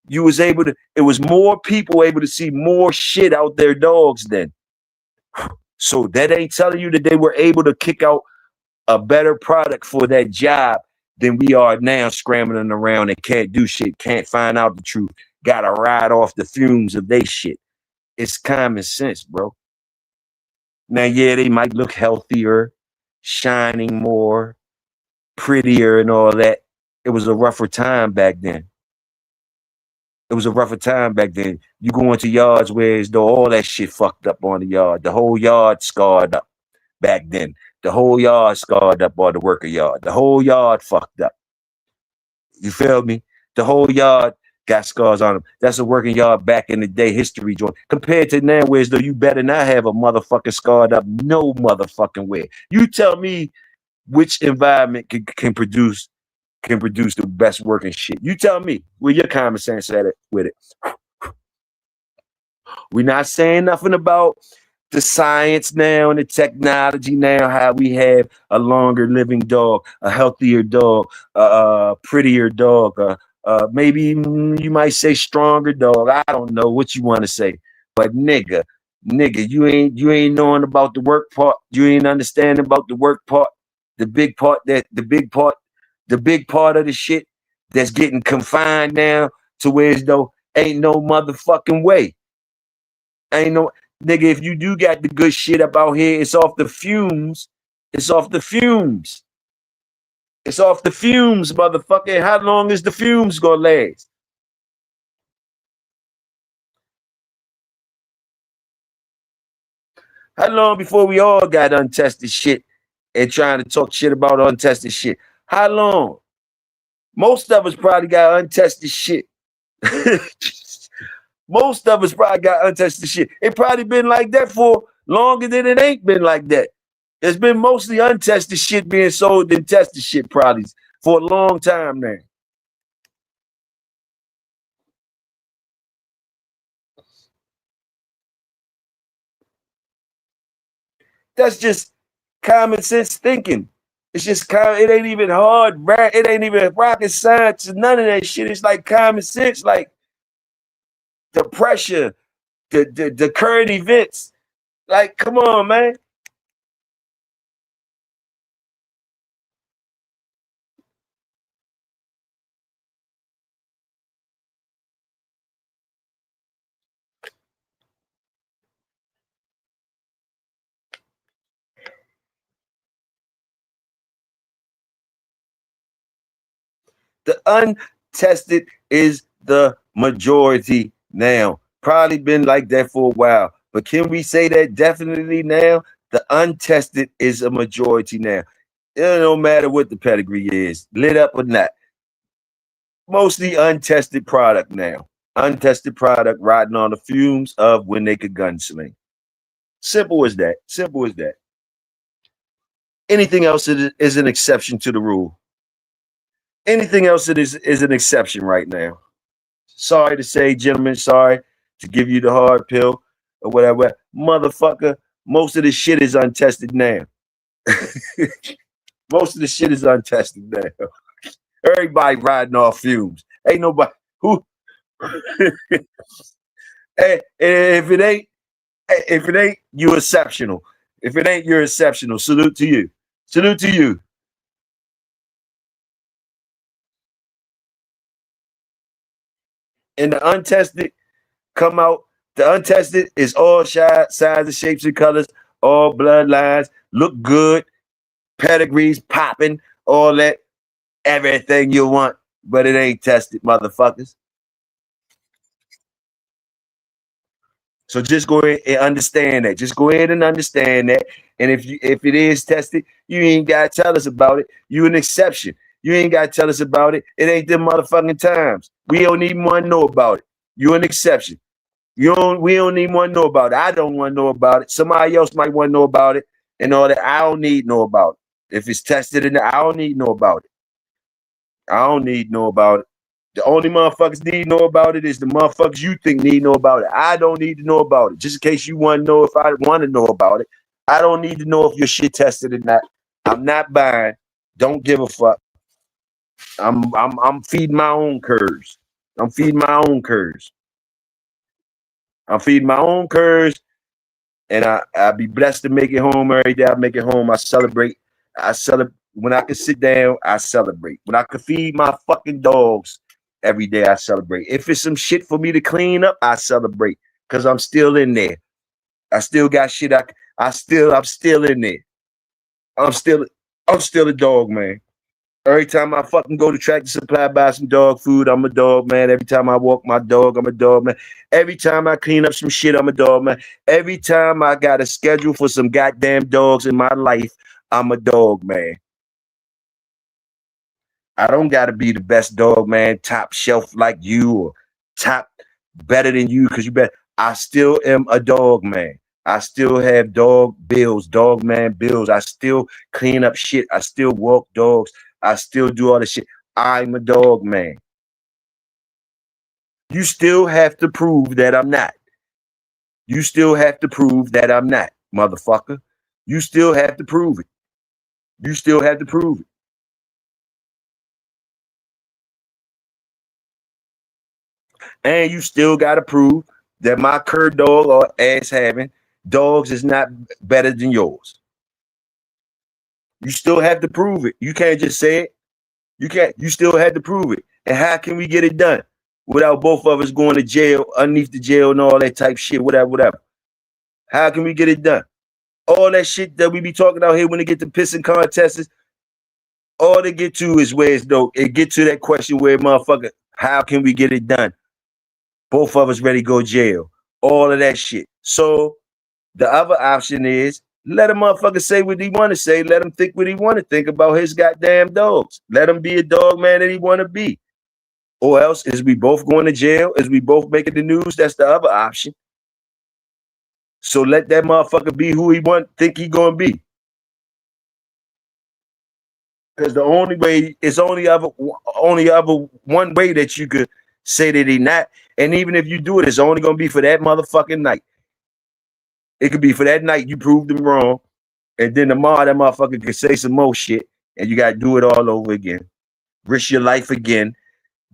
You was able to, it was more people able to see more shit out their dogs then. So that ain't telling you that they were able to kick out a better product for that job than we are now, scrambling around and can't do shit, can't find out the truth, gotta ride off the fumes of they shit. It's common sense, bro. Now, yeah, they might look healthier, shining more, prettier and all that. It was a rougher time back then. It was a rougher time back then. You go into yards where as though all that shit fucked up on the yard. The whole yard scarred up back then. The whole yard scarred up on the worker yard. The whole yard fucked up. You feel me? The whole yard got scars on them. That's a working yard back in the day history joint. Compared to now, where as though you better not have a motherfucking scarred up no motherfucking way. You tell me which environment can produce the best working shit. You tell me where your common sense at it with it. We're not saying nothing about the science now and the technology now, how we have a longer living dog, a healthier dog, a prettier dog, maybe you might say stronger dog. I don't know what you want to say, but nigga, you ain't knowing about the work part. You ain't understanding about the work part, the big part of the shit that's getting confined now to where as though ain't no motherfucking way. Ain't no nigga, if you do got the good shit up out here, it's off the fumes. It's off the fumes. It's off the fumes, motherfucker. How long is the fumes gonna last? How long before we all got untested shit and trying to talk shit about untested shit? How long? Most of us probably got untested shit. Most of us probably got untested shit. It probably been like that for longer than it ain't been like that. It's been mostly untested shit being sold than tested shit probably for a long time now. That's just common sense thinking. It's just it ain't even hard, it ain't even rocket science, none of that shit. It's like common sense, like the pressure, the current events. Like, come on, man. The untested is the majority now. Probably been like that for a while. But can we say that definitely now? The untested is a majority now. It don't matter what the pedigree is, lit up or not. Mostly untested product now. Untested product riding on the fumes of when they could gunsling. Simple as that. Simple as that. Anything else is an exception to the rule. Anything else is an exception right now. Sorry to say, gentlemen, sorry to give you the hard pill or whatever. Motherfucker, most of the shit is untested now. Most of the shit is untested now. Everybody riding off fumes. Ain't nobody who hey, if it ain't, you exceptional. If it ain't, you're exceptional. Salute to you. Salute to you. And the untested come out. The untested is all sizes, shapes, and colors, all bloodlines, look good, pedigrees popping, all that, everything you want, but it ain't tested, motherfuckers. So just go ahead and understand that. Just go ahead and understand that. And if it is tested, you ain't gotta tell us about it. You an exception. You ain't gotta tell us about it. It ain't them motherfucking times. We don't even want to know about it. You an exception. We don't even want to know about it. I don't want to know about it. Somebody else might want to know about it and all that. I don't need to know about it. If it's tested in there, I don't need to know about it. I don't need to know about it. The only motherfuckers need to know about it is the motherfuckers you think need to know about it. I don't need to know about it. Just in case you want to know if I want to know about it. I don't need to know if your shit tested or not. I'm not buying. Don't give a fuck. I'm feeding my own curves. I'm feeding my own curves. I'm feeding my own curves, and I be blessed to make it home every day. I make it home. I celebrate. When I can sit down, I celebrate. When I can feed my fucking dogs every day, I celebrate. If it's some shit for me to clean up, I celebrate because I'm still in there. I still got shit. I'm still in there. I'm still a dog, man. Every time I fucking go to Tractor Supply, buy some dog food, I'm a dog, man. Every time I walk my dog, I'm a dog, man. Every time I clean up some shit, I'm a dog, man. Every time I got a schedule for some goddamn dogs in my life, I'm a dog, man. I don't got to be the best dog, man, top shelf like you or top better than you because you bet. I still am a dog, man. I still have dog bills, dog man bills. I still clean up shit. I still walk dogs. I still do all the shit. I'm a dog, man. You still have to prove that I'm not. You still have to prove that I'm not, motherfucker. You still have to prove it. You still have to prove it. And you still got to prove that my cur dog or ass having dogs is not better than yours. You still have to prove it. You can't just say it. You still had to prove it. And how can we get it done without both of us going to jail, underneath the jail and all that type shit, whatever. How can we get it done? All that shit that we be talking out here when they get to pissing contests, all they get to is where it's though. It get to that question where motherfucker, how can we get it done? Both of us ready to go jail. All of that shit. So the other option is let a motherfucker say what he want to say. Let him think what he want to think about his goddamn dogs. Let him be a dog man that he want to be. Or else, is we both going to jail? Is we both making the news? That's the other option. So let that motherfucker be who he think he gonna be. Because the only way, it's only other one way that you could say that he not. And even if you do it, it's only gonna be for that motherfucking night. It could be for that night you proved him wrong. And then tomorrow that motherfucker can say some more shit and you gotta do it all over again. Risk your life again,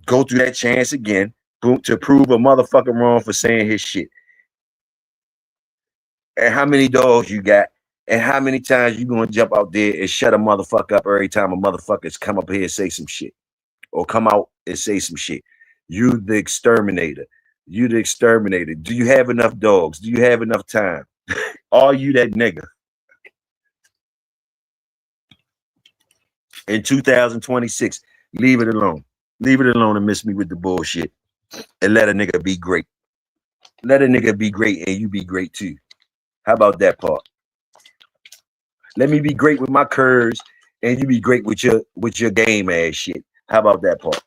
go through that chance again to prove a motherfucker wrong for saying his shit. And how many dogs you got, and how many times you gonna jump out there and shut a motherfucker up every time a motherfucker's come up here and say some shit or come out and say some shit. You the exterminator. You the exterminator. Do you have enough dogs? Do you have enough time? Are you that nigga? In 2026, leave it alone. Leave it alone and miss me with the bullshit. And let a nigga be great. Let a nigga be great and you be great too. How about that part? Let me be great with my curves and you be great with your game ass shit. How about that part?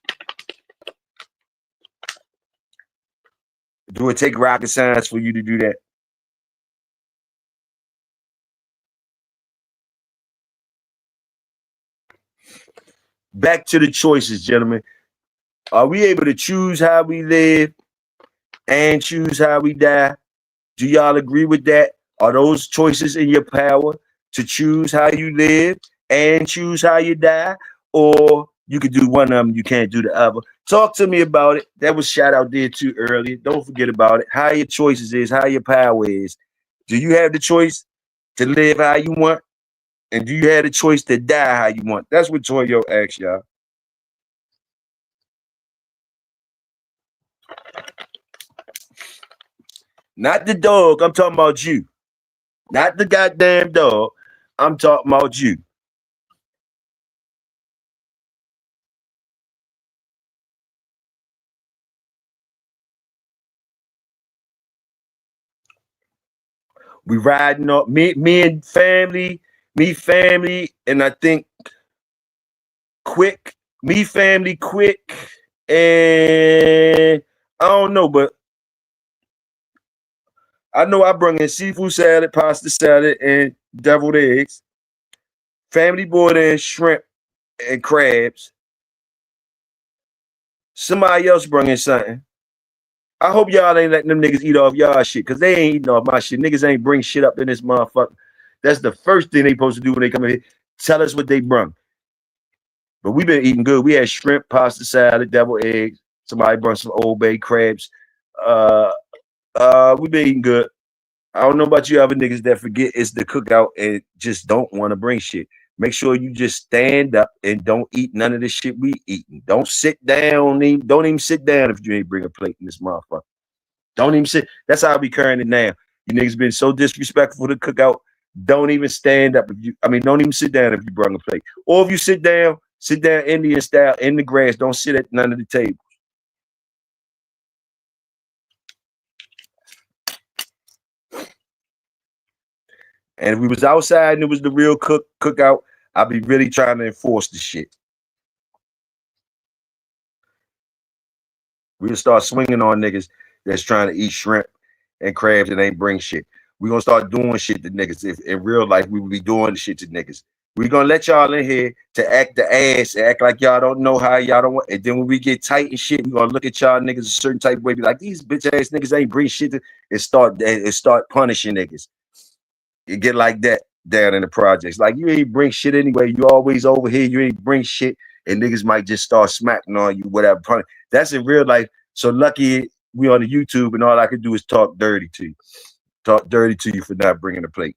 Do it take rocket science for you to do that? Back to the choices, gentlemen. Are we able to choose how we live and choose how we die? Do y'all agree with that? Are those choices in your power to choose how you live and choose how you die? Or you could do one of them, you can't do the other. Talk to me about it. That was shout out there too earlier. Don't forget about it. How your choices is, how your power is. Do you have the choice to live how you want? And do you have the choice to die how you want? That's what Toyo asked y'all. Not the dog. I'm talking about you. Not the goddamn dog. I'm talking about you. We riding up, me and family, and I think Quick, me, family, Quick, and I don't know, but I know I bring in seafood salad, pasta salad, and deviled eggs. Family brought in shrimp and crabs. Somebody else bring in something. I hope y'all ain't letting them niggas eat off y'all shit, because they ain't eating off my shit. Niggas ain't bring shit up in this motherfucker. That's the first thing they supposed to do when they come in here. Tell us what they brung. But we've been eating good. We had shrimp, pasta salad, deviled eggs. Somebody brought some Old Bay crabs. We've been eating good. I don't know about you other niggas that forget it's the cookout and just don't want to bring shit. Make sure you just stand up and don't eat none of the shit we eating. Don't sit down. Don't even sit down if you ain't bring a plate in this motherfucker. Don't even sit. That's how we carrying it now. You niggas been so disrespectful to the cookout. Don't even stand up if you. I mean, don't even sit down if you bring a plate. Or if you sit down Indian style in the grass. Don't sit at none of the tables. And if we was outside and it was the real cookout, I'd be really trying to enforce the shit. We'll start swinging on niggas that's trying to eat shrimp and crabs and ain't bring shit. We're gonna start doing shit to niggas. If in real life we would be doing the shit to niggas. We're gonna let y'all in here to act the ass, act like y'all don't know how y'all don't want. And then when we get tight and shit, we're gonna look at y'all niggas a certain type of way, be like, these bitch ass niggas ain't bring shit to, and start punishing niggas. It get like that down in the projects. Like, you ain't bring shit anyway. You always over here. You ain't bring shit. And niggas might just start smacking on you, whatever. That's in real life. So lucky we on the YouTube and all I can do is talk dirty to you. Talk dirty to you for not bringing a plate.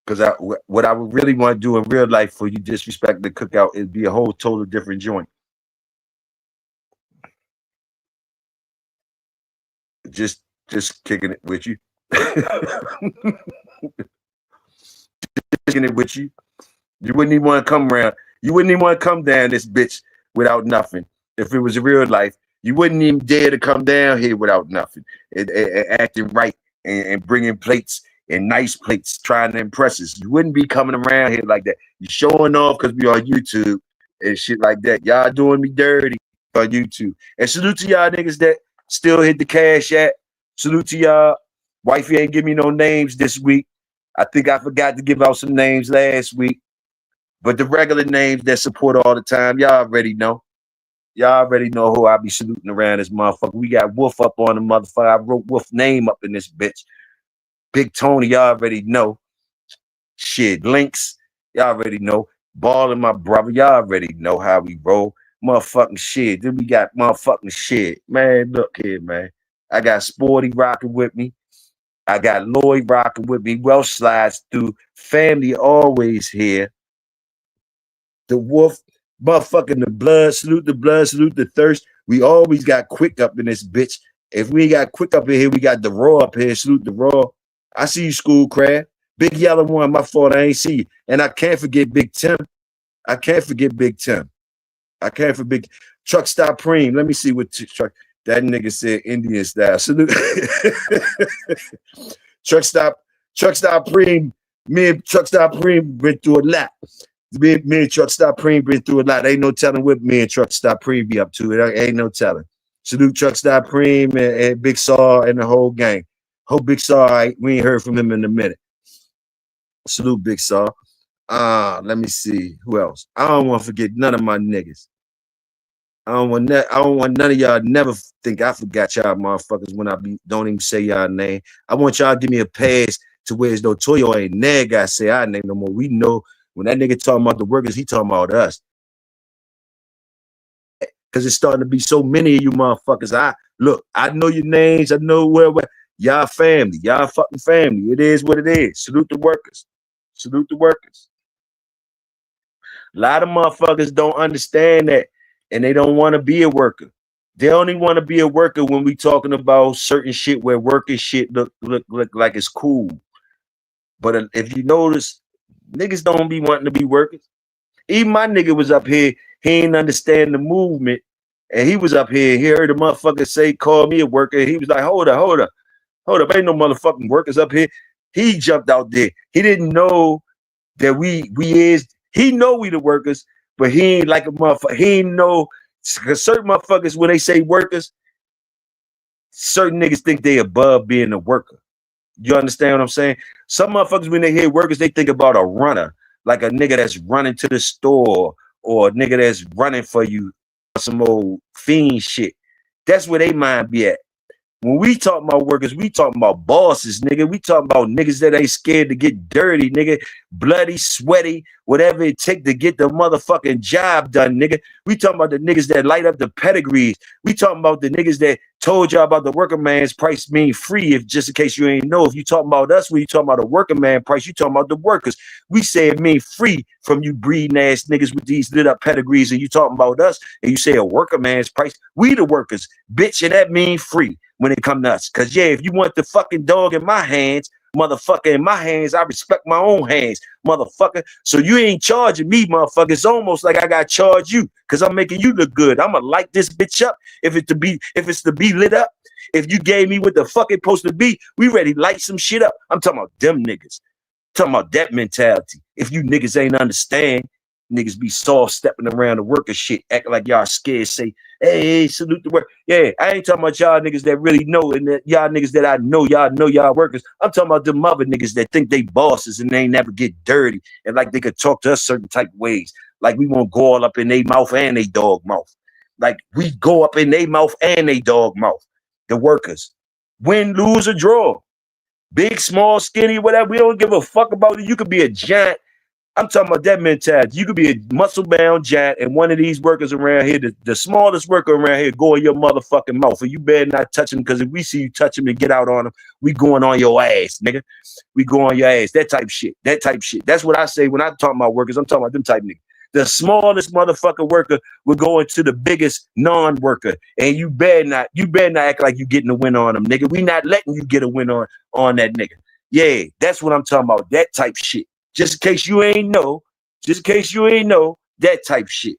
Because what I would really want to do in real life for you disrespect the cookout is be a whole total different joint. Just kicking it with you. Kicking it with you. You wouldn't even want to come around. You wouldn't even want to come down this bitch without nothing. If it was a real life, you wouldn't even dare to come down here without nothing. And acting right and bringing plates and nice plates, trying to impress us. You wouldn't be coming around here like that. You showing off because we on YouTube and shit like that. Y'all doing me dirty on YouTube. And salute to y'all niggas that still hit the cash app. Salute to y'all. Wifey ain't give me no names this week. I think I forgot to give out some names last week. But the regular names that support all the time, y'all already know. Y'all already know who I be saluting around this motherfucker. We got Wolf up on the motherfucker. I wrote Wolf name up in this bitch. Big Tony, y'all already know. Shit, Links, y'all already know. Ballin' my brother, y'all already know how we roll. Motherfucking shit. Then we got motherfucking shit. Man, look here, man. I got Sporty rocking with me. I got Lloyd rocking with me. Welsh slides through. Family always here. The Wolf, motherfucking the blood, salute the thirst. We always got Quick up in this bitch. If we ain't got Quick up in here, we got the Raw up here. Salute the Raw. I see you, Schoolcraft. Big Yellow One, my fault, I ain't see you. And I can't forget Big Tim. I can't forget Big Tim. I can't forget Truck Stop Preem. Let me see what truck. That nigga said Indian style. Salute. Truck Stop Preem. Me and Truck Stop Preem went through a lot. Me and Truck Stop Preem been through a lot. Ain't no telling what me and Truck Stop Preem be up to. It ain't no telling. Salute Truck Stop Preem and Big Saw and the whole gang. Hope Big Saw, all right. We ain't heard from him in a minute. Salute Big Saw. Let me see who else. I don't want to forget none of my niggas. I don't want none of y'all never think I forgot y'all motherfuckers when don't even say y'all name. I want y'all to give me a pass to where as though Toyo ain't never got to say our name no more. We know when that nigga talking about the workers, he talking about us. Because it's starting to be so many of you motherfuckers. I know your names. I know where y'all family. Y'all fucking family. It is what it is. Salute the workers. Salute the workers. A lot of motherfuckers don't understand that, and they don't want to be a worker. They only want to be a worker when we talking about certain shit where worker shit look like it's cool. But if you notice, niggas don't be wanting to be workers. Even my nigga was up here, he ain't understand the movement, and he was up here, he heard a motherfucker say, call me a worker. He was like, hold up, ain't no motherfucking workers up here. He jumped out there. He didn't know that he know we the workers, but he ain't like a motherfucker. He ain't know, because certain motherfuckers, when they say workers, certain niggas think they above being a worker. You understand what I'm saying? Some motherfuckers, when they hear workers, they think about a runner, like a nigga that's running to the store or a nigga that's running for you, some old fiend shit. That's where they mind be at. When we talk about workers, we talking about bosses, nigga. We talking about niggas that ain't scared to get dirty, nigga. Bloody, sweaty, whatever it take to get the motherfucking job done, nigga. We talking about the niggas that light up the pedigrees. We talking about the niggas that told y'all about the worker man's price being free, if just in case you ain't know. If you talking about us, when you talking about a worker man price, you talking about the workers. We say it mean free from you breeding ass niggas with these lit up pedigrees, and you talking about us, and you say a worker man's price. We the workers, bitch, and that mean free when it come to us. Cause yeah, if you want the fucking dog in my hands, motherfucker, in my hands, I respect my own hands, motherfucker. So you ain't charging me, motherfucker. It's almost like I got to charge you because I'm making you look good. I'm going to light this bitch up if it's to be lit up. If you gave me what the fuck it supposed to be, we ready to light some shit up. I'm talking about them niggas. Talking about that mentality. If you niggas ain't understand, niggas be soft stepping around the worker shit, acting like y'all scared, say, hey, salute the work. Yeah, I ain't talking about y'all niggas that really know, and that y'all niggas that I know y'all workers. I'm talking about them other niggas that think they bosses and they ain't never get dirty and like they could talk to us certain type of ways. Like we won't go all up in their mouth and they dog mouth. Like we go up in their mouth and they dog mouth. The workers. Win, lose, or draw. Big, small, skinny, whatever. We don't give a fuck about it. You could be a giant. I'm talking about that mentality. You could be a muscle-bound giant, and one of these workers around here, the smallest worker around here, go in your motherfucking mouth. And you better not touch him, because if we see you touch him and get out on him, we going on your ass, nigga. We go on your ass. That type shit. That's what I say when I talk about workers. I'm talking about them type niggas. The smallest motherfucker worker will go into the biggest non-worker, and you better not act like you getting a win on them, nigga. We not letting you get a win on that nigga. Yeah, that's what I'm talking about. That type shit. Just in case you ain't know, that type shit.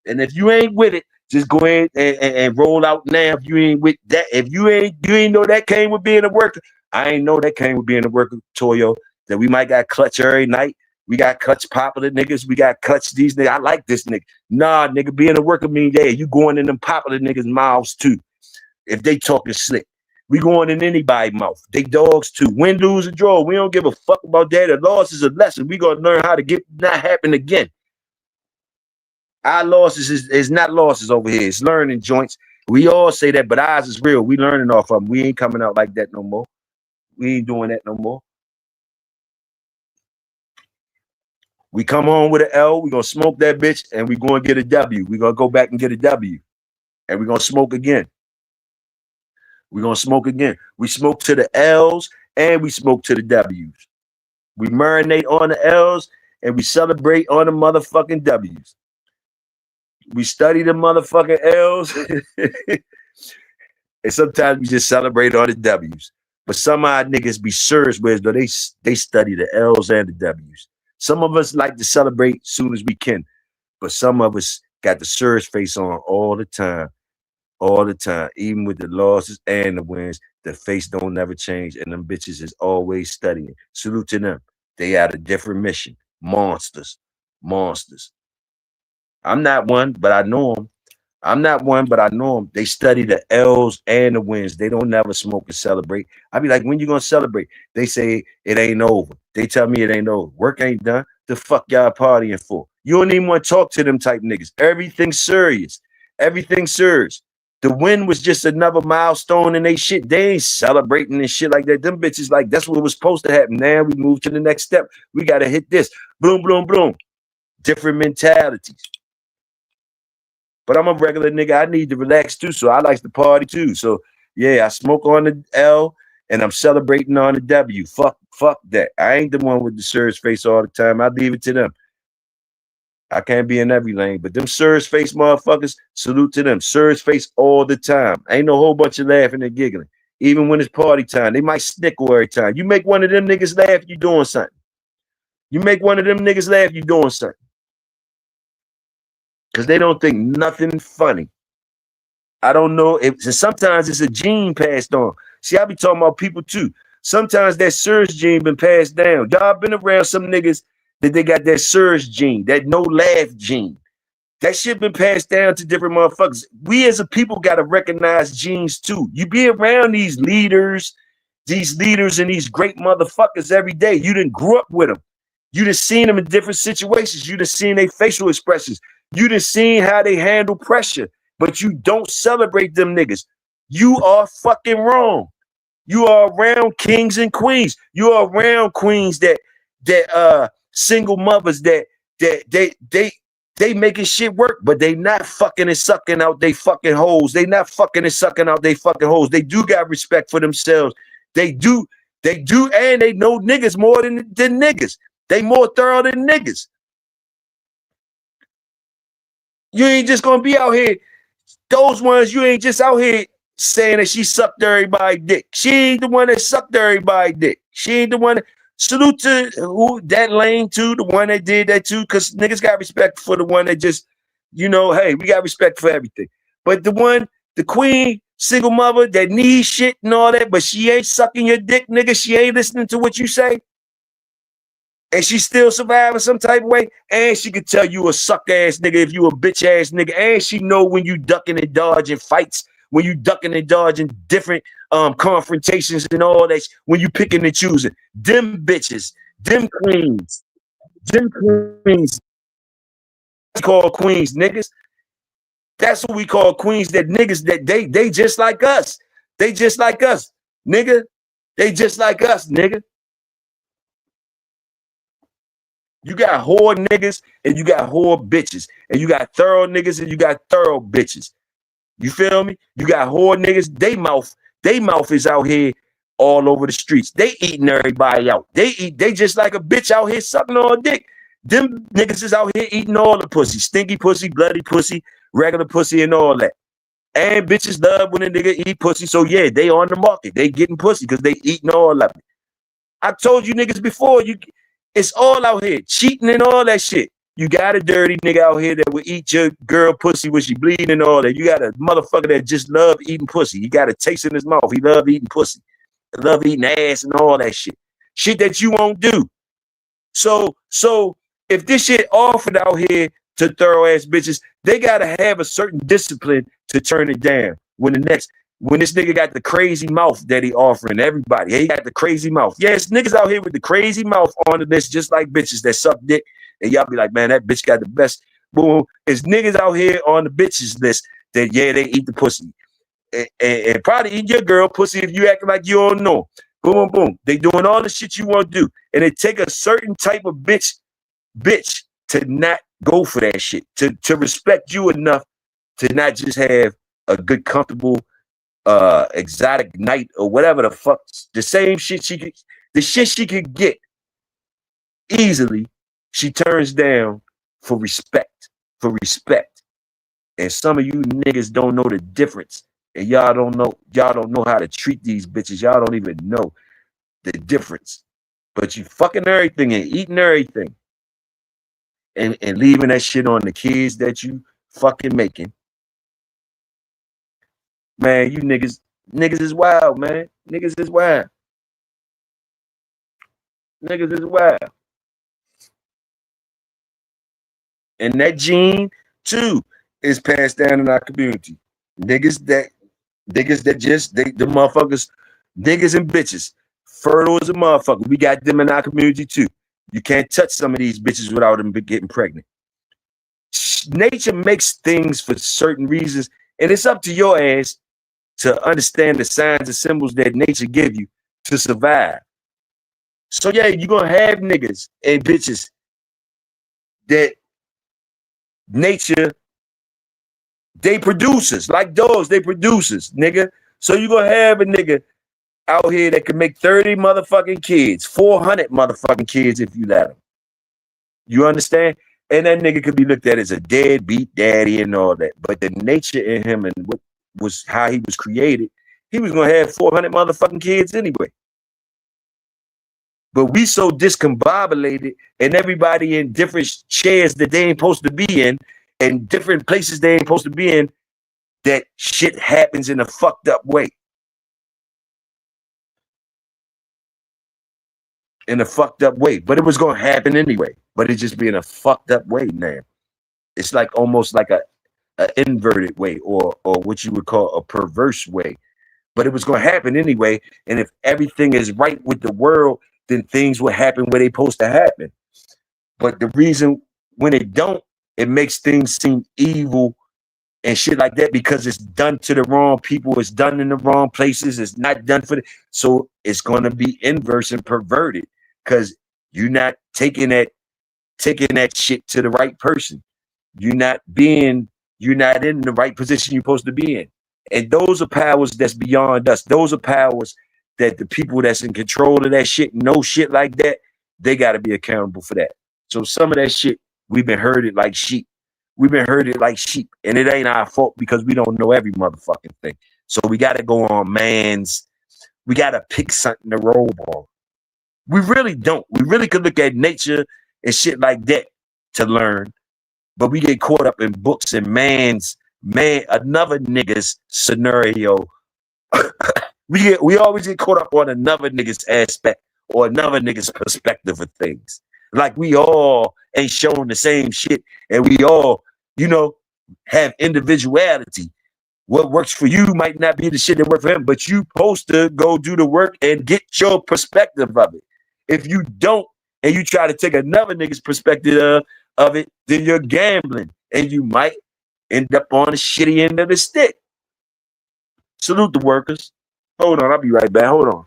And if you ain't with it, just go ahead and roll out now. If you ain't with that, if you ain't know that came with being a worker, I ain't know that came with being a worker, Toyo. That we might got clutch every night. We got clutch popular niggas. We got clutch these niggas. I like this nigga. Nah, nigga, being a worker mean, yeah, you going in them popular niggas' mouths too. If they talking slick. We going in anybody's mouth. They dogs too. Win, lose, or draw. We don't give a fuck about that. A loss is a lesson. We gonna learn how to get not happen again. Our losses is not losses over here. It's learning joints. We all say that, but ours is real. We learning off of them. We ain't coming out like that no more. We ain't doing that no more. We come home with an L. We gonna smoke that bitch, and we gonna get a W. We gonna go back and get a W, and we gonna smoke again. We gonna smoke again. We smoke to the L's and we smoke to the W's. We marinate on the L's and we celebrate on the motherfucking W's. We study the motherfucking L's and sometimes we just celebrate on the W's. But some of our niggas be serious with though they study the L's and the W's. Some of us like to celebrate soon as we can, but some of us got the serious face on all the time. All the time, even with the losses and the wins, the face don't never change, and them bitches is always studying. Salute to them. They had a different mission. Monsters. Monsters. I'm not one, but I know them. I'm not one, but I know them. They study the L's and the wins. They don't never smoke and celebrate. I be like, when you gonna celebrate? They say it ain't over. They tell me it ain't over. Work ain't done. The fuck y'all partying for? You don't even want to talk to them type niggas. Everything's serious. Everything's serious. The win was just another milestone in they shit. They ain't celebrating and shit like that. Them bitches like, that's what was supposed to happen. Now we move to the next step. We got to hit this. Boom, boom, boom. Different mentalities. But I'm a regular nigga. I need to relax too. So I like to party too. So yeah, I smoke on the L and I'm celebrating on the W. Fuck that. I ain't the one with the serious face all the time. I leave it to them. I can't be in every lane, but them serious face motherfuckers, salute to them. Serious face all the time. Ain't no whole bunch of laughing and giggling. Even when it's party time, they might snickle every time. You make one of them niggas laugh, you doing something. You make one of them niggas laugh, you doing something. Because they don't think nothing funny. I don't know if sometimes it's a gene passed on. See, I be talking about people too. Sometimes that serious gene been passed down. Y'all been around some niggas that they got that serious gene, that no laugh gene. That shit been passed down to different motherfuckers. We as a people got to recognize genes too. You be around these leaders and these great motherfuckers every day. You done grew up with them. You done seen them in different situations. You done seen their facial expressions. You done seen how they handle pressure, but you don't celebrate them niggas. You are fucking wrong. You are around kings and queens. You are around queens that single mothers that they making shit work, but they not fucking and sucking out they fucking hoes. They not fucking and sucking out they fucking hoes. They do got respect for themselves. They do, and they know niggas more than niggas. They more thorough than niggas. You ain't just gonna be out here. Those ones, you ain't just out here saying that she sucked everybody's dick. She ain't the one that sucked everybody's dick. She ain't the one that. Salute to who that lane too, the one that did that too, because niggas got respect for the one that just, you know, hey, we got respect for everything. But the queen, single mother that needs shit and all that, but she ain't sucking your dick, nigga. She ain't listening to what you say. And she still surviving some type of way. And she could tell you a suck ass nigga if you a bitch ass nigga. And she know when you ducking and dodging fights, when you ducking and dodging different confrontations and all that, when you picking and choosing. Them bitches, them queens, we call queens, niggas. That's what we call queens, that niggas that they just like us. They just like us, nigga. They just like us, nigga. You got whore niggas and you got whore bitches. And you got thorough niggas and you got thorough bitches. You feel me? You got whore niggas, they mouth is out here all over the streets. They eating everybody out. They just like a bitch out here sucking on dick. Them niggas is out here eating all the pussy. Stinky pussy, bloody pussy, regular pussy, and all that. And bitches love when a nigga eat pussy. So yeah, they on the market. They getting pussy because they eating all of it. I told you niggas before, it's all out here. Cheating and all that shit. You got a dirty nigga out here that will eat your girl pussy when she bleeding and all that. You got a motherfucker that just love eating pussy. He got a taste in his mouth. He love eating pussy. He love eating ass and all that shit. Shit that you won't do. So if this shit offered out here to thorough ass bitches, they gotta have a certain discipline to turn it down. When this nigga got the crazy mouth that he offering everybody. He got the crazy mouth. Yes, niggas out here with the crazy mouth on the list, just like bitches that suck dick. And y'all be like, man, that bitch got the best boom. It's niggas out here on the bitches list that they eat the pussy. And probably eat your girl pussy if you acting like you don't know. Boom, boom, boom. They doing all the shit you want to do. And it take a certain type of bitch to not go for that shit. To respect you enough to not just have a good, comfortable, exotic night or whatever the fuck. The same shit the shit she could get easily, she turns down for respect. For respect. And some of you niggas don't know the difference. And y'all don't know how to treat these bitches. Y'all don't even know the difference. But you fucking everything and eating everything. And leaving that shit on the kids that you fucking making. Man, you niggas is wild, man. Niggas is wild. Niggas is wild. And that gene, too, is passed down in our community. Niggas that just, the motherfuckers, niggas and bitches, fertile as a motherfucker. We got them in our community too. You can't touch some of these bitches without them getting pregnant. Nature makes things for certain reasons, and it's up to your ass to understand the signs and symbols that nature give you to survive. So yeah, you're gonna have niggas and bitches that nature, they producers, like dogs, they producers, nigga. So you're gonna have a nigga out here that can make 30 motherfucking kids, 400 motherfucking kids if you let him. You understand? And that nigga could be looked at as a deadbeat daddy and all that. But the nature in him and what was how he was created, he was gonna have 400 motherfucking kids anyway. But we so discombobulated and everybody in different chairs that they ain't supposed to be in and different places they ain't supposed to be in, that shit happens in a fucked up way. In a fucked up way. But it was gonna happen anyway. But it's just being a fucked up way now. It's like almost like a inverted way or what you would call a perverse way. But it was gonna happen anyway. And if everything is right with the world, then things will happen where they're supposed to happen. But the reason when it don't, it makes things seem evil and shit like that because it's done to the wrong people, it's done in the wrong places, it's not done for the, so it's gonna be inverse and perverted because you're not taking that shit to the right person. You're not in the right position you're supposed to be in. And those are powers that's beyond us. Those are powers that the people that's in control of that shit, know shit like that, they got to be accountable for that. So some of that shit, we've been herded like sheep. We've been herded like sheep. And it ain't our fault because we don't know every motherfucking thing. So we got to go on we got to pick something to roll on. We really don't. We really could look at nature and shit like that to learn. But we get caught up in books and another nigga's scenario. we always get caught up on another nigga's aspect or another nigga's perspective of things. Like we all ain't showing the same shit, and we all, have individuality. What works for you might not be the shit that works for him, but you supposed to go do the work and get your perspective of it. If you don't, and you try to take another nigga's perspective of it, then you're gambling, and you might end up on the shitty end of the stick. Salute the workers. Hold on, I'll be right back. Hold on.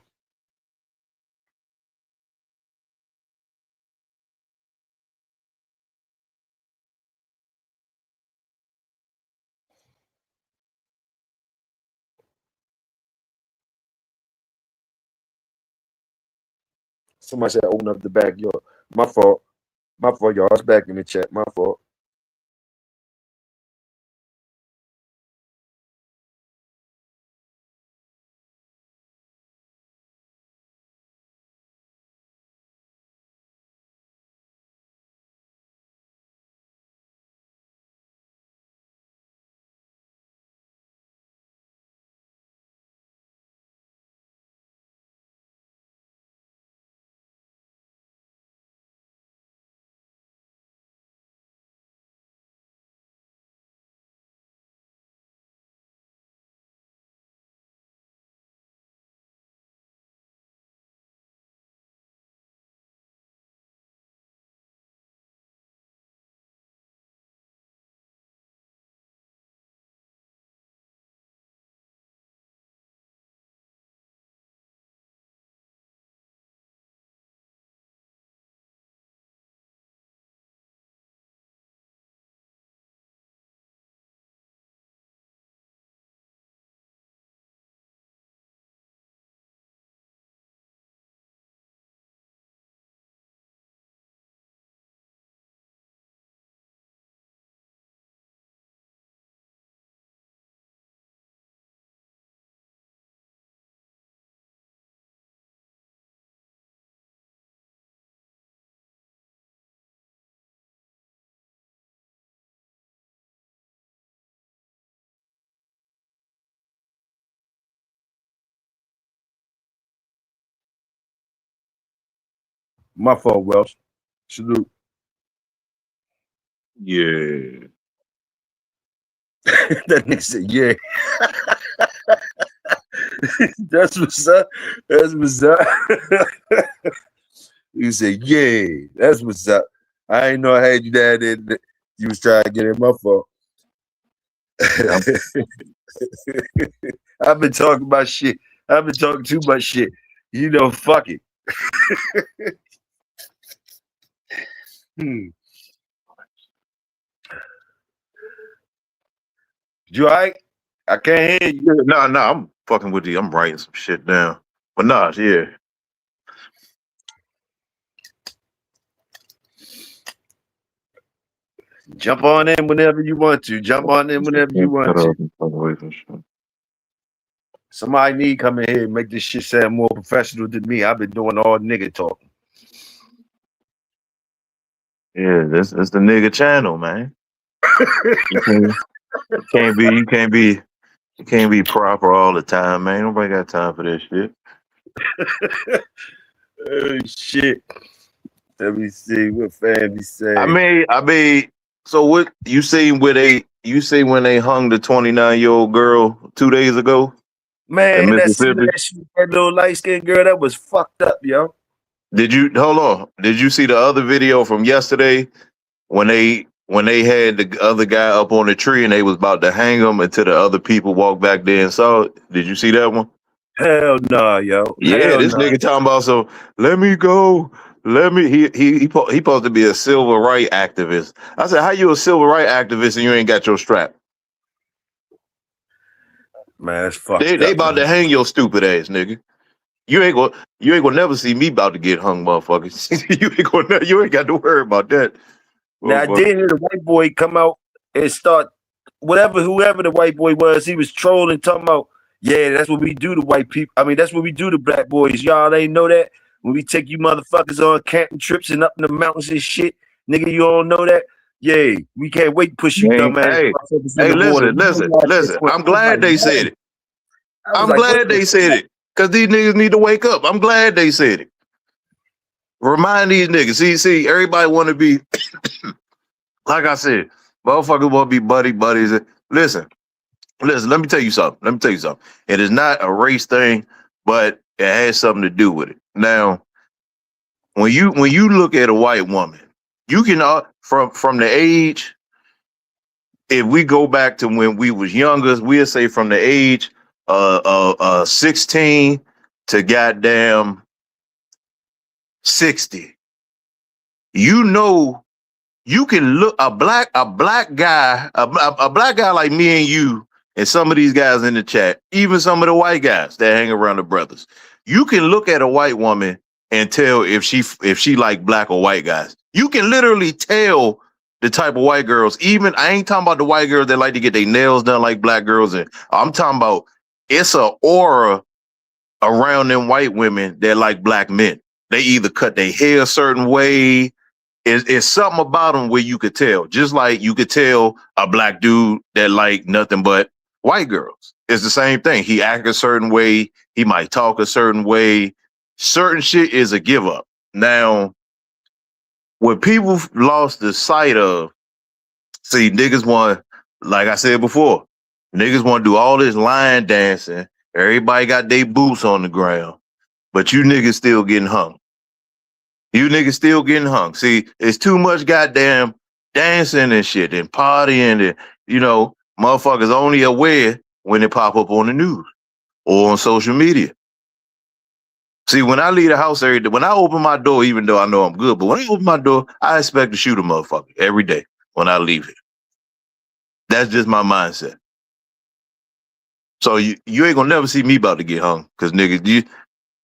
Somebody said open up the backyard. My fault. My fault, y'all. It's back in the chat. My fault. My fault, Welsh. Salute. Yeah. That nigga said, yeah. That's what's up. That's what's up. You said, yeah. That's what's up. I ain't know I had you there. You was trying to get in my fault. I'm- I've been talking about shit. I've been talking too much shit. You know, fuck it. You all right? I can't hear you. Yeah, no, I'm fucking with you. I'm writing some shit down. But nah, yeah. Jump on in whenever you want to. Jump on in whenever you want to. Somebody need come in here and make this shit sound more professional than me. I've been doing all nigga talking. Yeah, this is the nigga channel, man. You can't be proper all the time, man. Nobody got time for this shit. Oh shit. Let me see what family say. I mean, so what you seen when they hung the 29-year-old girl 2 days ago? Man, in that Mississippi? that little light skinned girl, that was fucked up, yo. Did you hold on? Did you see the other video from yesterday when they had the other guy up on the tree and they was about to hang him until the other people walked back there and saw it? Did you see that one? Hell nah, yo. Yeah, Hell this nah. nigga talking about so let me go. Let me he supposed to be a civil rights activist. I said, how you a civil rights activist and you ain't got your strap? Man, that's fucked They up. about to hang your stupid ass, nigga. You ain't gonna never see me about to get hung, motherfuckers. You ain't got to worry about that. Now I did hear the white boy come out and start whoever the white boy was, he was trolling, talking about, yeah, that's what we do to white people. I mean, that's what we do to black boys. Y'all ain't know that? When we take you motherfuckers on camping trips and up in the mountains and shit, nigga, you don't know that? Yeah, we can't wait to push you dumbass motherfuckers in the water. Listen. I'm glad they said it. I'm glad they said it. Cause these niggas need to wake up. I'm glad they said it. Remind these niggas. See, everybody want to be, like I said, motherfuckers want to be buddies. Listen, let me tell you something. It is not a race thing, but it has something to do with it. Now, when you look at a white woman, you can from the age, if we go back to when we was younger, we'll say from the age 16 to goddamn 60. You know, you can look a black guy, a black guy like me and you, and some of these guys in the chat, even some of the white guys that hang around the brothers. You can look at a white woman and tell if she like black or white guys. You can literally tell the type of white girls. Even I ain't talking about the white girls that like to get their nails done like black girls, and I'm talking about it's a aura around them white women that like black men. They either cut their hair a certain way. It's something about them where you could tell, just like you could tell a black dude that like nothing but white girls. It's the same thing. He act a certain way. He might talk a certain way. Certain shit is a give up. Now, what people lost the sight of, see, niggas want, like I said before, niggas want to do all this line dancing. Everybody got their boots on the ground, but you niggas still getting hung. You niggas still getting hung. See, it's too much goddamn dancing and shit and partying and, motherfuckers only aware when they pop up on the news or on social media. See, when I leave the house every day, when I open my door, even though I know I'm good, but when I open my door, I expect to shoot a motherfucker every day when I leave it. That's just my mindset. So you ain't gonna never see me about to get hung, because niggas,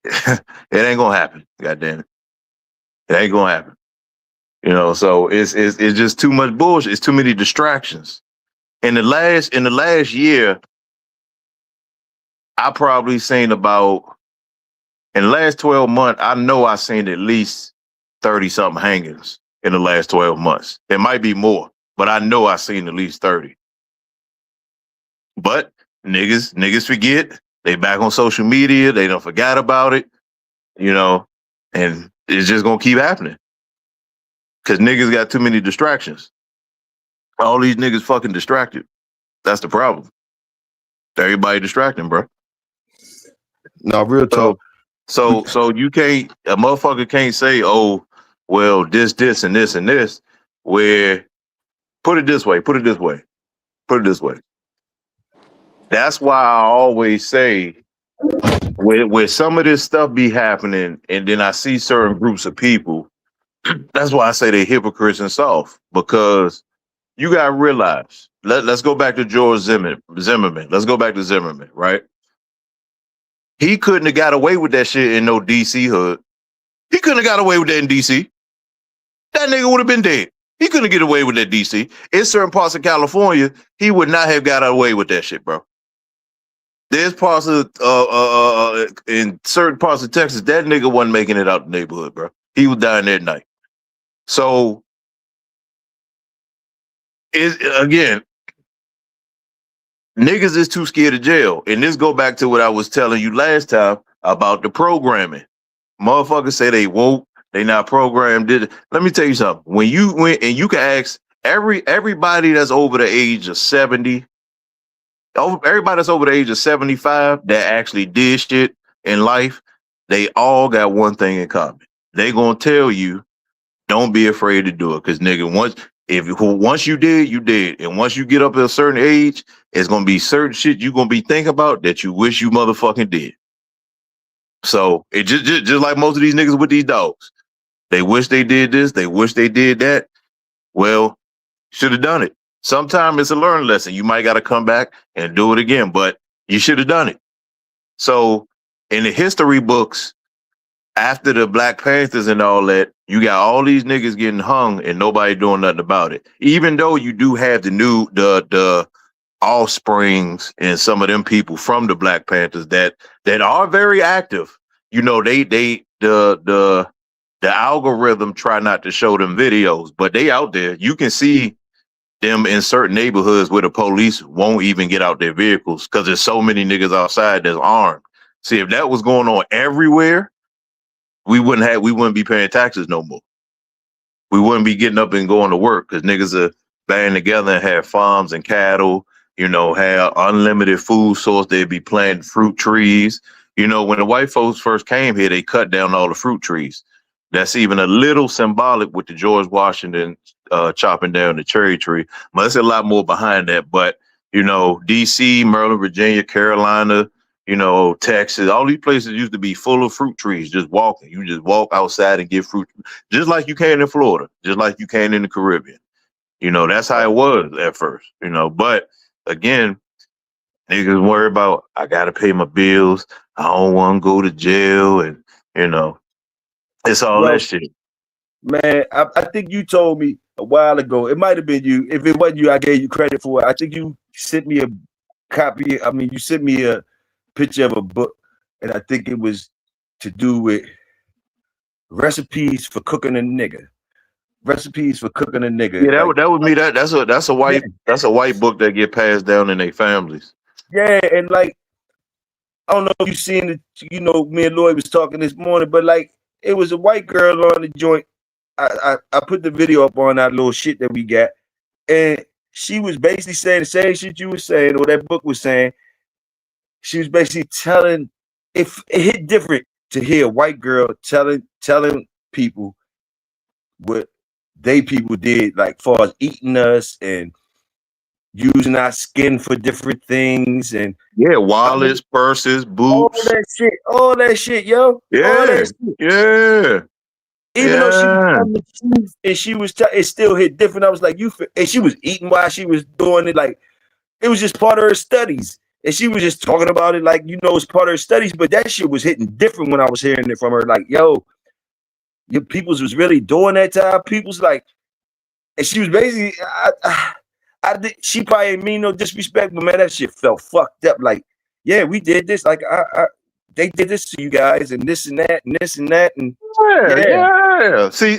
it ain't gonna happen. God damn it. It ain't gonna happen. So it's just too much bullshit. It's too many distractions. In the last year, I probably seen about, in the last 12 months, I know I seen at least 30 something hangings in the last 12 months. It might be more, but I know I seen at least 30. But niggas forget. They back on social media. They don't forgot about it. And it's just gonna keep happening. Cause niggas got too many distractions. All these niggas fucking distracted. That's the problem. Everybody distracting, bro. No, real talk. So you can't, a motherfucker can't say, oh, well, this, and this, and this, where, put it this way. That's why I always say, where some of this stuff be happening, and then I see certain groups of people, that's why I say they hypocrites and soft, because you got to realize, let's go back to George Zimmerman. Let's go back to Zimmerman, right? He couldn't have got away with that shit in no DC hood. He couldn't have got away with that in DC. That nigga would have been dead. He couldn't get away with that DC. In certain parts of California, he would not have got away with that shit, bro. There's parts of in certain parts of Texas, that nigga wasn't making it out the neighborhood, bro. He was dying that night. So, again, niggas is too scared of jail. And this go back to what I was telling you last time about the programming. Motherfuckers say they woke, they not programmed. Let me tell you something. When you went, and you can ask everybody that's over the age of 70, everybody that's over the age of 75 that actually did shit in life, they all got one thing in common. They gonna tell you, don't be afraid to do it. Cause nigga, once you did, you did. And once you get up at a certain age, it's gonna be certain shit you gonna be thinking about that you wish you motherfucking did. So it just like most of these niggas with these dogs. They wish they did this, they wish they did that. Well, should have done it. Sometimes it's a learning lesson. You might got to come back and do it again, but you should have done it. So in the history books, after the Black Panthers and all that, you got all these niggas getting hung and nobody doing nothing about it. Even though you do have the offsprings and some of them people from the Black Panthers that are very active. You know, the algorithm try not to show them videos, but they out there. You can see them in certain neighborhoods where the police won't even get out their vehicles because there's so many niggas outside that's armed. See, if that was going on everywhere, we wouldn't be paying taxes no more. We wouldn't be getting up and going to work because niggas are banding together and have farms and cattle, you know, have unlimited food source. They'd be planting fruit trees. You know, when the white folks first came here, they cut down all the fruit trees. That's even a little symbolic with the George Washington chopping down the cherry tree. But there's a lot more behind that. But, you know, DC, Maryland, Virginia, Carolina, you know, Texas, all these places used to be full of fruit trees, just walking. You just walk outside and get fruit, just like you can in Florida, just like you can in the Caribbean. You know, that's how it was at first, you know. But again, niggas worry about, I got to pay my bills. I don't want to go to jail. And, you know, it's all that shit. Man, I think you told me a while ago, it might have been you. If it wasn't you, I gave you credit for it. I think you sent me a copy. I mean, you sent me a picture of a book, and I think it was to do with recipes for cooking a nigga. Recipes for cooking a nigga. Yeah, that was me. That's a white book that get passed down in their families. Yeah, and like, I don't know if you seen it. You know, me and Lloyd was talking this morning, but like, it was a white girl on the joint. I put the video up on that little shit that we got, and she was basically saying the same shit you were saying, or that book was saying. She was basically telling, it hit different to hear a white girl telling people what they people did, like far as eating us and using our skin for different things, and yeah, wallets, purses, boots, all that shit, yo. Yeah, yeah. Even though she was telling the truth, and she was, it still hit different. I was like, and she was eating while she was doing it, like it was just part of her studies. And she was just talking about it like, you know, it's part of her studies, but that shit was hitting different when I was hearing it from her. Like, yo, your peoples was really doing that to our peoples. Like, and she was basically, she probably didn't mean no disrespect, but man, that shit felt fucked up. Like, yeah, we did this. Like, they did this to you guys, and this and that, and this and that, and yeah. See.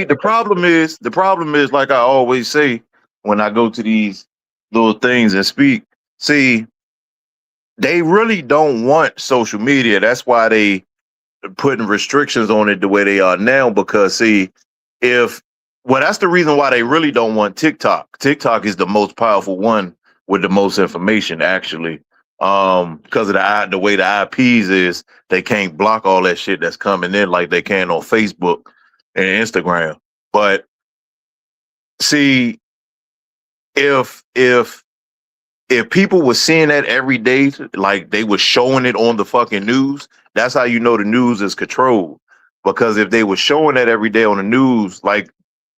The problem is, like I always say when I go to these little things and speak. See, they really don't want social media. That's why they putting restrictions on it the way they are now, because see, that's the reason why they really don't want TikTok. TikTok is the most powerful one with the most information, actually. Because of the way the IPs is, they can't block all that shit that's coming in like they can on Facebook and Instagram. But see, if people were seeing that every day, like they were showing it on the fucking news, that's how you know the news is controlled. Because if they were showing that every day on the news, like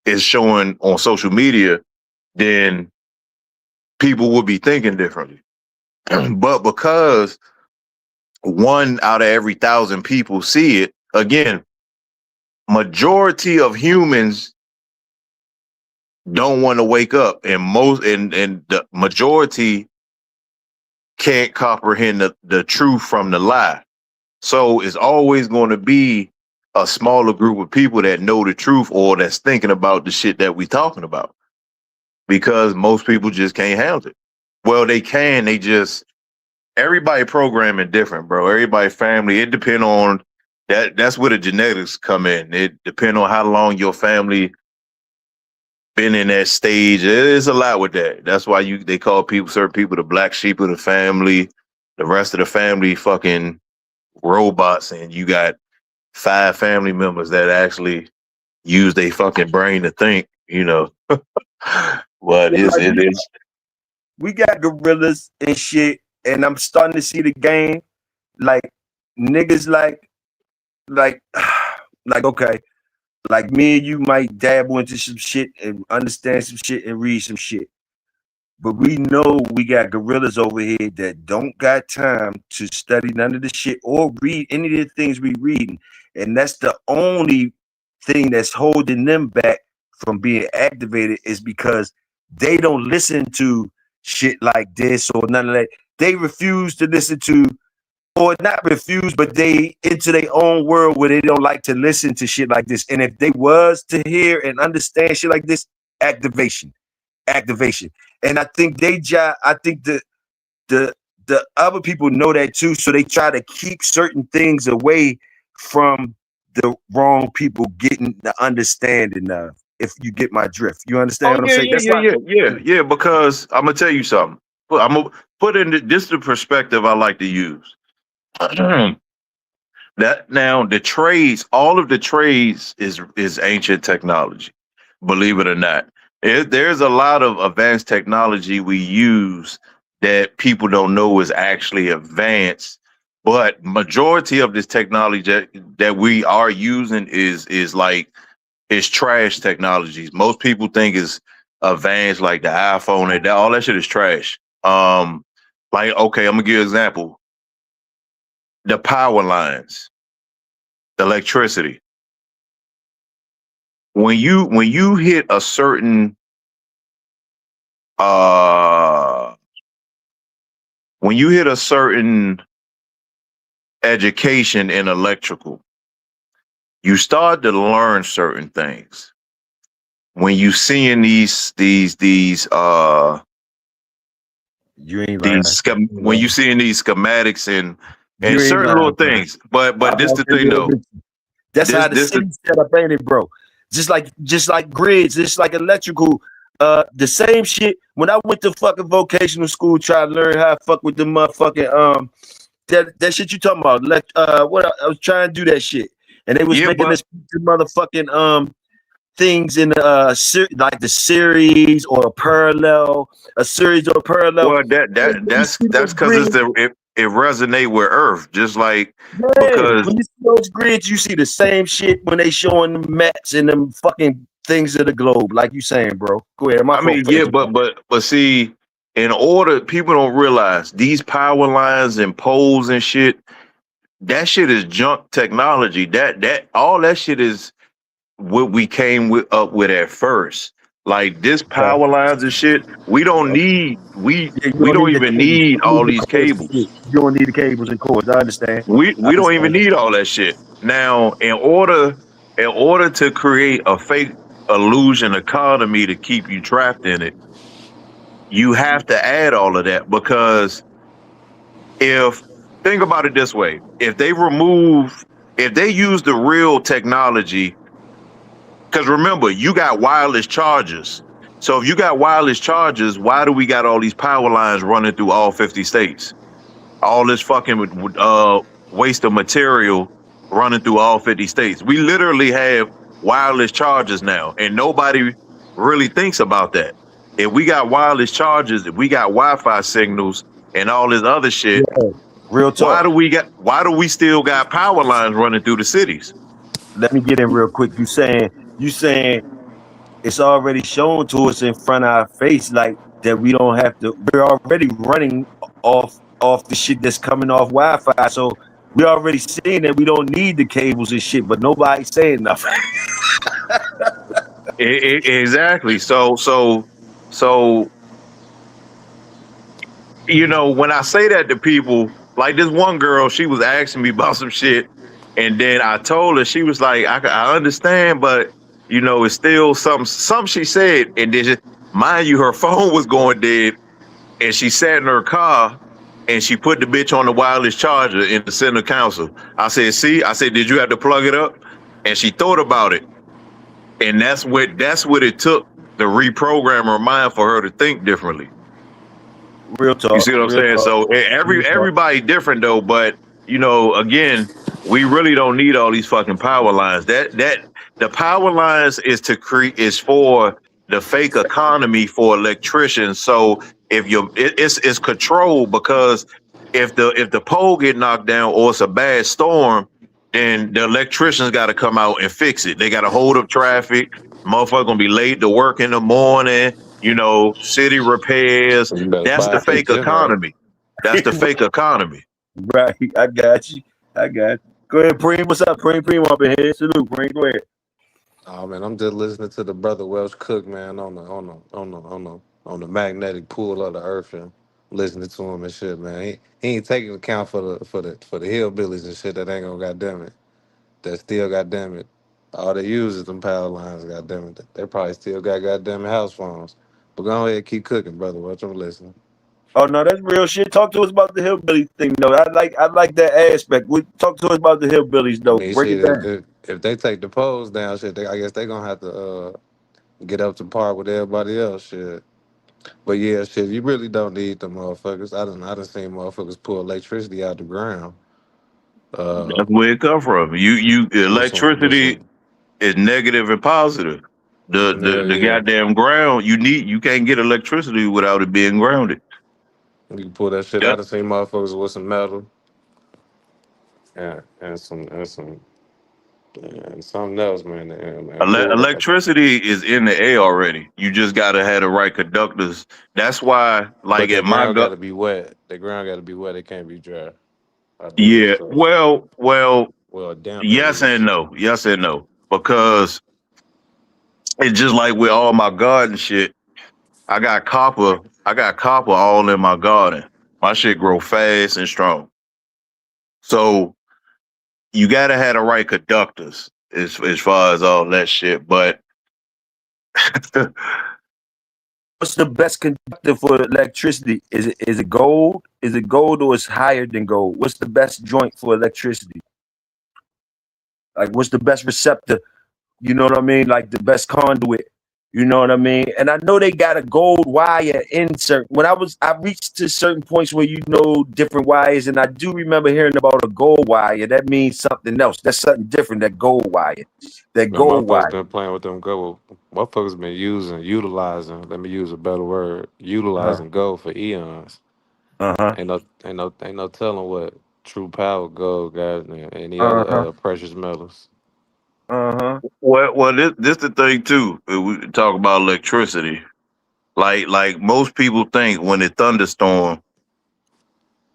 it's showing on social media, then people would be thinking differently. But because 1 out of every 1,000 people see it, again, majority of humans don't want to wake up, and the majority can't comprehend the truth from the lie. So it's always going to be a smaller group of people that know the truth or that's thinking about the shit that we talking about, because most people just can't handle it. Well, they can. They just, everybody programming different, bro. Everybody family. It depend on that. That's where the genetics come in. It depend on how long your family been in that stage. There's a lot with that. That's why they call certain people the black sheep of the family. The rest of the family fucking robots, and you got 5 family members that actually use their fucking brain to think, you know. But it is. We got gorillas and shit, and I'm starting to see the game. Like niggas, like okay, like me and you might dabble into some shit and understand some shit and read some shit, but we know we got gorillas over here that don't got time to study none of the shit or read any of the things we reading, and that's the only thing that's holding them back from being activated, is because they don't listen to shit like this or none of that. They refuse to listen to, or not refuse, but they into their own world where they don't like to listen to shit like this. And if they was to hear and understand shit like this, activation. And I think the other people know that too, so they try to keep certain things away from the wrong people getting the understanding of. If you get my drift, you understand what I'm saying? Yeah. Because I'm gonna tell you something. I'm gonna put in the perspective I like to use. That now the trades, all of the trades is ancient technology. Believe it or not, there's a lot of advanced technology we use that people don't know is actually advanced. But majority of this technology that we are using is trash technologies. Most people think is advanced, like the iPhone, and all that shit is trash. Like, okay, I'm gonna give you an example. The power lines, the electricity. When you hit a certain education in electrical, you start to learn certain things. When you seeing when you seeing these schematics and certain little things, but this the thing though. That's how the city's set up, ain't it, bro? Just like grids, just like electrical. The same shit. When I went to fucking vocational school, trying to learn how to fuck with the motherfucking that shit you talking about. What I was trying to do that shit, and they was making this motherfucking things in like the series or a parallel, Well, that's because it resonate with Earth, just like because when you see those grids, you see the same shit when they showing the maps and them fucking things of the globe, like you saying, bro. Go ahead. But see, in order, people don't realize these power lines and poles and shit. That shit is junk technology. That all that shit is what we came up with at first. Like this power lines and shit, we don't need. We don't even need all these cables. You don't need the cables and cords. I understand. We don't even need all that shit. Now, in order to create a fake illusion economy to keep you trapped in it, you have to add all of that, because think about it this way: if they remove if they use the real technology, because remember, you got wireless chargers. So if you got wireless chargers, why do we got all these power lines running through all 50 states? All this fucking waste of material running through all 50 states. We literally have wireless chargers now, and nobody really thinks about that. If we got wireless chargers, if we got Wi-Fi signals and all this other shit, Real why talk. do we still got power lines running through the cities? Let me get in real quick. You saying it's already shown to us in front of our face, like that we don't have to. We're already running off the shit that's coming off Wi-Fi. So we already seeing that we don't need the cables and shit, but nobody's saying nothing. Exactly. So, you know, when I say that to people, like this one girl, she was asking me about some shit, and then I told her, she was like, I understand, but you know, it's still some she said, and then mind you, her phone was going dead, and she sat in her car, and she put the bitch on the wireless charger in the center console. I said, did you have to plug it up? And she thought about it, and that's what it took to reprogram her mind for her to think differently. Real talk. You see what I'm saying? So everybody different though, but you know, again, we really don't need all these fucking power lines. That the power lines is for the fake economy for electricians. So if it's controlled, because if the pole get knocked down or it's a bad storm, then the electricians got to come out and fix it. They got to hold up traffic. Motherfucker gonna be late to work in the morning. You know, city repairs. That's the fake economy. That's the fake economy. Right. I got you. Go ahead, Preem. What's up, Preem? Preem up in here. Salute, Preem. Go ahead. Oh man, I'm just listening to the brother Welsh Cook, man, on the magnetic pull of the earth, and listening to him and shit, man. He ain't taking account for the hillbillies and shit that ain't gonna goddamn it. That still goddamn it. All they use is them power lines, goddamn it. They probably still got goddamn house phones. But go ahead, keep cooking, brother. Watch them listening. Oh no, that's real shit. Talk to us about the hillbilly thing, though. I like that aspect. Talk to us about the hillbillies, though. I mean, Break shit, it down. if they take the poles down, shit, I guess they gonna have to get up to par with everybody else, shit. But yeah, shit, you really don't need them motherfuckers. I done seen motherfuckers pull electricity out the ground. That's where it come from. With Electricity some is negative and positive. The yeah. goddamn ground, you can't get electricity without it being grounded. You can pull that shit Yep. out. I seen motherfuckers with some metal and something else, man. And pull that. Electricity is in the air already. You just gotta have the right conductors. That's why, like But at my got to be wet. The ground got to be wet. It can't be dry. I believe yeah. so. Well, Damp at yes and least. no, because it's just like with all my garden shit. I got copper all in my garden. My shit grow fast and strong. So you gotta have the right conductors as far as all that shit. But What's the best conductor for electricity? Is it gold? Is it gold or is higher than gold? What's the best joint for electricity? Like, what's the best receptor? You know what I mean? Like the best conduit. You know what I mean? And I know they got a gold wire insert. When I reached to certain points where you know different wires, and I do remember hearing about a gold wire. That means something else. That's something different. That gold wire. That Man, gold motherfuckers wire. been playing with them gold. Motherfuckers been utilizing. Let me use a better word. Uh Utilizing gold for eons. huh. Ain't no telling what true power gold got and any Uh other huh. precious metals. well, this the thing too. We talk about electricity. Like most people think when it thunderstorm,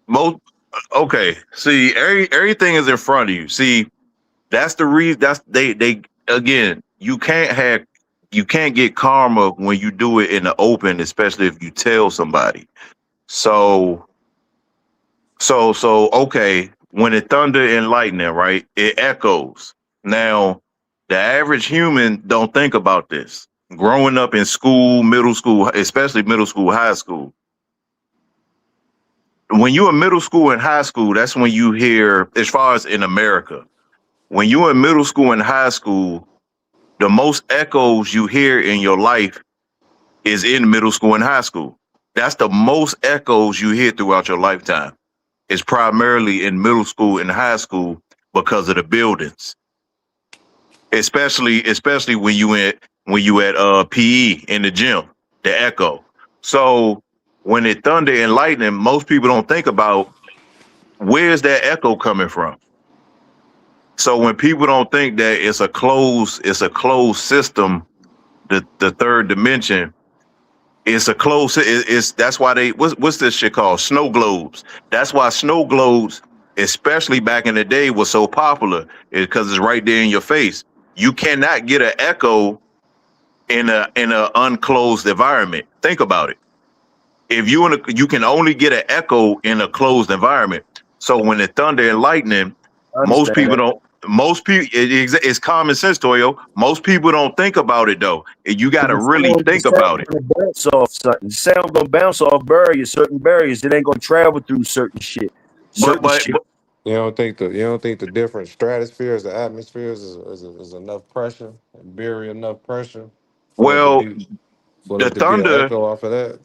most okay. See, everything is in front of you. See, that's the reason. That's they again. You can't get karma when you do it in the open, especially if you tell somebody. So okay, when it thunder and lightning, right? It echoes. Now, the average human don't think about this. Growing up in school, middle school, especially middle school, high school. When you're in middle school and high school, that's when you hear, as far as in America, when you're in middle school and high school, the most echoes you hear in your life is in middle school and high school. That's the most echoes you hear throughout your lifetime. It's primarily in middle school and high school because of the buildings. Especially when you at PE in the gym, the echo. So when it thunder and lightning, most people don't think about where's that echo coming from. So when people don't think that it's a closed system, the third dimension, it's a closed. It's that's why they what's this shit called? Snow globes. That's why snow globes, especially back in the day, was so popular, is because it's right there in your face. You cannot get an echo in a unclosed environment. Think about it. If you can only get an echo in a closed environment. So when the thunder and lightning, most people don't. Most people, it's common sense, Toyo. Most people don't think about it though. You got to really think about it. Bounce off something. The sound gonna bounce off certain barriers. It ain't gonna travel through certain shit. But You don't think the different stratospheres, the atmospheres is enough pressure and bury enough pressure for it to well, be for the it to get an thunder. echo off of that?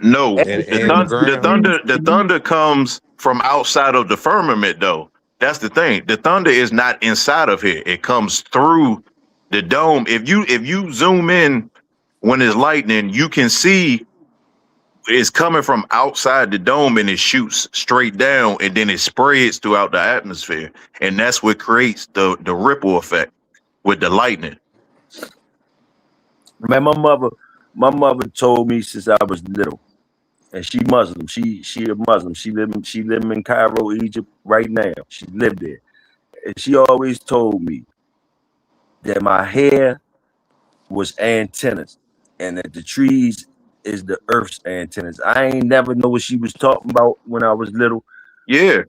No, And the ground. the thunder comes from outside of the firmament, though. That's the thing. The thunder is not inside of here. It comes through the dome. If you zoom in when it's lightning, you can see it's coming from outside the dome and it shoots straight down and then it spreads throughout the atmosphere. And that's what creates the ripple effect with the lightning. Man, my mother told me since I was little, and she Muslim. She a Muslim. She live in Cairo, Egypt right now. She lived there, and she always told me that my hair was antennas, and that the trees is the Earth's antennas. I ain't never know what she was talking about when I was little. Yeah,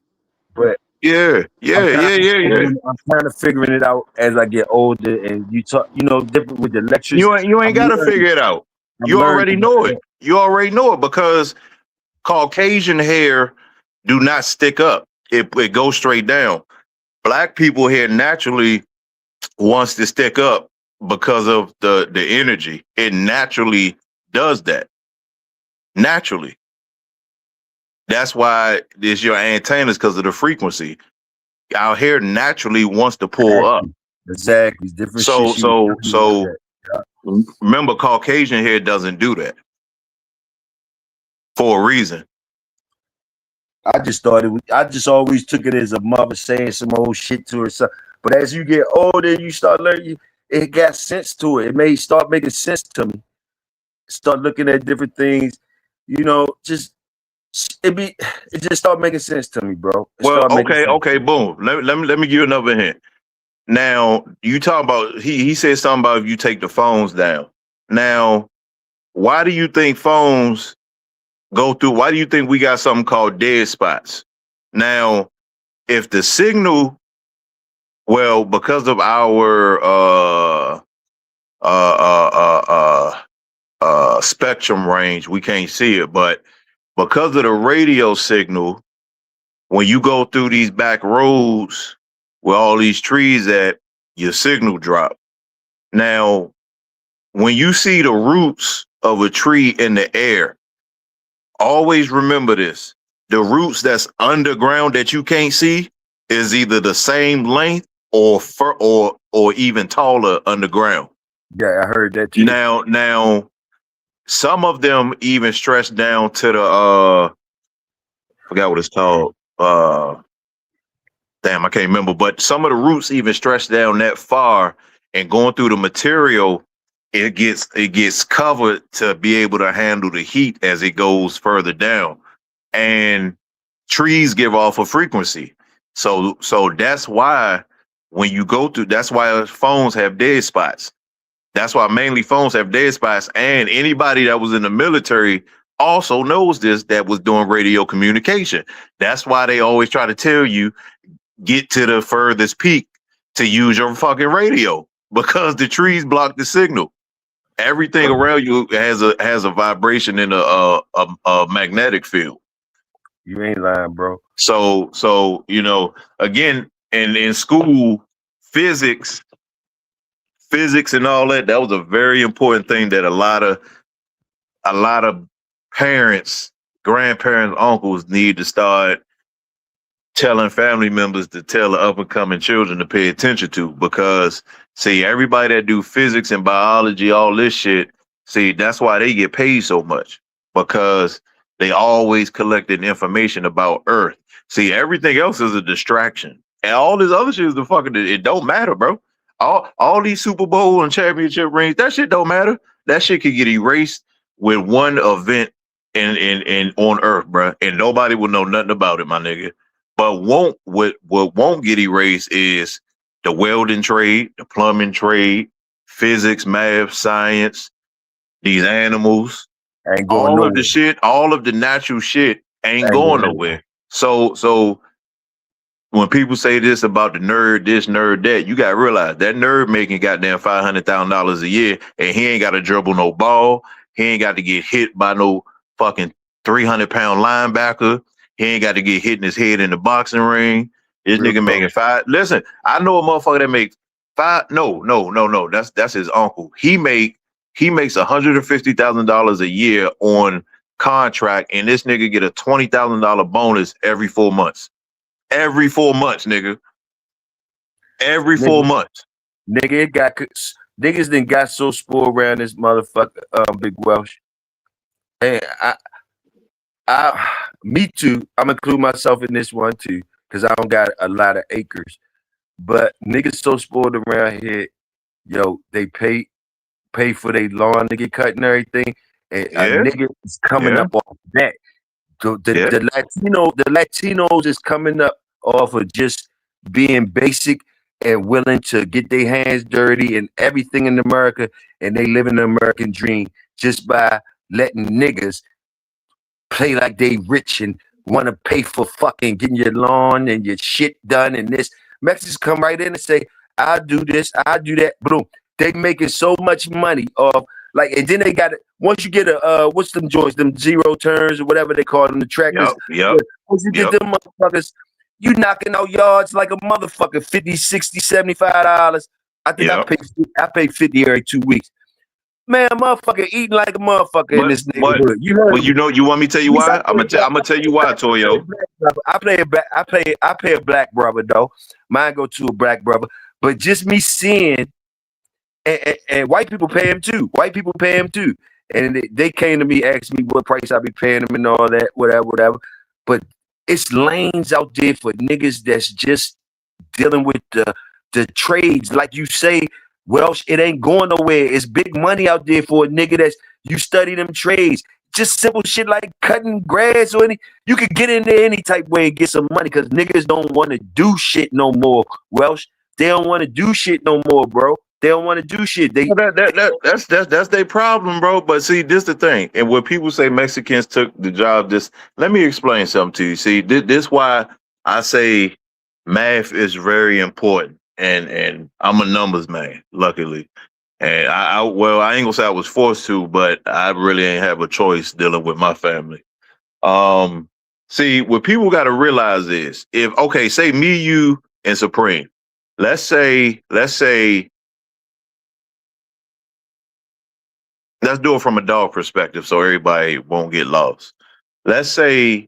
but yeah. I'm kind of figuring it out as I get older, and you talk, different with the lectures. You ain't got to figure it out. You already know it. You already know it because Caucasian hair do not stick up. It goes straight down. Black people hair naturally wants to stick up because of the energy. It naturally does that. Naturally. That's why it's your antennas, because of the frequency. Our hair naturally wants to pull up. Exactly. Different. So remember, Caucasian hair doesn't do that for a reason. I just always took it as a mother saying some old shit to her son. But as you get older, you start learning. It got sense to it. It may start making sense to me. Start looking at different things. It just start making sense to me, bro. Okay, boom. Let me give you another hint. Now, you talk about he said something about if you take the phones down. Now, why do you think phones go through? Why do you think we got something called dead spots? Now, if the signal, well, because of our spectrum range, we can't see it, but because of the radio signal, when you go through these back roads where all these trees at, your signal drop. Now, when you see the roots of a tree in the air, always remember this. The roots that's underground that you can't see is either the same length or even taller underground. Yeah, I heard that too. Now, some of them even stretch down to the forgot what it's called. Damn, I can't remember. But some of the roots even stretch down that far, and going through the material, it gets covered to be able to handle the heat as it goes further down. And trees give off a frequency. So that's why when you go through, that's why phones have dead spots. That's why mainly phones have dead spots. And anybody that was in the military also knows this, that was doing radio communication. That's why they always try to tell you, get to the furthest peak to use your fucking radio, because the trees block the signal. Everything around you has a vibration in a magnetic field. You ain't lying, bro. So again, in school, physics and all that, that was a very important thing that a lot of parents, grandparents, uncles need to start telling family members to tell the up and coming children to pay attention to, because see, everybody that do physics and biology, all this shit, see, that's why they get paid so much, because they always collecting information about Earth. See, everything else is a distraction. And all this other shit is the fucking, it don't matter, bro. All these Super Bowl and championship rings, that shit don't matter. That shit can get erased with one event in on Earth, bro, and nobody will know nothing about it, my nigga. But what won't get erased is the welding trade, the plumbing trade, physics, math, science, these animals, Ain't going all nowhere. of the shit, all of the natural shit ain't going nowhere. So when people say this about the nerd, this nerd, that, you gotta realize that nerd making goddamn $500,000 a year, and he ain't got to dribble no ball. He ain't got to get hit by no fucking 300-pound linebacker. He ain't got to get hit in his head in the boxing ring. This Real nigga making five. Listen, I know a motherfucker that makes five. No. That's his uncle. He makes $150,000 a year on contract, and this nigga get a $20,000 bonus every 4 months. Every 4 months, nigga. Every 4 months. Nigga, it got niggas then got so spoiled around this motherfucker, Big Welsh. And me too. I'm include myself in this one too, because I don't got a lot of acres. But niggas so spoiled around here, yo, they pay for their lawn to get cut and everything, and a nigga is coming up off that. The Latinos is coming up off of just being basic and willing to get their hands dirty and everything in America, and they live in the American dream just by letting niggas play like they rich and want to pay for fucking getting your lawn and your shit done. And this Mexicans come right in and say, I'll do this, I'll do that. Boom. They making so much money off, like, and then they got it. Once you get a what's them joints, them zero turns or whatever they call them, the tractors. Yep. Once you get them motherfuckers, you knocking out yards like a motherfucker, 50, 60, $75. I think I pay 50 every 2 weeks. Man, motherfucker eating like a motherfucker in this neighborhood. You want me to tell you why? I'm gonna tell you why, Toyo. I pay a black brother though. Mine go to a black brother, but just me seeing, and white people pay him too. White people pay him too, and they came to me, asked me what price I be paying them and all that, whatever. But it's lanes out there for niggas that's just dealing with the trades, like you say. Welsh, it ain't going nowhere. It's big money out there for a nigga that's you study them trades. Just simple shit like cutting grass or you could get in there any type way and get some money, because niggas don't want to do shit no more. Welsh, they don't want to do shit no more, bro. They don't want to do shit. That's their problem, bro. But see, this the thing. And when people say Mexicans took the job, let me explain something to you. See, this why I say math is very important. And I'm a numbers man, luckily. And I ain't gonna say I was forced to, but I really ain't have a choice dealing with my family. See, what people got to realize is, say me, you, and Supreme. Let's say, let's do it from a dog perspective so everybody won't get lost. Let's say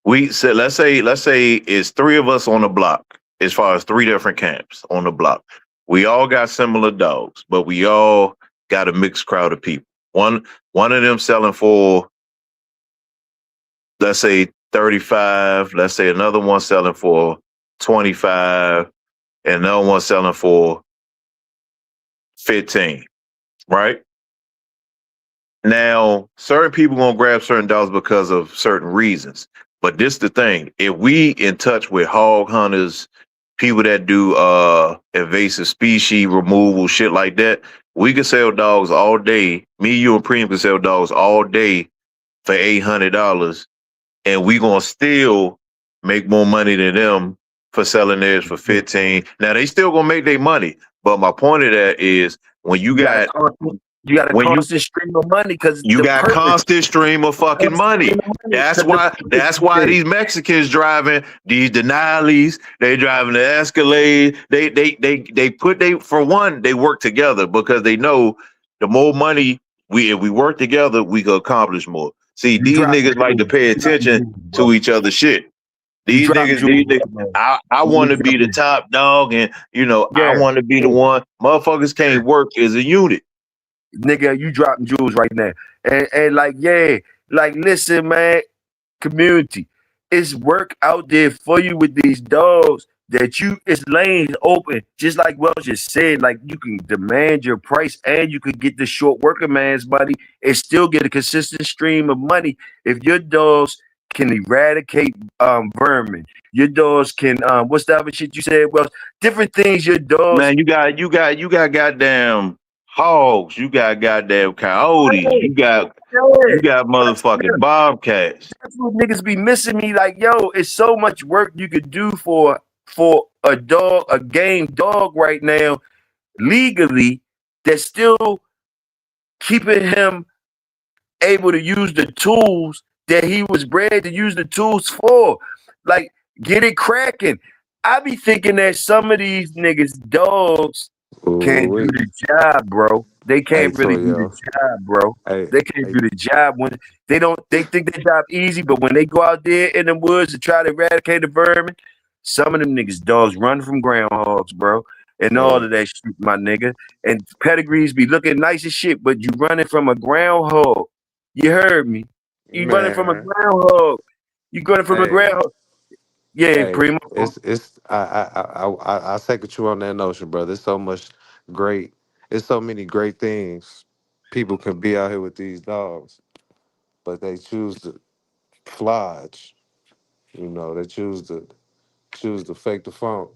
let's say it's three of us on the block, as far as three different camps on the block. We all got similar dogs, but we all got a mixed crowd of people. One of them selling for, let's say, 35. Let's say another one selling for 25, and another one selling for 15. Right? Now, certain people gonna grab certain dogs because of certain reasons. But this the thing: if we in touch with hog hunters, people that do invasive species removal, shit like that, we can sell dogs all day. Me, you, and Preem can sell dogs all day for $800, and we gonna still make more money than them for selling theirs for 15. Now they still gonna make their money, but my point of that is when you got You got a When you constant stream of money because you the got purpose. constant stream of fucking money. That's 'Cause why. the That's why these Mexicans driving these Denali's. They driving the Escalade. They put they for one. They work together because they know the more money if we work together, we can accomplish more. See, You these drop niggas like to pay attention bro. to each other's shit. You These drop niggas, jewels, these, man. I You want to be drop the jewels. top dog, and I Yeah. want to be the one. Motherfuckers can't work as a unit. Nigga, you dropping jewels right now. And like, yeah, like listen, man, community. It's work out there for you with these dogs that it's lanes open. Just like Wells just said, like you can demand your price and you could get the short worker man's money and still get a consistent stream of money if your dogs can eradicate vermin. Your dogs can what's the other shit you said? Well, different things your dogs. Man, you got goddamn hogs. You got goddamn coyotes. You got motherfucking bobcats. That's what niggas be missing me. Like, yo, it's so much work you could do for a dog, a game dog right now, legally, that's still keeping him able to use the tools that he was bred to use the tools for. Like, get it cracking. I be thinking that some of these niggas dogs can't do the job, bro. They can't really do the job, bro. They can't do the job when they think their job easy, but when they go out there in the woods to try to eradicate the vermin, some of them niggas dogs run from groundhogs, bro. And all of that shit, my nigga. And pedigrees be looking nice as shit, but you running from a groundhog. You heard me. You running from a groundhog. You running from a groundhog. Yeah, Primo. It's I second you on that notion, brother. There's so much great. There's so many great things people can be out here with these dogs, but they choose to flodge. They choose to fake the funk.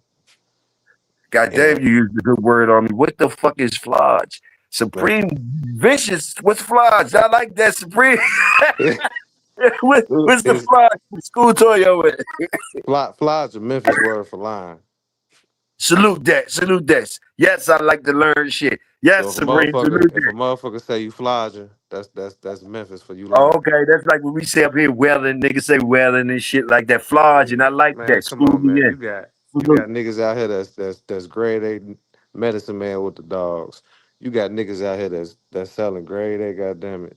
God damn, you used a good word on me. What the fuck is flodge? Supreme Vicious. What's flodge? I like that Supreme. What's the flodge? School toy over it. Flodge a Memphis word for lying. Salute that. Yes, I like to learn shit. Yes, So Supreme. if a motherfucker say you flodging, that's Memphis for you lying. Oh, okay, that's like when we say up here welling, niggas say welling and shit like that. Flodge, and I like that. Come on, man. You got niggas out here that's grade A medicine man with the dogs. You got niggas out here that's selling grade A, goddamn it,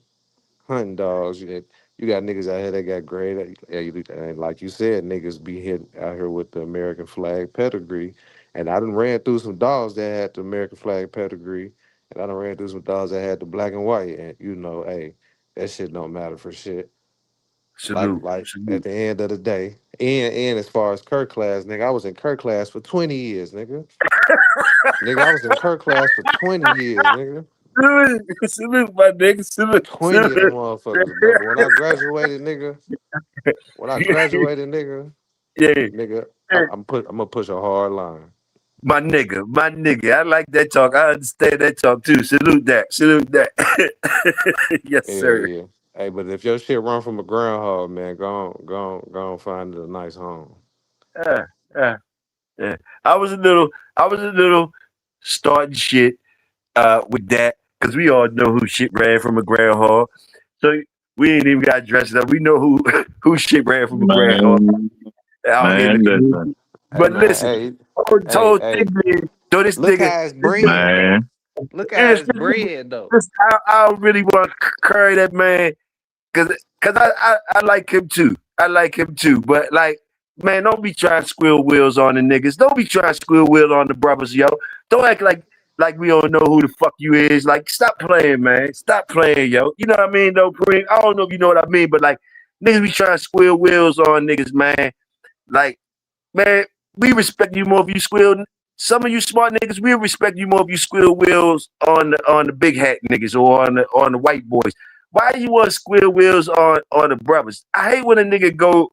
hunting dogs. You got niggas out here that got grade A. And like you said, niggas be hit out here with the American flag pedigree. And I done ran through some dogs that had the American flag pedigree, and I done ran through some dogs that had the black and white. And hey, that shit don't matter for shit. Salute. At the end of the day, and as far as Kirk class, nigga, I was in Kirk class for 20 years, nigga. Nigga, I was in Kirk class for 20 years, nigga. Salute, my nigga. Salute. 20 of them motherfuckers, bro. When I graduated, nigga. Yeah. Nigga, I'm gonna push a hard line. My nigga. I like that talk. I understand that talk too. Salute that. Yes, sir. Yeah. Hey, but if your shit run from a groundhog, man, go on, find a nice home. Yeah. I was a little starting shit with that because we all know who shit ran from a groundhog. So we ain't even got dressed up. We know who shit ran from a groundhog. But listen, look how it's bread. Man. Look how it's bread though. I don't really want to carry that man because I like him too. But like, man, don't be trying to squeal wheels on the niggas. Don't be trying to squeal wheel on the brothers, yo. Don't act like we don't know who the fuck you is. Like, stop playing, man. Stop playing, yo. You know what I mean, though, Preem? I don't know if you know what I mean, but like, niggas be trying to squeal wheels on niggas, man. Like, man, we respect you more if you squeal. Some of you smart niggas, we respect you more if you squeal wheels on the big hat niggas or on the white boys. Why you want to squeal wheels on the brothers? I hate when a nigga go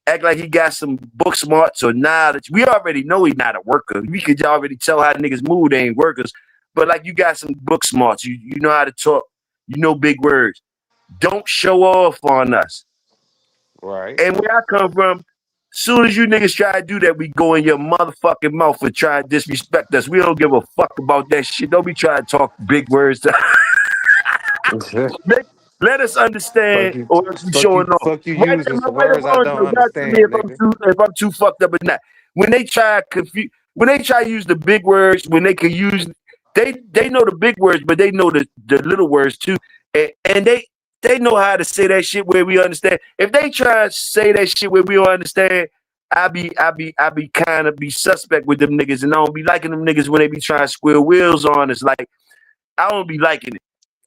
act like he got some book smarts or knowledge. We already know he's not a worker. We could already tell how niggas move. They ain't workers. But like, you got some book smarts. You know how to talk. You know big words. Don't show off on us. Right. And where I come from, soon as you niggas try to do that, we go in your motherfucking mouth and try to disrespect us. We don't give a fuck about that shit. Don't be trying to talk big words to Let us fuck understand, you, or else we showing off. fuck you Right, using am I some right or words I wrong? don't Though? Y'all tell me understand, nigga. if I'm too fucked up or not. When they try to use the big words, when they can use, they know the big words, but they know the little words too, and they know how to say that shit where we understand. If they try to say that shit where we don't understand, I be kind of be suspect with them niggas, and I don't be liking them niggas when they be trying to square wheels on us. Like I don't be liking it.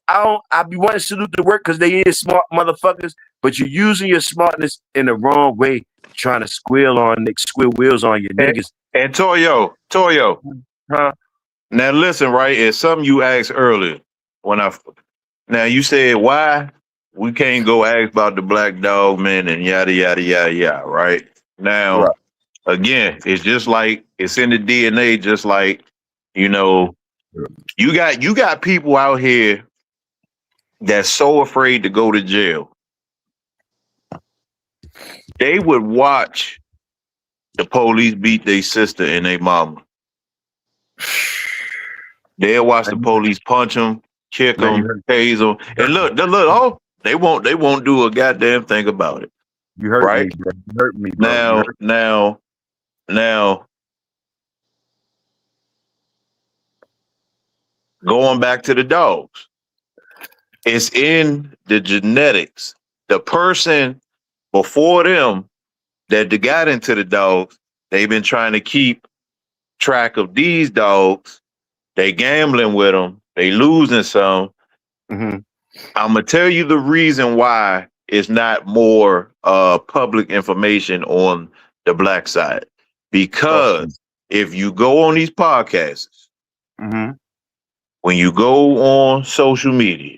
I be wanting to salute the work because they is smart motherfuckers, but you're using your smartness in the wrong way, trying to squeal wheels on your And, niggas. and Toyo, Huh? now listen, right? It's something you asked earlier now you said why we can't go ask about the black dog man and yada yada yada yada, right? Right. Now, again, it's just like it's in the DNA, just like, you know, you got people out here that's so afraid to go to jail. They would watch the police beat their sister and their mama. They'll watch the police punch them, kick Now you them, hurt, tase them, and look, oh, they won't do a goddamn thing about it, you hurt me, right? bro. You hurt me, bro. Now, going back to the dogs, it's in the genetics. The person before them that they got into the dogs, they've been trying to keep track of these dogs. They gambling with them. They losing some. Mm-hmm. I'm gonna tell you the reason why it's not more public information on the black side. Because if you go on these podcasts, Mm-hmm. when you go on social media,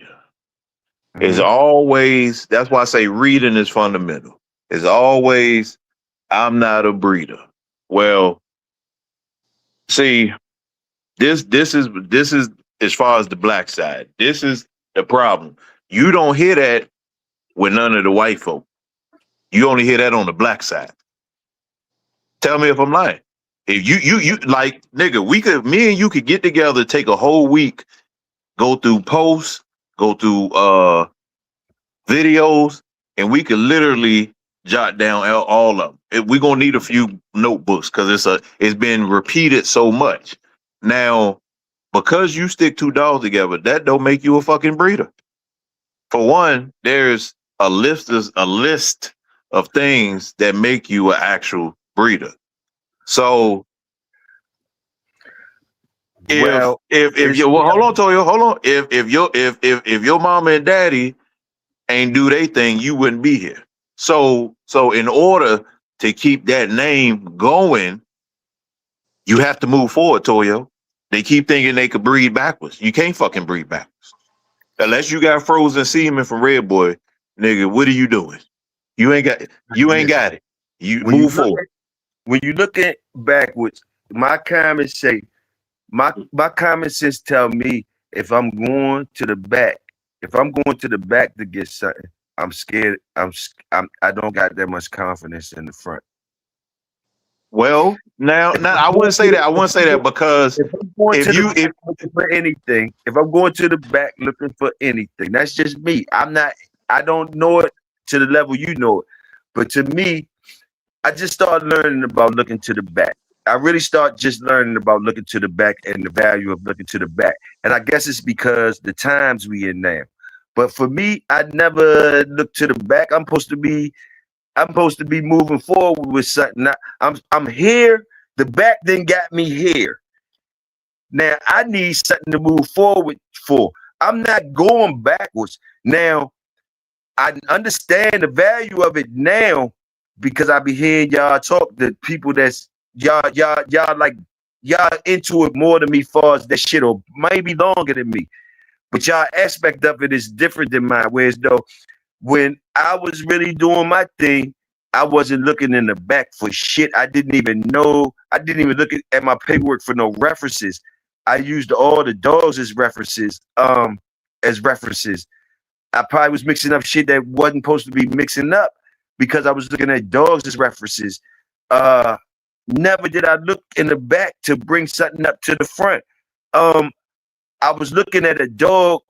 it's always, that's why I say reading is fundamental. It's always, I'm not a breeder. Well, see, this is as far as the black side. This is the problem. You don't hear that with none of the white folk. You only hear that on the black side. Tell me if I'm lying. If you like, nigga, me and you could get together, take a whole week, go through posts, go through videos, and we could literally jot down all of them. We're gonna need a few notebooks because it's been repeated so much. Now, because you stick two dogs together, that don't make you a fucking breeder. For one, there's a list of things that make you an actual breeder. So Well, if you well, hold on, Toyo, hold on. If your mama and daddy ain't do their thing, you wouldn't be here. So in order to keep that name going, you have to move forward, Toyo. They keep thinking they could breed backwards. You can't fucking breed backwards. Unless you got frozen semen from Red Boy, nigga, what are you doing? You ain't got it. You move forward. When you look at backwards, my common sense tell me if I'm going to the back to get something, I'm scared. I don't got that much confidence in the front. Well, now I wouldn't say that. I wouldn't say that because if I'm going looking for anything, if I'm going to the back looking for anything, that's just me. I don't know it to the level you know it. But to me, I just started learning about looking to the back. I really start just learning about looking to the back and the value of looking to the back. And I guess it's because the times we in now. But for me, I never look to the back. I'm supposed to be moving forward with something. I'm here. The back then got me here. Now I need something to move forward for. I'm not going backwards. Now I understand the value of it now because I be hearing y'all talk to people that's y'all like y'all into it more than me far as that shit or maybe longer than me. But y'all aspect of it is different than mine. Whereas though when I was really doing my thing, I wasn't looking in the back for shit. I didn't even look at my paperwork for no references. I used all the dogs as references. I probably was mixing up shit that wasn't supposed to be mixing up because I was looking at dogs as references. Never did I look in the back to bring something up to the front. I was looking at a dog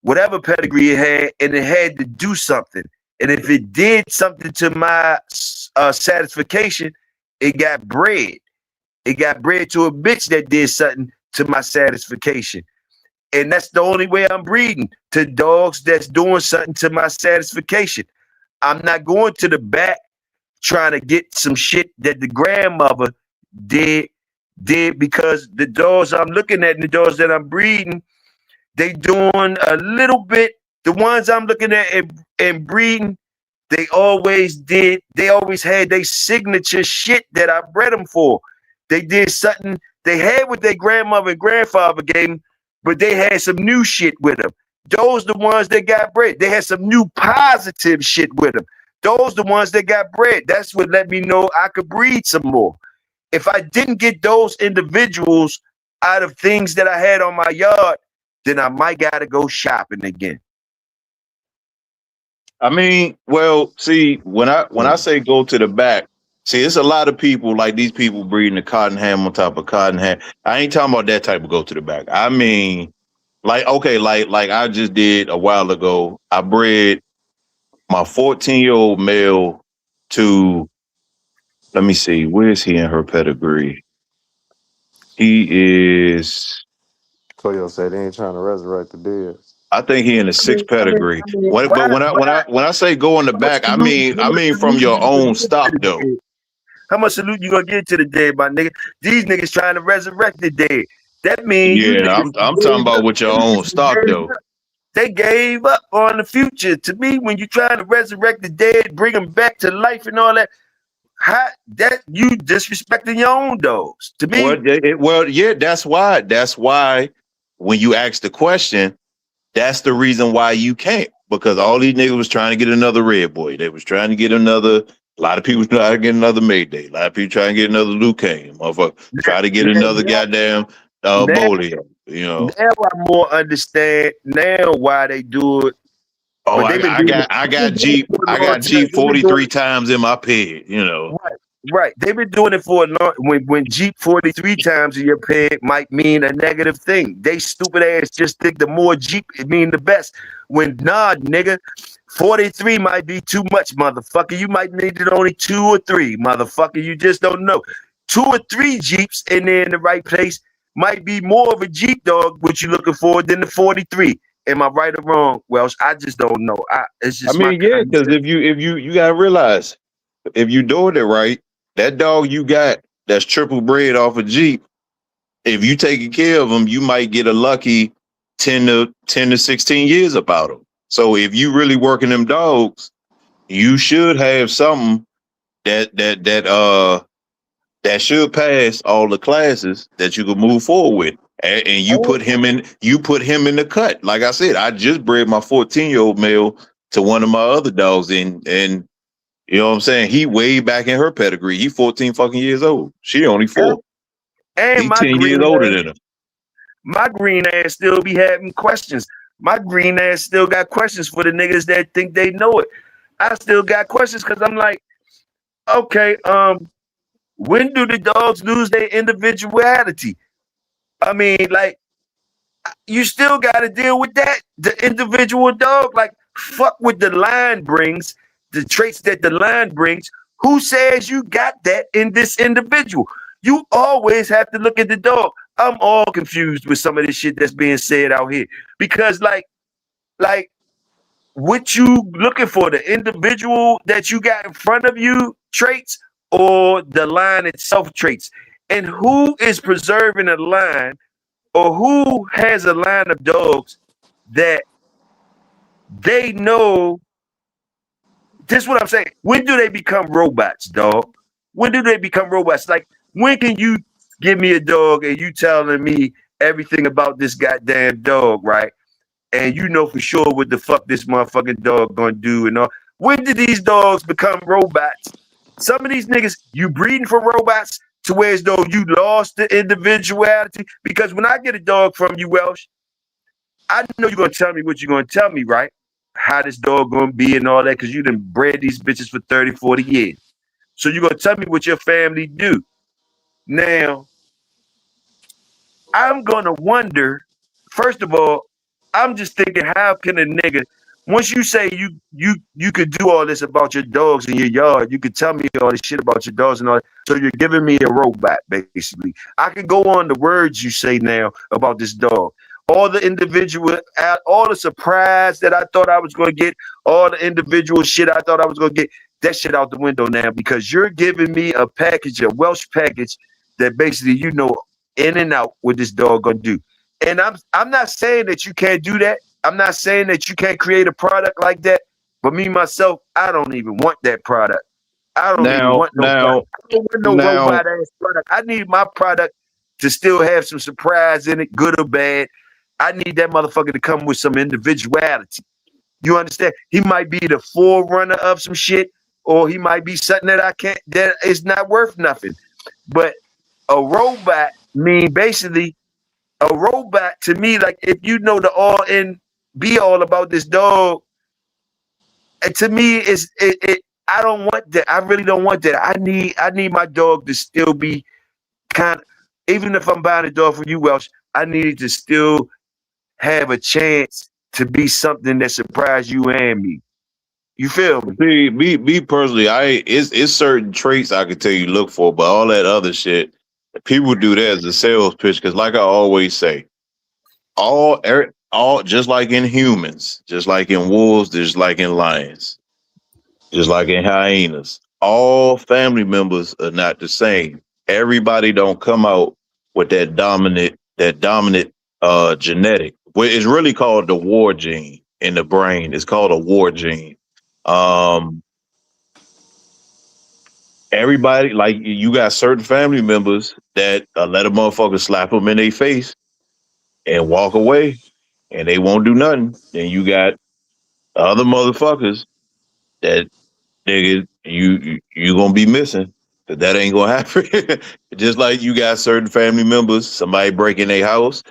whatever pedigree it had, and it had to do something. And if it did something to my satisfaction, it got bred. It got bred to a bitch that did something to my satisfaction. And that's the only way I'm breeding, to dogs that's doing something to my satisfaction. I'm not going to the back trying to get some shit that the grandmother did because the dogs I'm looking at and the dogs that I'm breeding, they doing a little bit. The ones I'm looking at and breeding, they always had their signature shit that I bred them for. They did something, they had what their grandmother and grandfather gave them, but they had some new shit with them. Those the ones that got bred. They had some new positive shit with them. Those the ones that got bred. That's what let me know I could breed some more. If I didn't get those individuals out of things that I had on my yard, then I might gotta go shopping again. I mean, well, see, when I say go to the back, see, it's a lot of people like these people breeding the cotton ham on top of cotton ham. I ain't talking about that type of go to the back. I mean, like, okay, like I just did a while ago. I bred my 14-year-old male to, let me see, where's he in her pedigree? He is, Toyo said they ain't trying to resurrect the dead. I think he in the 6th pedigree. But when I say go in the back, I mean from your own stock though. How much salute you gonna get to the dead, my nigga? These niggas trying to resurrect the dead. That means I'm talking about with your own stock though. They gave up on the future. To me, when you trying to resurrect the dead, bring them back to life and all that, you disrespecting your own dogs. To me, well, yeah, that's why when you ask the question, that's the reason why you can't, because all these niggas was trying to get another Red Boy. They was trying to get another. A lot of people trying to get another Mayday. A lot of people trying to get another Luke Kane. Motherfucker, try to get another goddamn Bolio. You know. Now I more understand now why they do it. Oh, I got Jeep 43 times in my pig. You know. Right. They've been doing it for a long. When Jeep 43 times in your pig might mean a negative thing. They stupid ass just think the more Jeep it mean the best. When nah, nigga, 43 might be too much, motherfucker. You might need it only 2 or 3, motherfucker. You just don't know. 2 or 3 Jeeps in there in the right place might be more of a Jeep dog, what you looking for, than the 43. Am I right or wrong, Welsh? I just don't know. It's just. I mean, yeah, because if you gotta realize, if you doing it right, that dog you got that's triple bred off a Jeep, if you taking care of them, you might get a lucky 10 to 16 years about them. So if you really working them dogs, you should have something that should pass all the classes that you can move forward with. And you put him in the cut. Like I said, I just bred my 14-year-old male to one of my other dogs and you know what I'm saying? He way back in her pedigree. He 14 fucking years old. She only 4. And he 10 years older than her. My green ass still be having questions. My green ass still got questions for the niggas that think they know it. I still got questions because I'm like, okay, when do the dogs lose their individuality? I mean, like, you still got to deal with that. The individual dog, like, fuck what the line brings, the traits that the line brings. Who says you got that in this individual? You always have to look at the dog. I'm all confused with some of this shit that's being said out here because, like, what you looking for, the individual that you got in front of you traits or the line itself traits, and who is preserving a line or who has a line of dogs that they know. This is what I'm saying. When do they become robots, dog? When do they become robots? Like, when can you give me a dog and you telling me everything about this goddamn dog, right? And you know for sure what the fuck this motherfucking dog gonna do and all. When did these dogs become robots? Some of these niggas, you breeding for robots to where as though you lost the individuality. Because when I get a dog from you, Welsh, I know you're gonna tell me what you're gonna tell me, right? How this dog gonna be and all that, because you done bred these bitches for 30, 40 years. So you're gonna tell me what your family do. Now, I'm gonna wonder, first of all, I'm just thinking, how can a nigga, once you say you could do all this about your dogs in your yard, you could tell me all this shit about your dogs and all that. So you're giving me a robot, basically. I could go on the words you say now about this dog. All the individual, all the surprise that I thought I was going to get, all the individual shit I thought I was going to get, that shit out the window now, because you're giving me a package, a Welsh package that basically in and out what this dog gonna do. And I'm not saying that you can't do that. I'm not saying that you can't create a product like that. But me myself, I don't even want that product. I don't even want no product. I don't want no robot ass product. I need my product to still have some surprise in it, good or bad. I need that motherfucker to come with some individuality. You understand? He might be the forerunner of some shit, or he might be something that is not worth nothing. But a robot basically a robot to me, like, if you know the all in be all about this dog, and to me I don't want that. I really don't want that. I need my dog to still be kind of, even if I'm buying a dog from you, Welsh, I need it to still have a chance to be something that surprised you and me. You feel me? See, me personally, it's certain traits I could tell you look for, but all that other shit, people do that as a sales pitch. Because, like I always say, all just like in humans, just like in wolves, just like in lions, just like in hyenas, all family members are not the same. Everybody don't come out with that dominant genetic. Well, it's really called the war gene in the brain. It's called a war gene. Everybody, like, you got certain family members that let a motherfucker slap them in their face and walk away, and they won't do nothing. Then you got other motherfuckers that, nigga, you gonna be missing, because that ain't gonna happen. Just like you got certain family members, somebody breaking their house,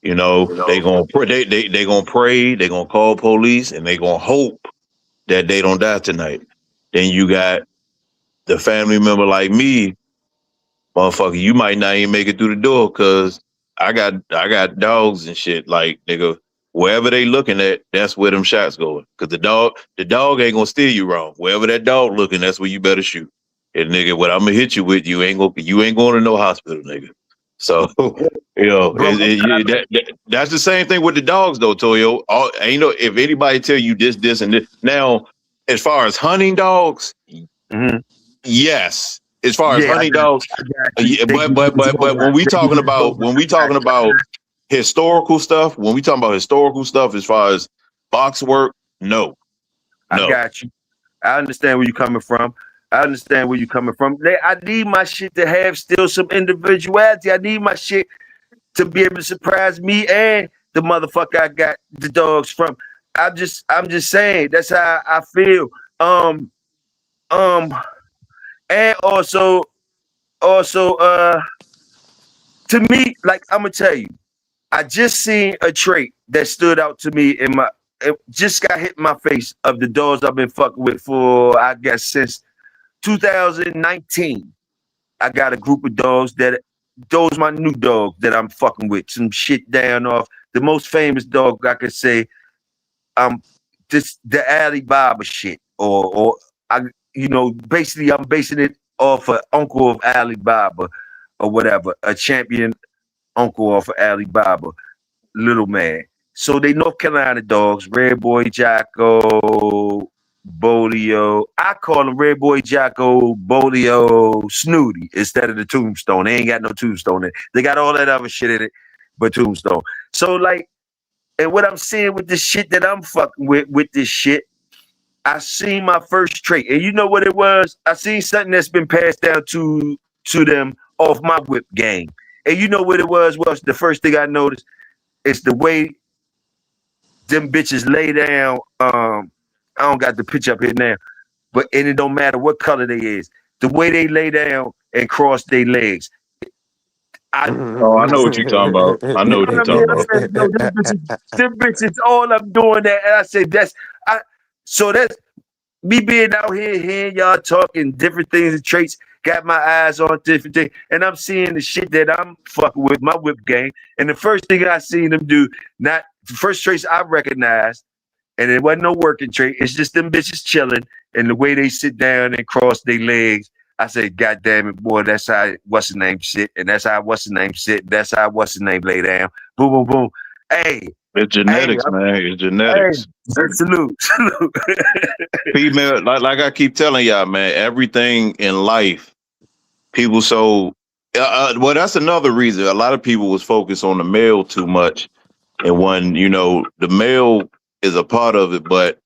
they gonna pray, they gonna pray, they gonna call police, and they gonna hope that they don't die tonight. Then you got the family member like me, motherfucker, you might not even make it through the door, because I got dogs and shit. Like, nigga, wherever they looking at, that's where them shots going. Because the dog ain't gonna steer you wrong. Wherever that dog looking, that's where you better shoot. And nigga, what I'm gonna hit you with, you ain't going to no hospital, nigga. So that's the same thing with the dogs, though, Toyo. If anybody tell you this, and this. Now, as far as hunting dogs, yes. As far as hunting dogs, but when we talking about historical stuff, as far as box work, no. I got you. I understand where you're coming from. I need my shit to have still some individuality. I need my shit to be able to surprise me and the motherfucker I got the dogs from. I'm just saying, that's how I feel. And also, to me, like, I'm gonna tell you, I just seen a trait that stood out to me it just got hit in my face of the dogs I've been fucking with for, I guess, since 2019. I got a group of dogs those my new dogs that I'm fucking with. Some shit down off the most famous dog I could say. The Alibaba shit, or basically I'm basing it off an uncle of Alibaba or whatever, a champion uncle off of Alibaba, little man. So they North Carolina dogs, Red Boy Jocko, Bolio. I call them Red Boy Jocko, Bolio, Snooty instead of the Tombstone. They ain't got no Tombstone in it. They got all that other shit in it, but Tombstone. So, like, and what I'm seeing with this shit that I'm fucking with this shit, I seen my first trait. And you know what it was? I seen something that's been passed down to them off my whip game. And you know what it was? Well, the first thing I noticed is the way them bitches lay down. I don't got the picture up here now, and it don't matter what color they is. The way they lay down and cross their legs. I know what you're talking about. Them bitches, all I'm doing that, and I say that's me being out here hearing y'all talking different things and traits. Got my eyes on different things, and I'm seeing the shit that I'm fucking with my whip game. And the first thing I seen them do, not the first trace I recognized, and it wasn't no working trait. It's just them bitches chilling, and the way they sit down and cross their legs. I said, God damn it, boy, that's how what's his name sit, and that's how what's his name sit, that's how what's his name lay down. Boom, boom, boom. Hey, It's genetics, man. It's genetics. Salute. Female, like I keep telling y'all, man, everything in life, people well, that's another reason. A lot of people was focused on the male too much. And when, the male is a part of it, but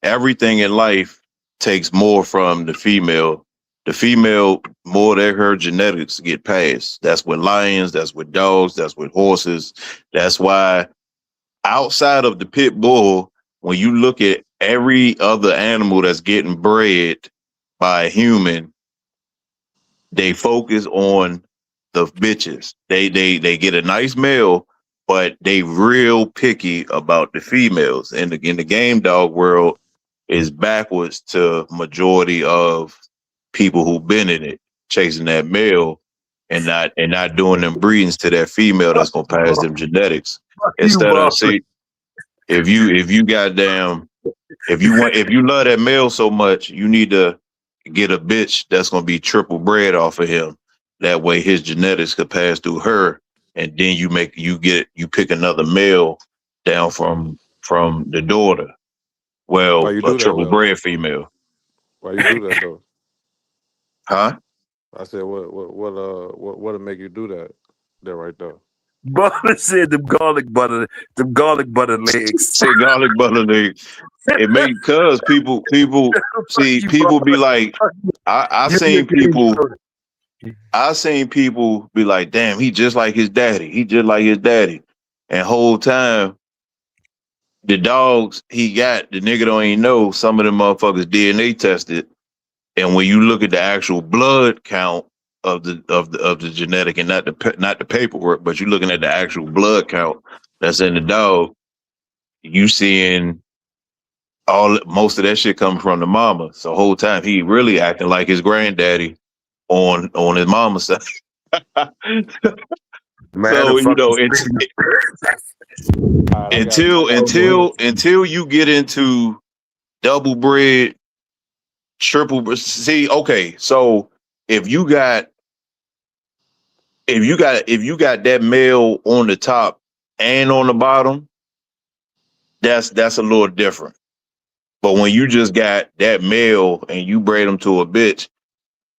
everything in life takes more from the female. The female, more than her genetics get passed. That's with lions, that's with dogs, that's with horses. That's why outside of the pit bull, when you look at every other animal that's getting bred by a human, they focus on the bitches. They get a nice male, but they real picky about the females. And in the game dog world is backwards to majority of people who've been in it, chasing that male and not doing them breedings to that female that's gonna pass them genetics. Instead of if you love that male so much, you need to get a bitch that's gonna be triple bred off of him. That way his genetics could pass through her, and then you pick another male down from the daughter. Well, a triple bred female. Why you do that though? Huh? I said, what'll make you do that? That right there. Butter said them garlic butter legs. Say garlic butter legs. It makes cause people see people be like, I seen people be like, damn, he just like his daddy. He just like his daddy. And whole time the dogs he got, the nigga don't even know some of them motherfuckers DNA tested. And when you look at the actual blood count of the genetic and not the paperwork, but you're looking at the actual blood count that's in the dog, you seeing most of that shit coming from the mama. So whole time he really acting like his granddaddy on his mama's side. Until you get into double bred, triple. See, okay, so if you got that male on the top and on the bottom, that's a little different. But when you just got that male and you braid him to a bitch,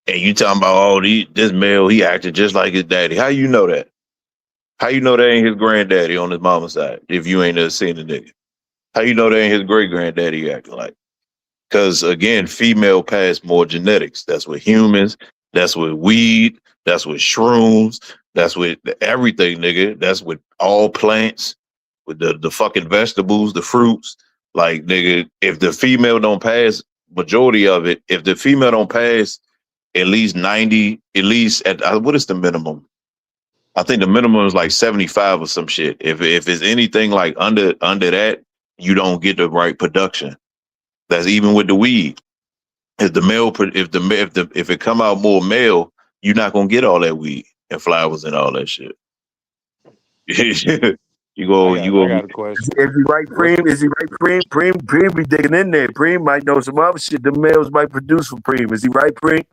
and you talking about this male, he acted just like his daddy. How you know that? How you know that ain't his granddaddy on his mama's side? If you ain't ever seen the nigga, how you know that ain't his great granddaddy you acting like? Because again, female pass more genetics. That's with humans. That's with weed. That's with shrooms. That's with everything, nigga. That's with all plants, with the fucking vegetables, the fruits. Like, nigga, if the female don't pass majority of it, if the female don't pass at least 90, at least what is the minimum? I think the minimum is like 75 or some shit. If it's anything like under that, you don't get the right production. That's even with the weed. If it come out more male, you're not gonna get all that weed and flowers and all that shit. I got a question. Is he right, Preem? Is he right, Preem? Preem be digging in there. Preem might know some other shit the males might produce for Preem. Is he right, Preem?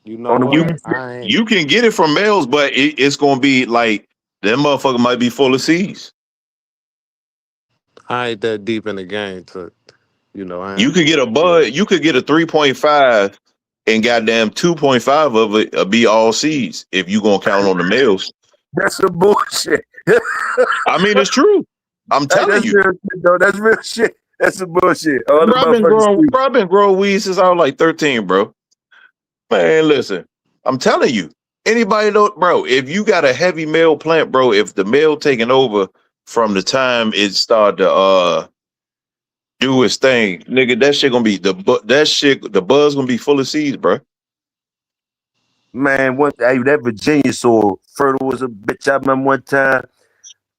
You know what? You can get it from males, but it's gonna be like that motherfucker might be full of C's. I ain't that deep in the game to, you could get a bud. You could get a 3.5 and goddamn 2.5 of it be all C's if you gonna count on the males. That's some bullshit. I mean, it's true. I'm telling you. Real shit, though. That's real shit. That's some bullshit. Bro, I've been growing weed since I was like 13, bro. Man, listen, I'm telling you, anybody know, bro, if you got a heavy male plant, bro, if the male taking over from the time it started to do its thing, nigga, that shit gonna be the buzz gonna be full of seeds, bro. Man, that Virginia soil fertile was a bitch. I remember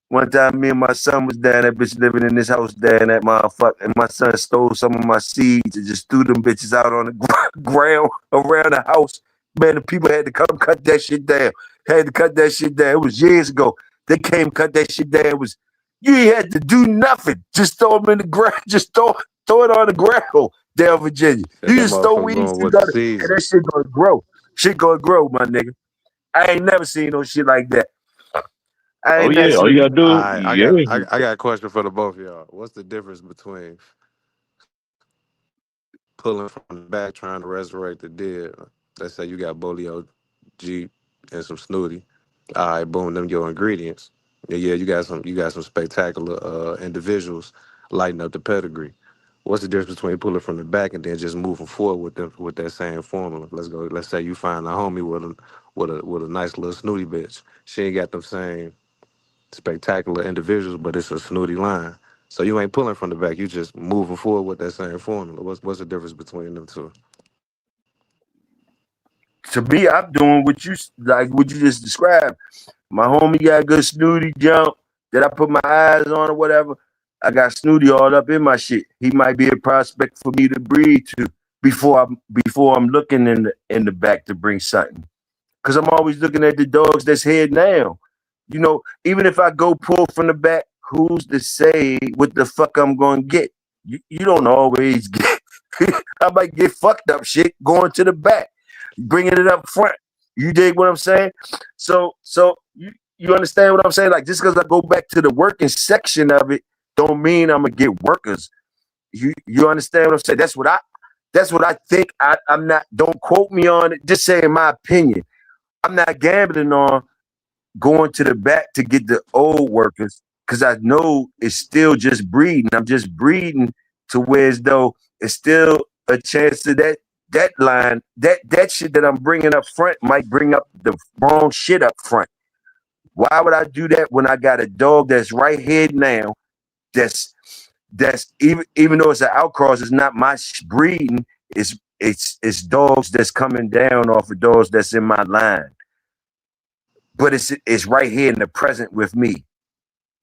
one time me and my son was down, that bitch living in this house down that motherfucker, and my son stole some of my seeds and just threw them bitches out on the ground around the house. Man, the people had to come cut that shit down. It was years ago. They came cut that shit down. It was You ain't had to do nothing. Just throw them in the ground. Just throw it on the ground down Virginia. That You that just throw motherfucker weed going seed with the on it, and season. that shit gonna grow. Shit gonna grow, my nigga. I ain't never seen no shit like that. I Oh ain't never yeah, all seen. you gotta All do, right, yeah. I got a question for the both of y'all. What's the difference between pulling from the back trying to resurrect the dead? Let's say you got Bolio, Jeep, and some Snooty. All right, boom, them your ingredients. Yeah, you got some spectacular individuals lighting up the pedigree. What's the difference between pulling from the back and then just moving forward with that same formula? Let's go. Let's say you find a homie with a nice little snooty bitch. She ain't got them same spectacular individuals, but it's a snooty line. So you ain't pulling from the back. You just moving forward with that same formula. What's the difference between them two? To me, I'm doing what you just described. My homie got good snooty jump that I put my eyes on or whatever. I got Snooty all up in my shit. He might be a prospect for me to breed to before I'm looking in the back to bring something. Cause I'm always looking at the dogs that's head now. You know, even if I go pull from the back, who's to say what the fuck I'm gonna get? You don't always get. I might get fucked up shit going to the back, bringing it up front. You dig what I'm saying? So you understand what I'm saying? Like just because I go back to the working section of it, don't mean I'm gonna get workers. You understand what I'm saying? That's what I think. I'm not. Don't quote me on it. Just saying my opinion. I'm not gambling on going to the back to get the old workers because I know it's still just breeding. I'm just breeding to where as though it's still a chance to that line, that shit that I'm bringing up front might bring up the wrong shit up front. Why would I do that when I got a dog that's right here now? That's even though it's an outcross, it's not my breeding. It's dogs that's coming down off of dogs that's in my line, but it's right here in the present with me.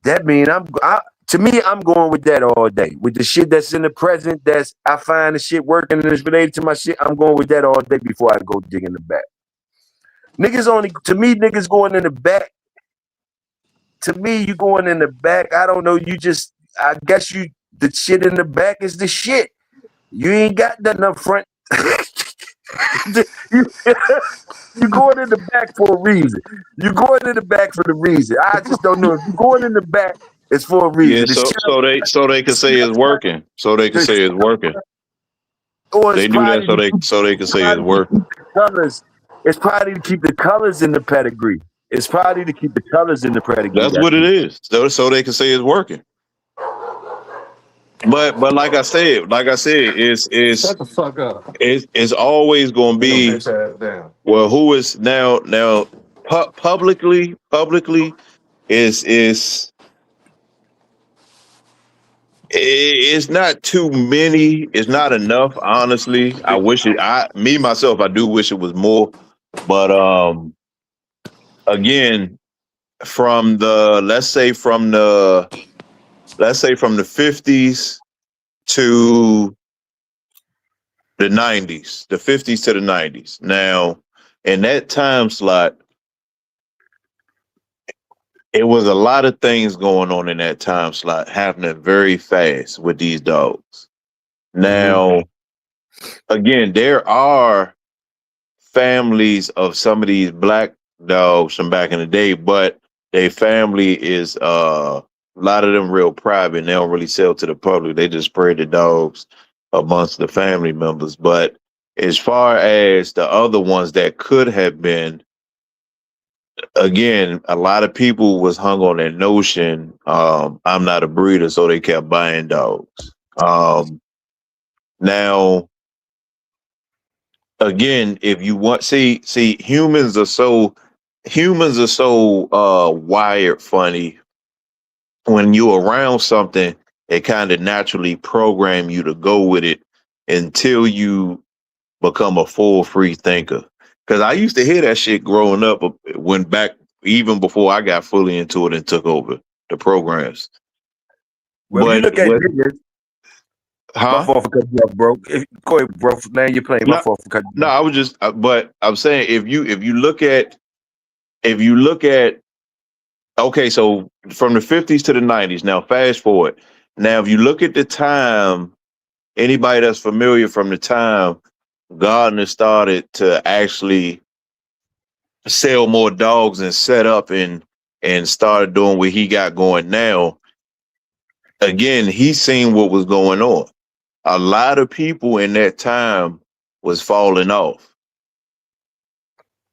That mean to me, I'm going with that all day. With the shit that's in the present, that's I find the shit working and it's related to my shit. I'm going with that all day before I go dig in the back. Niggas only to me, niggas going in the back. To me, you going in the back. I don't know. I guess the shit in the back is the shit. You ain't got nothing up front. you, you going in the back for a reason. You going in the back for the reason. I just don't know if you going in the back. It's for a Yeah, reason. The shit so they can say it's working. So they can the, say it's working. or it's They do that probably so they can say it's probably to working. keep the colors. It's probably to keep the colors in the pedigree. It's probably to keep the colors in the pedigree. That's what it is. So they can say it's working. But like I said, Shut the fuck up. it's always going to Get your be bitch ass down. well. Who is now publicly is it's not too many. It's not enough. Honestly, I wish it. Me myself, I do wish it was more. But again, from the let's say from the 50s to the 90s, the 50s to the 90s. Now, in that time slot, it was a lot of things going on in that time slot happening very fast with these dogs. Now, again, there are families of some of these black dogs from back in the day, but their family is a lot of them real private and they don't really sell to the public. They just spread the dogs amongst the family members. But as far as the other ones that could have been, again, a lot of people was hung on that notion, I'm not a breeder, so they kept buying dogs. Now again, if you want see humans are so wired funny. When you're around something, it kind of naturally program you to go with it until you become a full free thinker. Because I used to hear that shit growing up, when back even before I got fully into it and took over the programs. Well, if you But look at niggas, my huh? fault for cutting you off, bro. Go ahead, bro. Now you're playing. My No, fault for cutting you no, off. I was just, but I'm saying if you look at Okay, so from the 50s to the 90s. Now, fast forward. Now, if you look at the time, anybody that's familiar from the time Gardner started to actually sell more dogs and set up and started doing what he got going now, again, he seen what was going on. A lot of people in that time was falling off.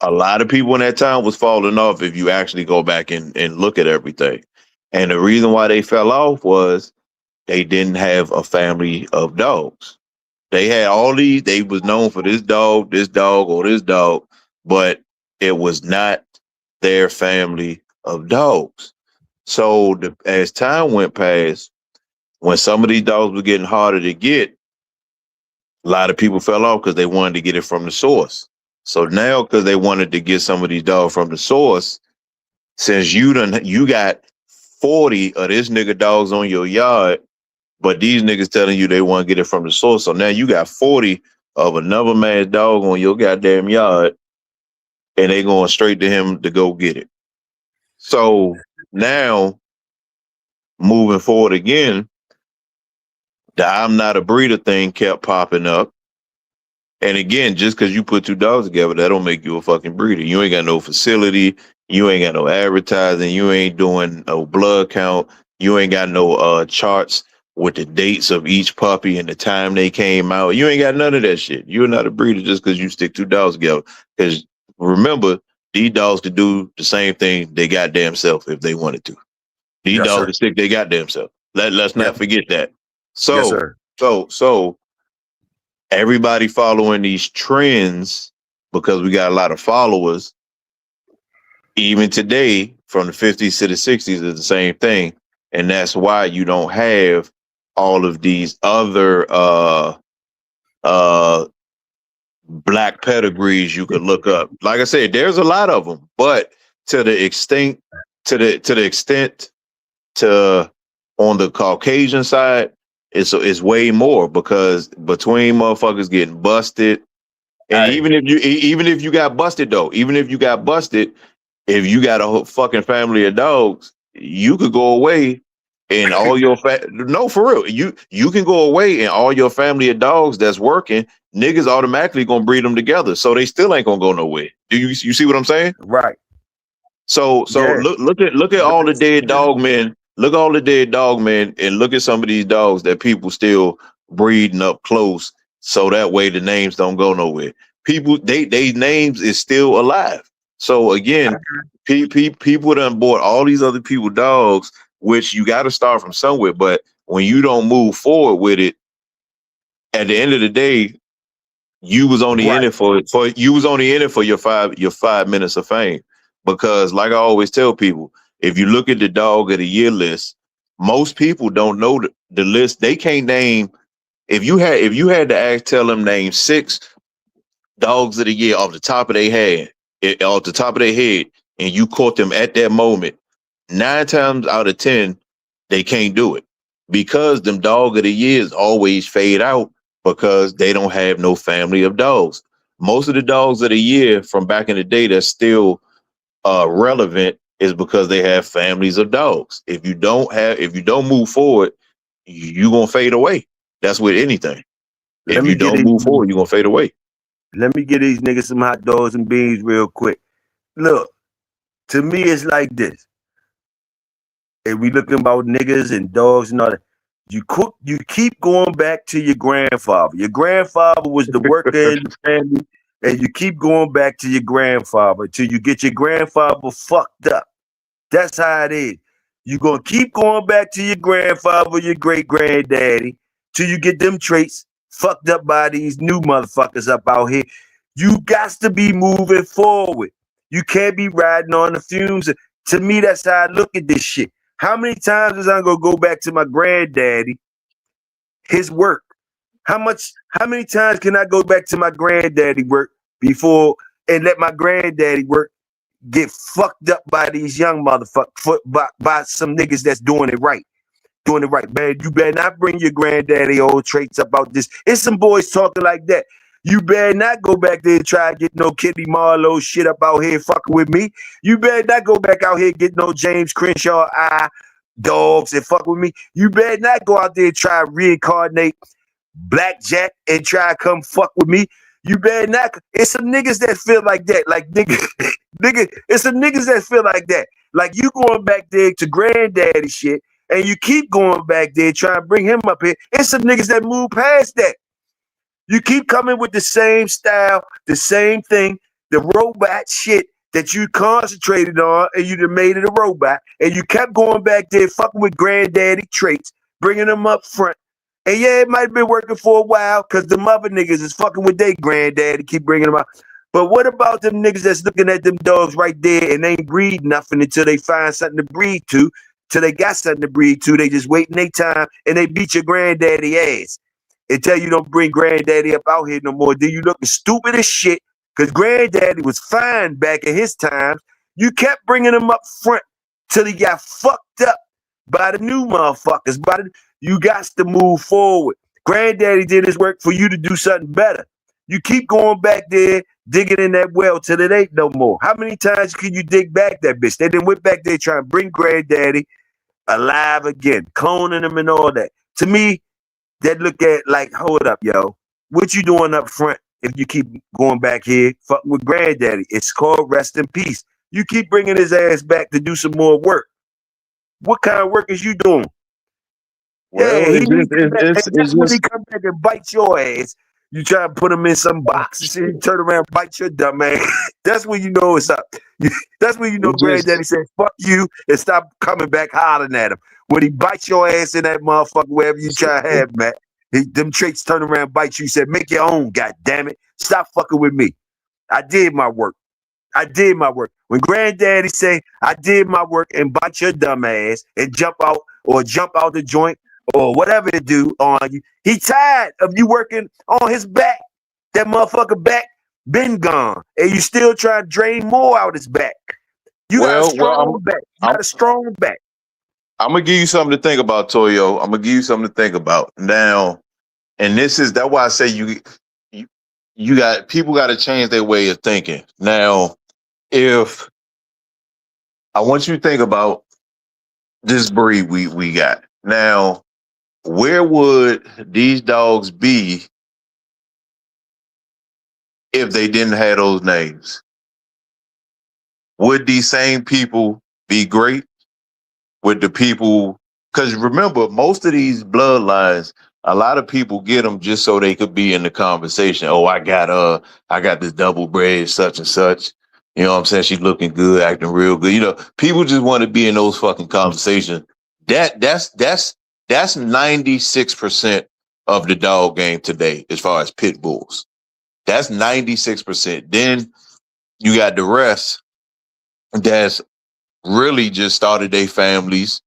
A lot of people in that time was falling off if you actually go back and look at everything. And the reason why they fell off was they didn't have a family of dogs. They had all these, they was known for this dog, or this dog, but it was not their family of dogs. So as time went past, when some of these dogs were getting harder to get, a lot of people fell off because they wanted to get it from the source. So now, because they wanted to get some of these dogs from the source, since you got 40 of this nigga dogs on your yard, but these niggas telling you they want to get it from the source. So now you got 40 of another man's dog on your goddamn yard, and they going straight to him to go get it. So now, moving forward again, the I'm not a breeder thing kept popping up. And again, just because you put two dogs together, that don't make you a fucking breeder. You ain't got no facility. You ain't got no advertising. You ain't doing no blood count. You ain't got no charts with the dates of each puppy and the time they came out. You ain't got none of that shit. You're not a breeder just because you stick two dogs together. Because remember, these dogs could do the same thing they goddamn self if they wanted to. These Yes, dogs sir. could stick they goddamn self. Let's not Yep. forget that. So, Yes, sir. so everybody following these trends because we got a lot of followers. Even today, from the 50s to the 60s, is the same thing. And that's why you don't have all of these other black pedigrees you could look up. Like I said, there's a lot of them, but to the extent to on the Caucasian side, it's way more because between motherfuckers getting busted, and Hey. even if you got busted though, if you got a fucking family of dogs, you could go away and all your no, for real, you can go away and all your family of dogs that's working, niggas automatically gonna breed them together, so they still ain't gonna go nowhere. Do you see what I'm saying? Right. So Yeah. look at all the dead dog men. Look at all the dead dog men, and look at some of these dogs that people still breeding up close, so that way the names don't go nowhere. People, they names is still alive. So again, people done bought all these other people dogs, which you got to start from somewhere. But when you don't move forward with it, at the end of the day, you was only in Right. it for your 5 minutes of fame. Because like I always tell people, if you look at the dog of the year list, most people don't know the list. They can't name, if you had to tell them name 6 dogs of the year off the top of their head, and you caught them at that moment, 9 times out of 10, they can't do it because them dog of the years always fade out because they don't have no family of dogs. Most of the dogs of the year from back in the day that's still relevant is because they have families of dogs. If you don't move forward, you're gonna fade away. That's with anything. Let If me you get don't move forward, you're gonna fade away. let me get these niggas some hot dogs and beans real quick. Look, to me, it's like this. And we looking about niggas and dogs and all that. You keep going back to your grandfather. Your grandfather was the worker in the family, and you keep going back to your grandfather till you get your grandfather fucked up. That's how it is. You're gonna keep going back to your grandfather, your great granddaddy, till you get them traits fucked up by these new motherfuckers up out here. You got to be moving forward. You can't be riding on the fumes. To me, that's how I look at this shit. How many times is I gonna go back to my granddaddy, his work? How many times can I go back to my granddaddy work before and let my granddaddy work get fucked up by these young motherfuckers, by some niggas that's doing it right? Doing it right, man. You better not bring your granddaddy old traits about this. It's some boys talking like that. You better not go back there and try to get no Kenny Marlowe shit up out here fucking with me. You better not go back out here and get no James Crenshaw dogs and fuck with me. You better not go out there and try to reincarnate Blackjack and try to come fuck with me. You better not. It's some niggas that feel like that. Like nigga, it's some niggas that feel like that. Like you going back there to granddaddy shit, and you keep going back there trying to bring him up here. It's some niggas that move past that. You keep coming with the same style, the same thing, the robot shit that you concentrated on, and you done made it a robot, and you kept going back there fucking with granddaddy traits, bringing them up front. And yeah, it might have been working for a while because the mother niggas is fucking with their granddaddy, keep bringing them out. But what about them niggas that's looking at them dogs right there and ain't breed nothing until they find something to breed to, till they got something to breed to? They just waiting their time and they beat your granddaddy ass. Until you don't bring granddaddy up out here no more. Then you looking stupid as shit because granddaddy was fine back in his times. You kept bringing him up front till he got fucked up by the new motherfuckers. You got to move forward. Granddaddy did his work for you to do something better. You keep going back there, digging in that well till it ain't no more. How many times can you dig back that bitch? They done went back there trying to bring granddaddy alive again, cloning him and all that. To me, that look at like, hold up, yo. What you doing up front if you keep going back here fucking with granddaddy? It's called rest in peace. You keep bringing his ass back to do some more work. What kind of work is you doing? Well, Yeah, it's that's when just he come back and bite your ass. You try to put him in some box and you turn around and bite your dumb ass. That's when you know it's up. That's when you know granddaddy said, fuck you and stop coming back hollering at him. When he bites your ass in that motherfucker, wherever you try to have him at, them traits turn around and bite you. He said, make your own, goddammit. Stop fucking with me. I did my work. I did my work. When granddaddy say, I did my work and bite your dumb ass and jump out the joint or whatever to do on you, he tired of you working on his back. That motherfucker back been gone. And you still trying to drain more out his back. You got a strong back. You got a strong back. I'm gonna give you something to think about, Toyo. I'm gonna give you something to think about now, and that's why I say you got people got to change their way of thinking. Now, if I want you to think about this breed we got now, where would these dogs be if they didn't have those names? Would these same people be great? With the people, because remember, most of these bloodlines, a lot of people get them just so they could be in the conversation. Oh, I got this double bred such and such. You know what I'm saying? She's looking good, acting real good. You know, people just want to be in those fucking conversations. That's 96% of the dog game today, as far as pit bulls. That's 96%. Then you got the rest that's really just started their families.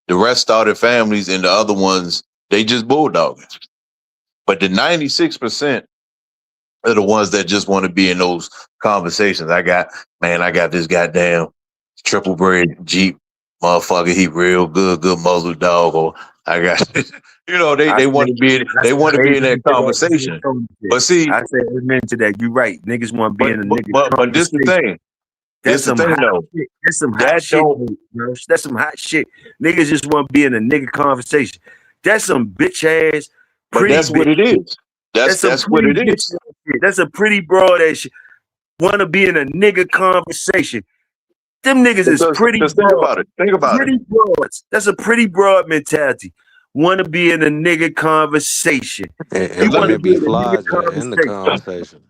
The rest started families, and the other ones, they just bulldogging. But the 96% are the ones that just want to be in those conversations. I got this goddamn triple bred Jeep motherfucker. He real good muzzle dog. Or I got, they want to be in that conversation. But see, I say amen to that. You're right. Niggas want to be in a nigga. But this the thing. That's some hot shit. That's some hot shit, bro. That's some hot shit. Niggas just want to be in a nigga conversation. That's some bitch ass. But that's what it is. That's what it is. That's a pretty broad ass shit. Want to be in a nigga conversation. Them niggas is pretty broad. Think about pretty it. Broad. That's a pretty broad mentality. Want to be in a nigga conversation. And want to be flies in the conversation.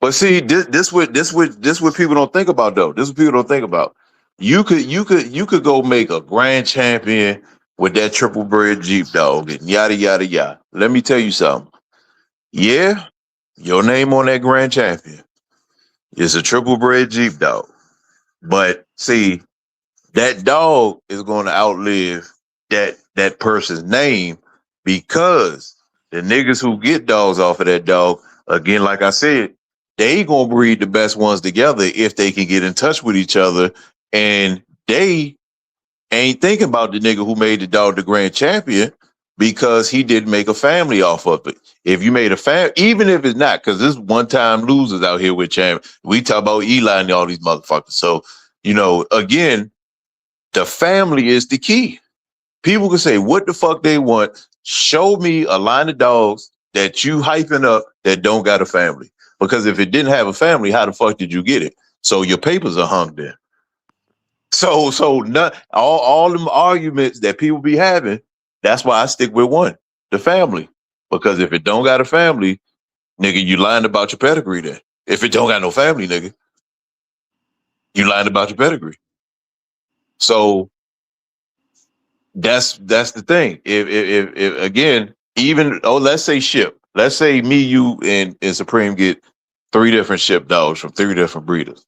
But see, this what people don't think about though. This is what people don't think about. You could go make a grand champion with that triple bred Jeep dog and yada yada yada. Let me tell you something. Yeah, your name on that grand champion is a triple bred Jeep dog. But see, that dog is going to outlive that person's name because the niggas who get dogs off of that dog, again, like I said, they ain't gonna breed the best ones together if they can get in touch with each other, and they ain't thinking about the nigga who made the dog the grand champion. because he didn't make a family off of it. If you made a family, even if it's not, because there's one-time losers out here with champ. We talk about Eli and all these motherfuckers. So, again, the family is the key. People can say what the fuck they want. Show me a line of dogs that you hyping up that don't got a family. Because if it didn't have a family, how the fuck did you get it? So your papers are hung there. So not all them arguments that people be having, that's why I stick with one, the family. Because if it don't got a family, nigga, you lying about your pedigree then. If it don't got no family, nigga, you lying about your pedigree. So that's the thing. If again, even let's say Ship. Let's say me, you, and Supreme get 3 different Ship dogs from 3 different breeders.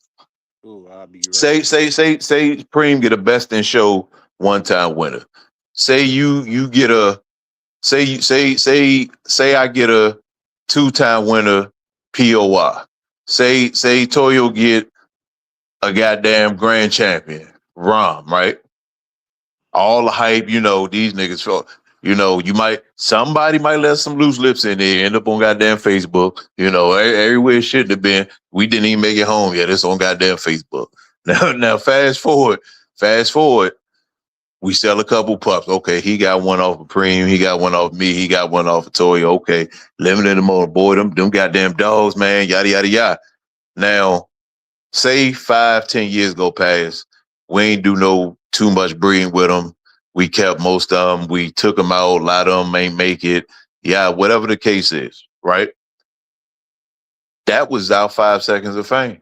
Ooh, I'll be right. Say Supreme get a best in show one-time winner. Say you get a say I get a 2-time winner POI. Say Toyo get a goddamn grand champion, Rom, right? All the hype, these niggas felt, somebody might let some loose lips in there, end up on goddamn Facebook, everywhere it shouldn't have been. We didn't even make it home yet. It's on goddamn Facebook. Now fast forward, we sell a couple pups. Okay, he got one off of Preem, he got one off me, he got one off of Toyo. Okay, limited them on boy, them goddamn dogs, man, yada yada yada. Now, say 5-10 years go past, we ain't do no too much breeding with them. We kept most of them. We took them out. A lot of them ain't make it. Yeah, whatever the case is, right? That was our 5 seconds of fame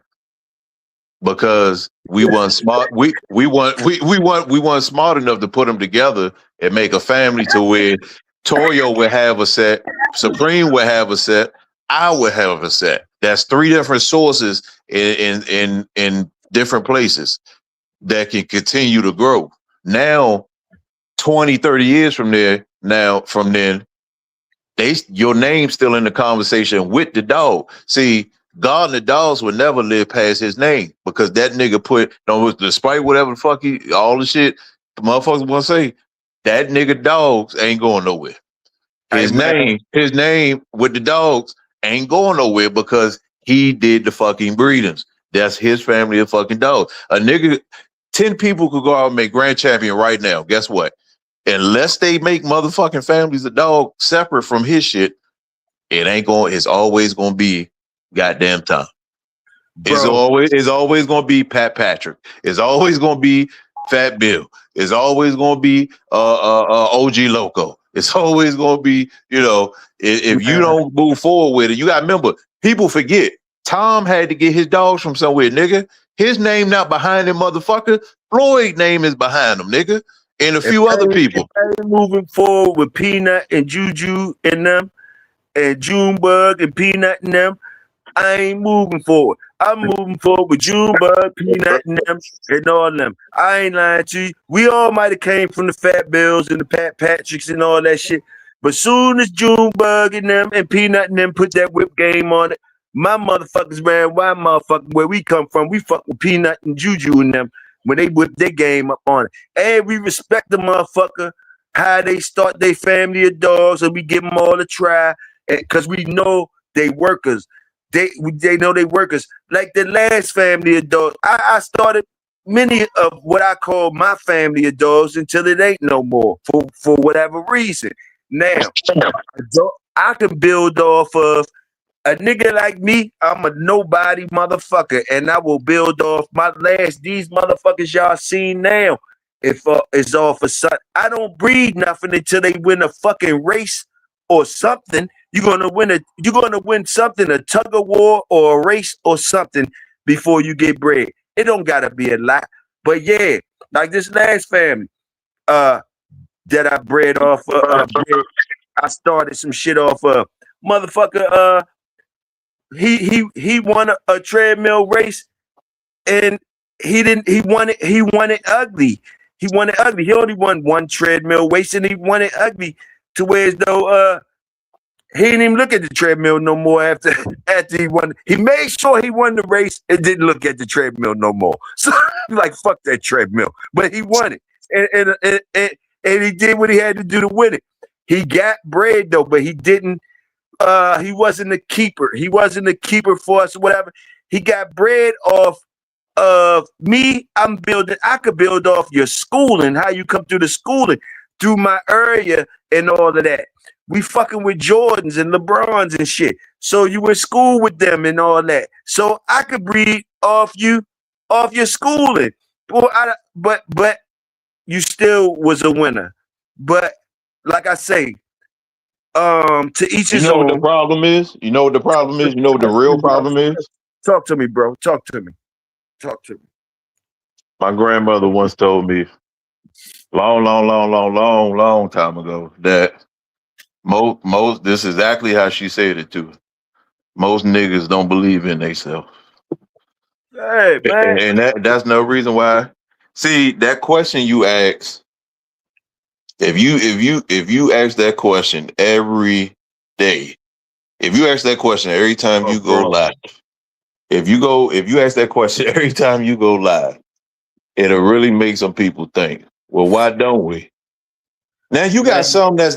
because we weren't smart. We weren't smart enough to put them together and make a family to where Toyo would have a set, Supreme would have a set, I would have a set. That's 3 different sources in different places that can continue to grow. Now, 20, 30 years from then, your name's still in the conversation with the dog. See, God and the dogs would never live past his name because that nigga despite whatever the fuck all the shit the motherfuckers want to say, that nigga dogs ain't going nowhere. His name with the dogs ain't going nowhere because he did the fucking breedings. That's his family of fucking dogs. A nigga, 10 people could go out and make grand champion right now. Guess what? Unless they make motherfucking families of dog separate from his shit, it's always gonna be goddamn Tom. Bro. It's always gonna be Pat Patrick. It's always gonna be Fat Bill. It's always gonna be OG Loco. It's always gonna be, if you don't move forward with it, you gotta remember, people forget. Tom had to get his dogs from somewhere, nigga. His name not behind him, motherfucker. Floyd's name is behind him, nigga. And a few other people. Moving forward with Peanut and Juju and them, and Junebug and Peanut and them, I ain't moving forward. I'm moving forward with Junebug, Peanut and them, and all them. I ain't lying to you. We all might have came from the Fat Bills and the Pat Patricks and all that shit. But soon as Junebug and them and Peanut and them put that whip game on it, my motherfuckers ran wild, motherfucker. Where we come from, we fuck with Peanut and Juju and them when they whip their game up on it. And we respect the motherfucker, how they start their family of dogs, and we give them all a try, because we know they workers. They know they workers. Like the last family of dogs, I started many of what I call my family of dogs until it ain't no more for whatever reason. Now, I can build off of a nigga like me. I'm a nobody motherfucker, and I will build off these motherfuckers y'all seen now. If it's all for something, I don't breed nothing until they win a fucking race or something. You're gonna win something, a tug of war or a race or something before you get bred. It don't gotta be a lot, but yeah, like this last family, that I bred off. I started some shit off of motherfucker. He won a treadmill race, and he won it ugly. He won it ugly. He only won one treadmill race, and he won it ugly to where as though he didn't even look at the treadmill no more after he won. He made sure he won the race and didn't look at the treadmill no more. So like fuck that treadmill, but he won it, and he did what he had to do to win it. He got bread though, but he didn't. He wasn't a keeper. He wasn't a keeper for us or whatever. He got bread off of me. I'm building. I could build off your schooling, how you come through the schooling, through my area and all of that. We fucking with Jordans and LeBrons and shit. So you in school with them and all that. So I could breed off you, off your schooling. But you still was a winner. But like I say, to each You his know what the own. problem is? You know what the problem is? You know what the real problem is? Talk to me, bro. Talk to me. Talk to me. My grandmother once told me long time ago that most this is exactly how she said it too. Most niggas don't believe in themselves. Hey, man. And that's no reason why. See, that question you ask, if you ask that question every day, if you ask that question every time you go live, if you ask that question every time you go live, it'll really make some people think, well, why don't we? Now you got something that's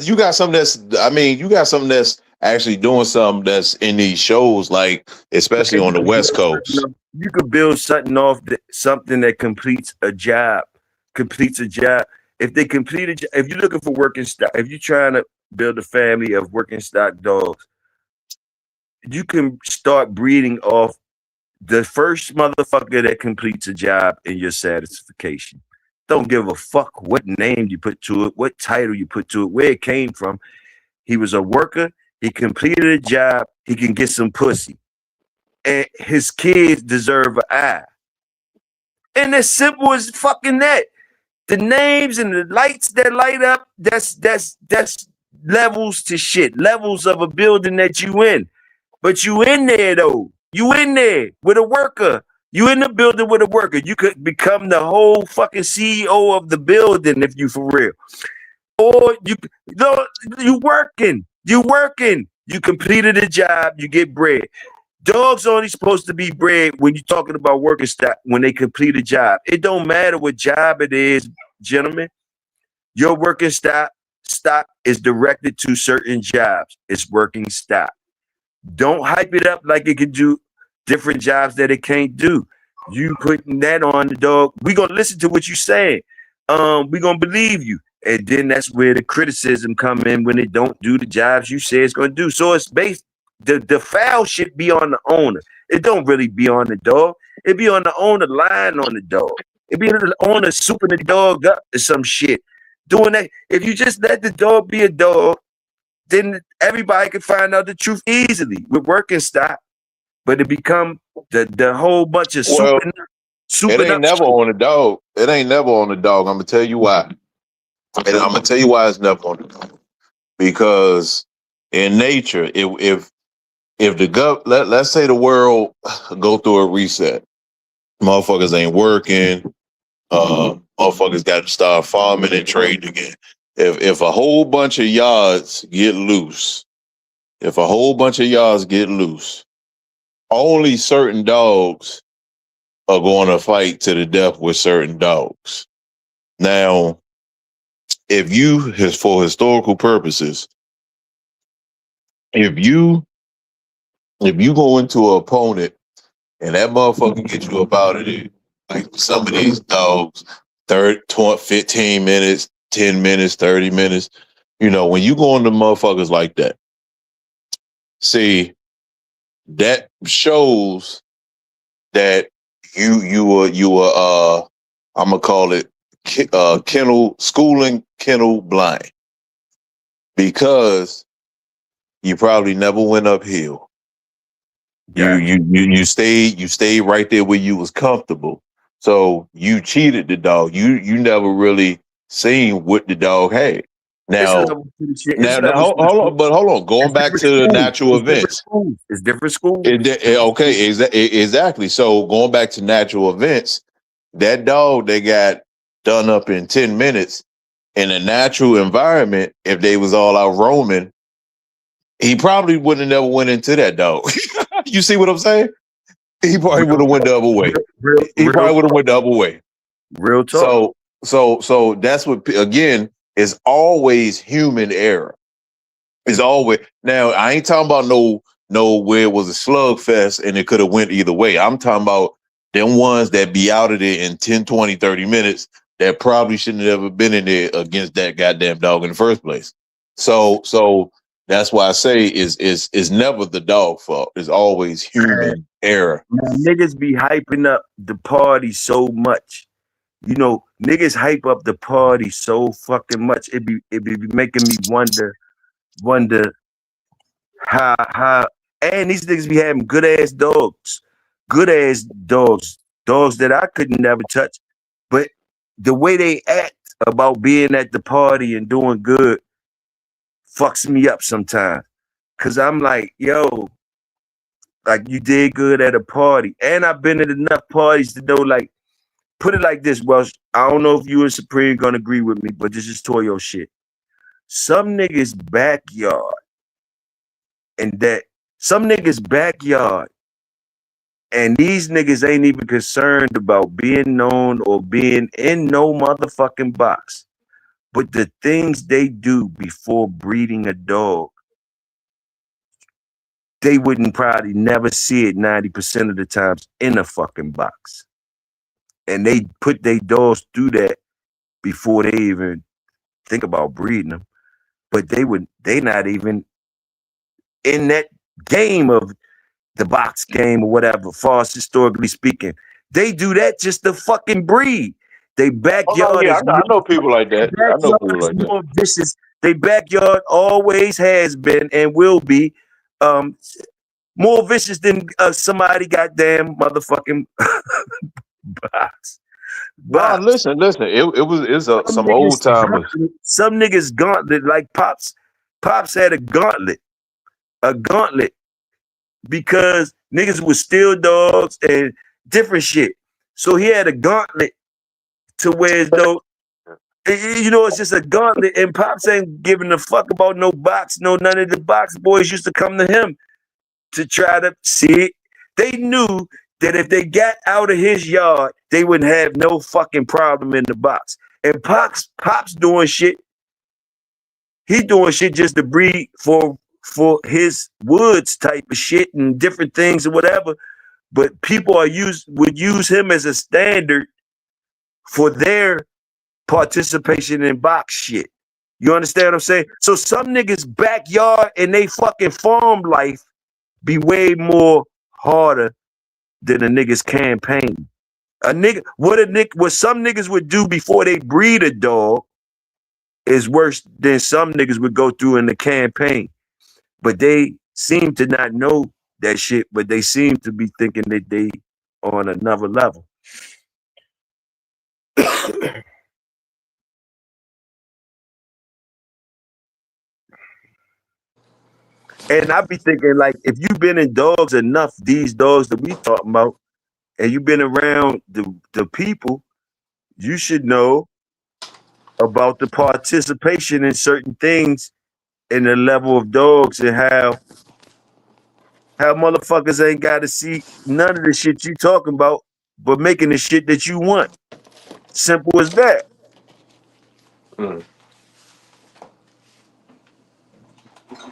actually doing something that's in these shows, like especially on the West Coast. You could build something off something that completes a job. If they complete it, if you're looking for working stock, if you're trying to build a family of working stock dogs, you can start breeding off the first motherfucker that completes a job in your satisfaction. Don't give a fuck what name you put to it, what title you put to it, where it came from. He was a worker. He completed a job. He can get some pussy. And his kids deserve an eye. And as simple as fucking that. The names and the lights that light up, that's levels to shit. Levels of a building that you in. But you in there though. You in there with a worker. You in the building with a worker. You could become the whole fucking CEO of the building if you for real. Or you working. You completed a job, you get bread. Dogs only supposed to be bred when you're talking about working stock when they complete a job. It don't matter what job it is, gentlemen. Your working stock is directed to certain jobs. It's working stock. Don't hype it up like it can do different jobs that it can't do. You putting that on the dog. We're gonna listen to what you're saying. We're gonna believe you. And then that's where the criticism come in when it don't do the jobs you say it's gonna do. So it's based. The foul should be on the owner. It don't really be on the dog. It be on the owner lying on the dog. It be the owner souping the dog up to some shit. Doing that. If you just let the dog be a dog, then everybody can find out the truth easily with working stock. But it become the whole bunch of souping it ain't never on the dog. It ain't never on the dog. I'm gonna tell you why. And I'm gonna tell you why it's never on the dog. Because in nature, if let's say the world go through a reset, motherfuckers ain't working, motherfuckers got to start farming and trading again. If a whole bunch of yards get loose, only certain dogs are going to fight to the death with certain dogs. Now, if you, for historical purposes, if you go into an opponent and that motherfucker gets you up out of there, like some of these dogs, 15 minutes, 10 minutes, 30 minutes, when you go into motherfuckers like that, see, that shows that you were I'm gonna call it kennel blind, because you probably never went uphill. Yeah. You stayed right there where you was comfortable. So you cheated the dog. You never really seen what the dog had. Now hold on. Going back to the natural events. It's different schools. Okay, exactly. So going back to natural events, that dog they got done up in 10 minutes in a natural environment, if they was all out roaming, he probably wouldn't have never went into that dog. You see what I'm saying? He probably would have went the other way. He probably would have went the other way. Real talk. So that's what, again, is always human error. It's always now. I ain't talking about no where it was a slugfest and it could have went either way. I'm talking about them ones that be out of there in 10, 20, 30 minutes that probably shouldn't have ever been in there against that goddamn dog in the first place. So that's why I say is never the dog fault. It's always human error. Man, niggas be hyping up the party so much. You know, niggas hype up the party so fucking much. It be making me wonder how and these niggas be having good ass dogs that I couldn't never touch. But the way they act about being at the party and doing good fucks me up sometimes. Cause I'm like, yo, like you did good at a party. And I've been at enough parties to know, like, put it like this, Welsh. I don't know if you and Supreme gonna agree with me, but this is Toyo shit. Some niggas backyard and that some niggas backyard and these niggas ain't even concerned about being known or being in no motherfucking box. But the things they do before breeding a dog, they wouldn't probably never see it 90% of the times in a fucking box. And they put their dogs through that before they even think about breeding them. But they not even in that game of the box game or whatever, far as historically speaking. They do that just to fucking breed. They backyard yeah, is I know people like that. I know people like that. more vicious. They backyard always has been and will be more vicious than somebody goddamn motherfucking box. Nah, listen. It's some old timers. Some niggas gauntlet like Pops. Pops had a gauntlet because niggas would steal dogs and different shit. So he had a gauntlet to where as though, you know, it's just a gauntlet, and Pops ain't giving a fuck about no box, none of the box boys used to come to him to try to see it. They knew that if they got out of his yard, they wouldn't have no fucking problem in the box. And Pops doing shit. He doing shit just to breed for his woods type of shit and different things or whatever. But people would use him as a standard for their participation in box shit. You understand what I'm saying? So some niggas backyard and they fucking farm life be way more harder than a nigga's campaign. What some niggas would do before they breed a dog is worse than some niggas would go through in the campaign. But they seem to not know that shit, but they seem to be thinking that they on another level. And I be thinking, like, if you've been in dogs enough, these dogs that we talking about, and you've been around the people, you should know about the participation in certain things in the level of dogs and how motherfuckers ain't got to see none of the shit you talking about, but making the shit that you want. Simple as that.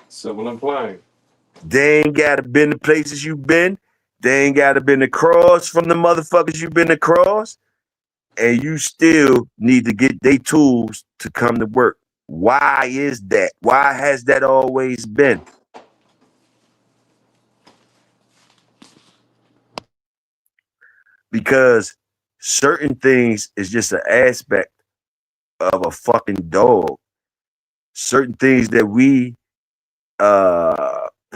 Simple and plain. They ain't got to been the places you've been. They ain't got to been across from the motherfuckers you've been across. And you still need to get their tools to come to work. Why is that? Why has that always been? Because certain things is just an aspect of a fucking dog. Certain things that we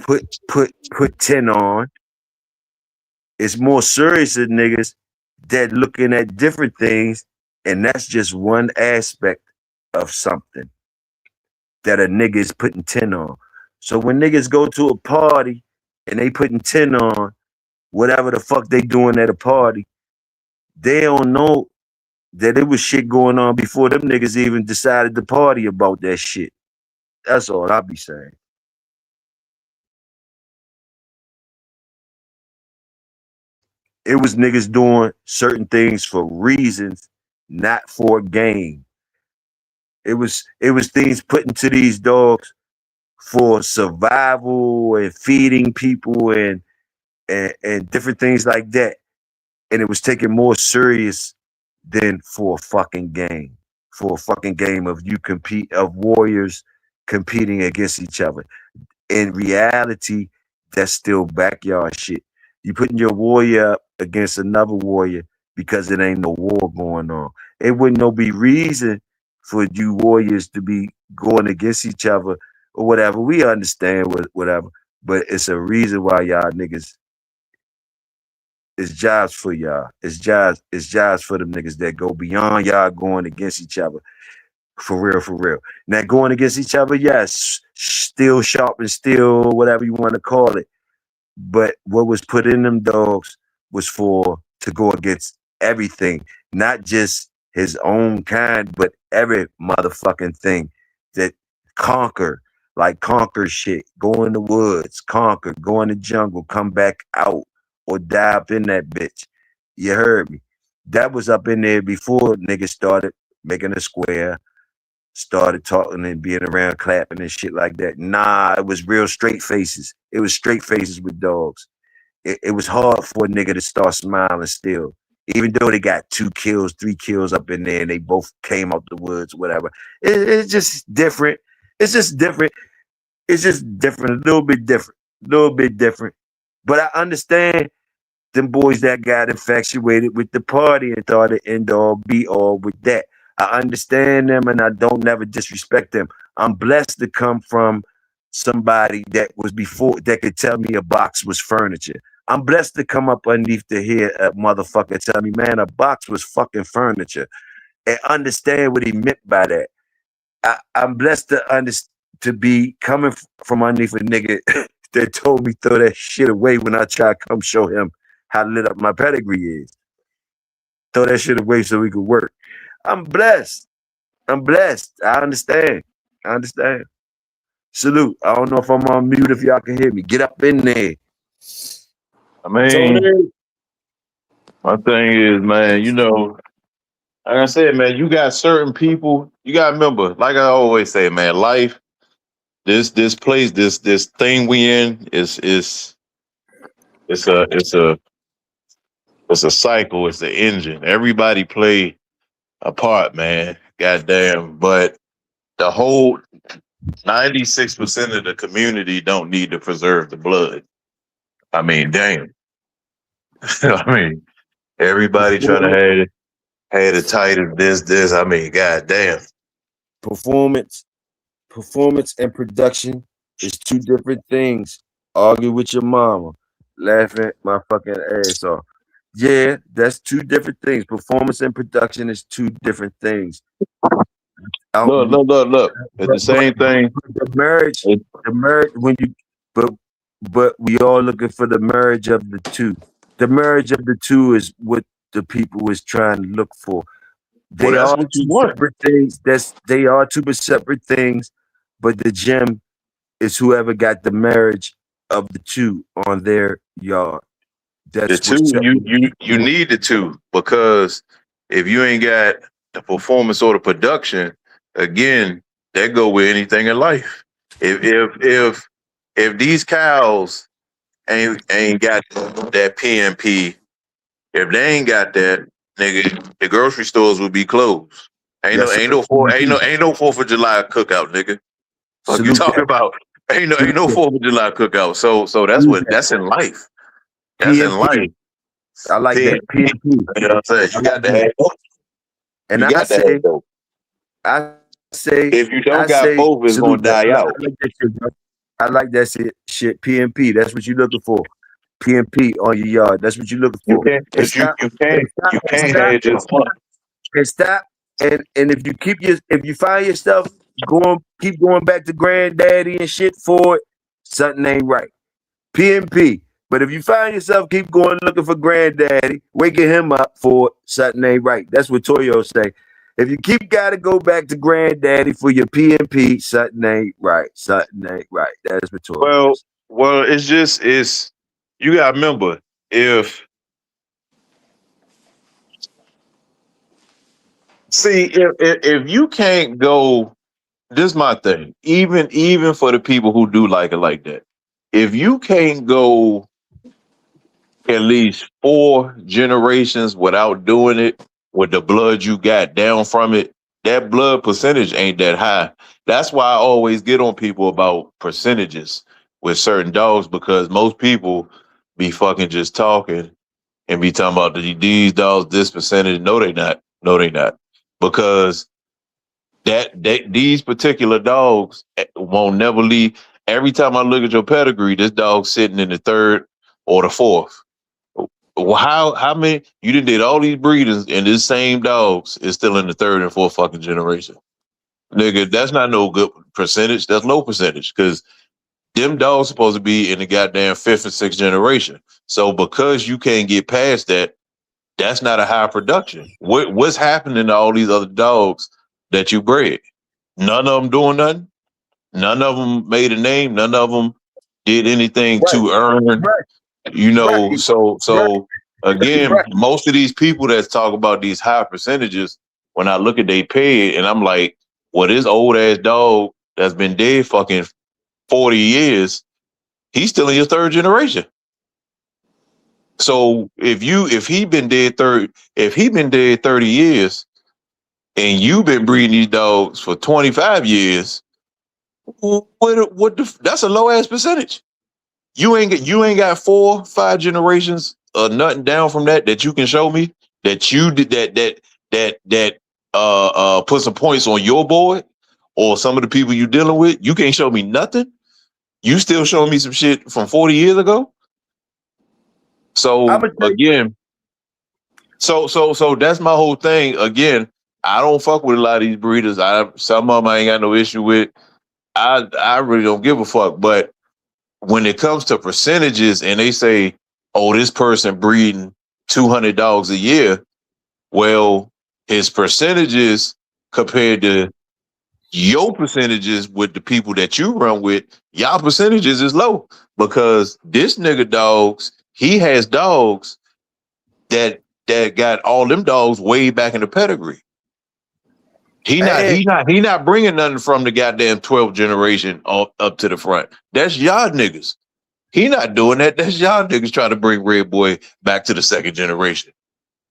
put 10 on is more serious than niggas that looking at different things, and that's just one aspect of something that a nigga is putting 10 on. So when niggas go to a party and they putting 10 on, whatever the fuck they doing at a party, they don't know that it was shit going on before them niggas even decided to party about that shit. That's all I be saying. It was niggas doing certain things for reasons, not for gain. It was things put into these dogs for survival and feeding people and different things like that. And it was taken more serious than for a fucking game. For a fucking game of warriors competing against each other. In reality, that's still backyard shit. You putting your warrior up against another warrior because it ain't no war going on. It wouldn't no be reason for you warriors to be going against each other or whatever. We understand whatever, but it's a reason why y'all niggas. It's jobs for y'all. It's jobs for them niggas that go beyond y'all going against each other. For real, for real. Now going against each other, yes, still sharp and still whatever you want to call it. But what was put in them dogs was for to go against everything, not just his own kind, but every motherfucking thing that conquer, like conquer shit, go in the woods, conquer, go in the jungle, come back out, or die up in that bitch. You heard me. That was up in there before niggas started making a square, started talking and being around clapping and shit like that. Nah, it was real straight faces. It was straight faces with dogs. It was hard for a nigga to start smiling still. Even though they got 2 kills, 3 kills up in there and they both came out the woods, whatever. It's just different. It's just different. It's just different, a little bit different, a little bit different. But I understand them boys that got infatuated with the party and thought it end all be all with that. I understand them and I don't never disrespect them. I'm blessed to come from somebody that was before that could tell me a box was furniture. I'm blessed to come up underneath to hear a motherfucker tell me, man, a box was fucking furniture, and understand what he meant by that. I'm blessed to be coming from underneath a nigga that told me throw that shit away when I try to come show him how lit up my pedigree is. Throw that shit away so we could work. I'm blessed. I'm blessed. I understand. I understand. Salute. I don't know if I'm on mute if y'all can hear me. Get up in there. I mean, Tony. my thing is, man, you know, like I said, man, you got certain people. You got to remember, like I always say, man, life, this place, this thing we in is it's a it's a it's a cycle. It's the engine. Everybody play a part, man. Goddamn, but the whole 96% of the community don't need to preserve the blood. I mean, damn. I mean, everybody trying to have the title this. I mean, goddamn. Performance and production is 2 different things. Argue with your mama, laughing my fucking ass off. Yeah, that's 2 different things. Performance and production is 2 different things. Look. It's the same thing. The marriage when you but we all looking for the marriage of the 2. The marriage of the 2 is what the people is trying to look for. Well, They that's are what you 2 want. separate things. They are 2 separate things, but the gem is whoever got the marriage of the 2 on their yard. The That's what two, you need the two, because if you ain't got the performance or the production, again, that go with anything in life. If these cows ain't got that PMP, if they ain't got that, nigga, the grocery stores will be closed. Ain't Yes, no ain't no 4th of July cookout, nigga. Fuck you salute talking that. about? Ain't no 4th of July cookout. So that's in life. That's in PNP. life. I like See, that. PNP. you know what I'm saying? You got to have both. And You I got to have both. say, If you don't got both, it's gonna salute that. die I out. like that shit, bro. I like that shit. PNP. That's what you looking for. PNP on your yard. That's what you looking You for. can't, And but you stop. you And can't stop. you And can't stop. have just one. And stop. And if you find yourself keep going back to granddaddy and shit for it, something ain't right. PNP. But if you find yourself keep going looking for granddaddy, waking him up for it, something ain't right. That's what Toyo say. If you keep gotta go back to granddaddy for your PNP, something ain't right. Something ain't right. That's what Toyo Well, says. it's you gotta remember, if if you can't go this is my thing. Even for the people who do like it like that, if you can't go at least 4 generations without doing it with the blood you got down from it, that blood percentage ain't that high. That's why I always get on people about percentages with certain dogs, because most people be fucking just talking and be talking about these dogs, this percentage. No, they not. No, they not. Because these particular dogs won't never leave. Every time I look at your pedigree, this dog's sitting in the third or the fourth. Well, how many you did all these breedings and this same dogs is still in the third and fourth fucking generation? Nigga, that's not no good percentage. That's low percentage, because them dogs supposed to be in the goddamn fifth and sixth generation. So because you can't get past that, that's not a high production. What's happening to all these other dogs that you bred? None of them doing nothing. None of them made a name. None of them did anything to earn. Right. So again, Right. most of these people that talk about these high percentages, when I look at they pay, and I'm like, well, this old ass dog that's been dead fucking 40 years, he's still in your third generation. So if he been dead 30 years and you've been breeding these dogs for 25 years, that's a low ass percentage. You ain't got 4-5 generations or nothing down from that you can show me that you did that put some points on your board or some of the people you dealing with. You can't show me nothing. You still showing me some shit from 40 years ago. So again, so that's my whole thing. Again, I don't fuck with a lot of these breeders. Some of them I ain't got no issue with. I really don't give a fuck. But when it comes to percentages and they say, oh, this person breeding 200 dogs a year, well, his percentages compared to your percentages with the people that you run with, y'all percentages is low, because this nigga dogs, he has dogs that got all them dogs way back in the pedigree. He not bringing nothing from the goddamn 12th generation up to the front. That's y'all niggas. He not doing that. That's y'all niggas trying to bring Red Boy back to the second generation.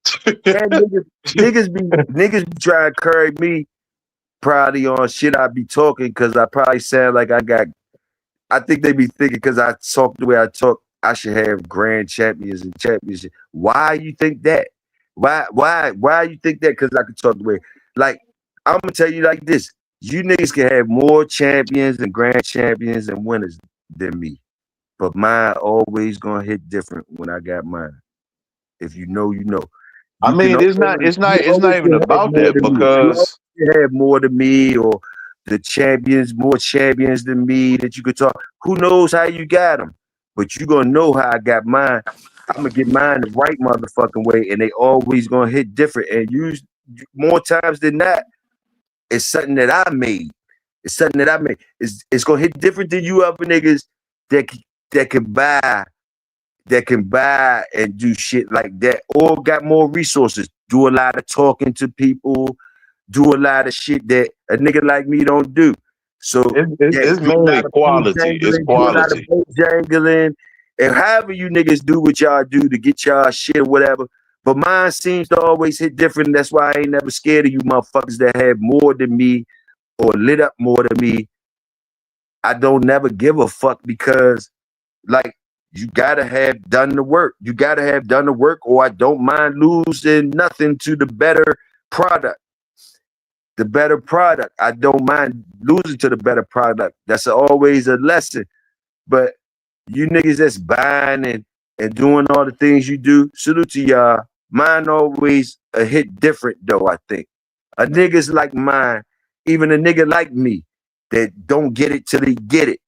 niggas be trying to curry me probably on shit I be talking, because I probably sound like I think they be thinking because I talk the way I talk, I should have grand champions and championship. Why you think that? Why you think that? Because I can talk the way. Like, I'm gonna tell you like this: you niggas can have more champions and grand champions and winners than me, but mine always gonna hit different when I got mine. If you know, you know. I mean, it's not even about that, because you have more than me, or the champions, more champions than me that you could talk. Who knows how you got them? But you gonna know how I got mine. I'm gonna get mine the right motherfucking way, and they always gonna hit different. And use more times than not, it's something that I made. It's something that I made. It's gonna hit different than you other niggas that can buy and do shit like that, or got more resources, do a lot of talking to people, do a lot of shit that a nigga like me don't do. So it's mainly quality. It's quality. Jangling, and however you niggas do what y'all do to get y'all shit or whatever. But mine seems to always hit different. That's why I ain't never scared of you motherfuckers that have more than me or lit up more than me. I don't never give a fuck, because like, you gotta have done the work. You gotta have done the work, or I don't mind losing nothing to the better product. The better product. I don't mind losing to the better product. That's always a lesson. But you niggas that's buying and doing all the things you do, salute to y'all. Mine always a hit different though, I think. A niggas like mine, even a nigga like me, that don't get it till they get it.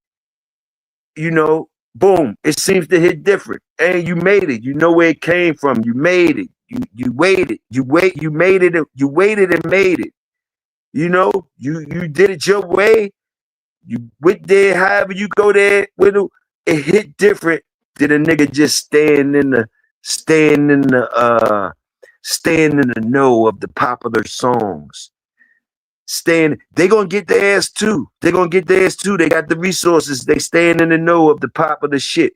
You know, boom, it seems to hit different. And you made it. You know where it came from. You made it. You waited. You made it. You waited and made it. You know, you did it your way. You went there, however you go there, it hit different than a nigga just staying in the know of the popular songs. staying. They gonna get their ass too. They gonna get their ass too. They got the resources. They staying in the know of the pop of the shit.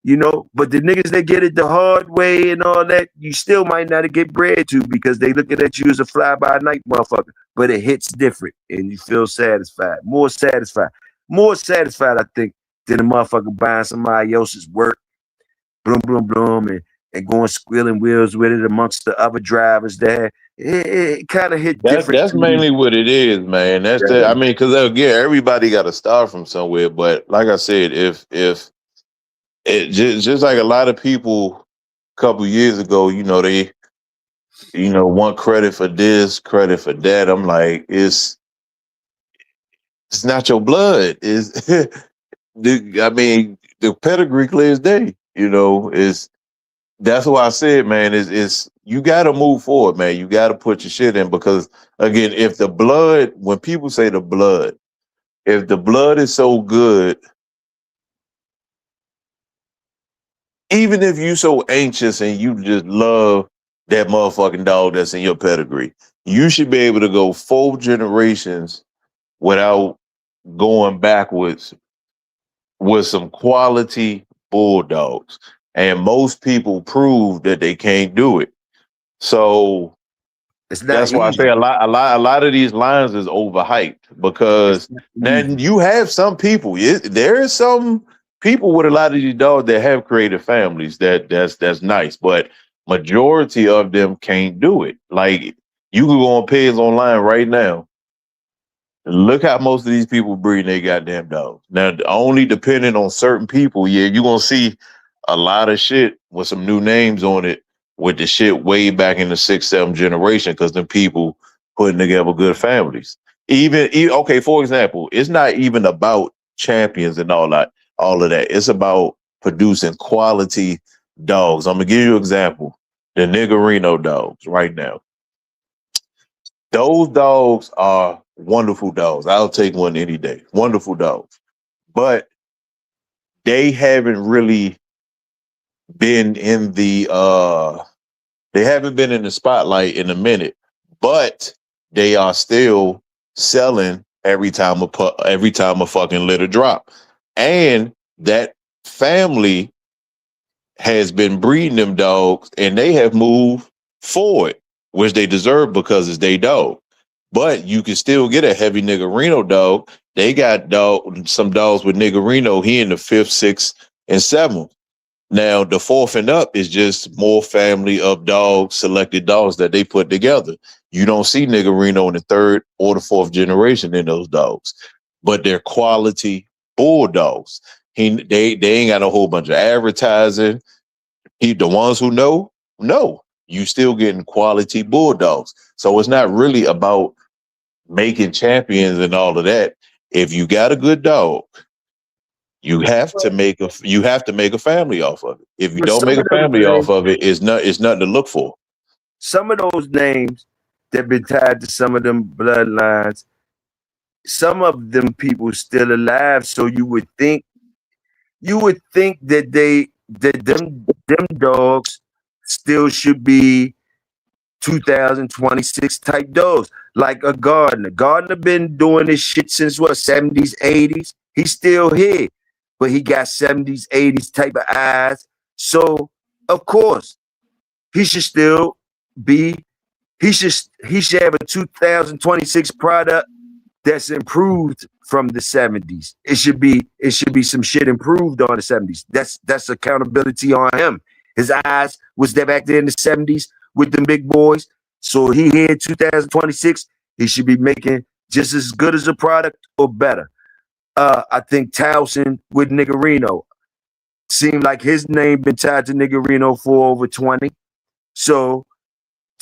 You know, but the niggas that get it the hard way and all that, you still might not get bread to because they looking at you as a fly by night motherfucker. But it hits different and you feel satisfied. More satisfied, I think, than a motherfucker buying somebody else's work, bloom, bloom, bloom, and going squealing wheels with it amongst the other drivers there. It kind of hit different. That's mainly what it is, man. That's Yeah. I mean, because again, everybody got to start from somewhere. But like I said, if it just like a lot of people a couple years ago, you know, they want credit for this, credit for that. I'm like, it's not your blood. Is I mean, the pedigree clear as day. You know, that's why I said, man, is you got to move forward, man. You got to put your shit in because again, if the blood, when people say the blood, if the blood is so good, even if you so anxious and you just love that motherfucking dog that's in your pedigree, you should be able to go 4 generations without going backwards with some quality bulldogs. And most people prove that they can't do it. So that's why I say a lot of these lines is overhyped because then you have some people. There is some people with a lot of these dogs that have created families that's nice, but majority of them can't do it. Like you can go on Pigs Online right now. Look how most of these people breed their goddamn dogs. Now, only depending on certain people, yeah, you're gonna see a lot of shit with some new names on it with the shit way back in the 6th, 7th generation because the people putting together good families. Even okay, for example, it's not even about champions and all of that. It's about producing quality dogs. I'm gonna give you an example. The Niggerino dogs right now. Those dogs are wonderful dogs. I'll take one any day. Wonderful dogs. But they haven't really been in the spotlight in a minute, but they are still selling every time a fucking litter drop. And that family has been breeding them dogs and they have moved forward, which they deserve because it's their dog. But you can still get a heavy Niggerino dog. They got some dogs with Niggerino. He in the 5th, 6th, and 7th. Now, the 4th and up is just more family of dogs, selected dogs that they put together. You don't see Niggerino in the 3rd or the 4th generation in those dogs, but they're quality bulldogs. They ain't got a whole bunch of advertising. The ones who know, you still getting quality bulldogs. So it's not really about making champions and all of that. If you got a good dog, you have to make a family off of it. If you don't make a family off of it, it's nothing to look for. Some of those names that been tied to some of them bloodlines, some of them people still alive. So you would think that them dogs still should be 2026 type dogs, like a Gardner. Gardner been doing this shit since what, 70s, 80s. He's still here, but he got 70s, 80s type of eyes. So of course, he should still be. He should have a 2026 product that's improved from the 70s. It should be some shit improved on the 70s. That's accountability on him. His eyes was there back there in the 70s with them big boys. So he here in 2026, he should be making just as good as a product or better. I think Towson with Niggerino seemed like his name been tied to Niggerino for over 20. So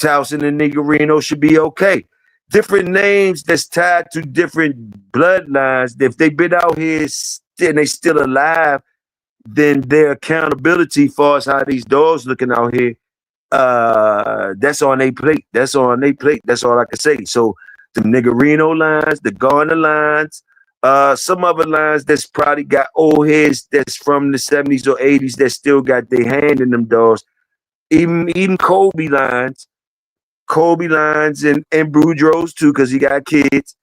Towson and Niggerino should be okay. Different names that's tied to different bloodlines. If they've been out here and they still alive, then their accountability for us how these dogs looking out here, that's on their plate. That's on their plate. That's all I can say. So the Niggerino lines, the Garner lines, some other lines that's probably got old heads that's from the 70s or 80s that still got their hand in them dogs. Even Kobe lines, Kobe lines and Boudreaux's too, because he got kids.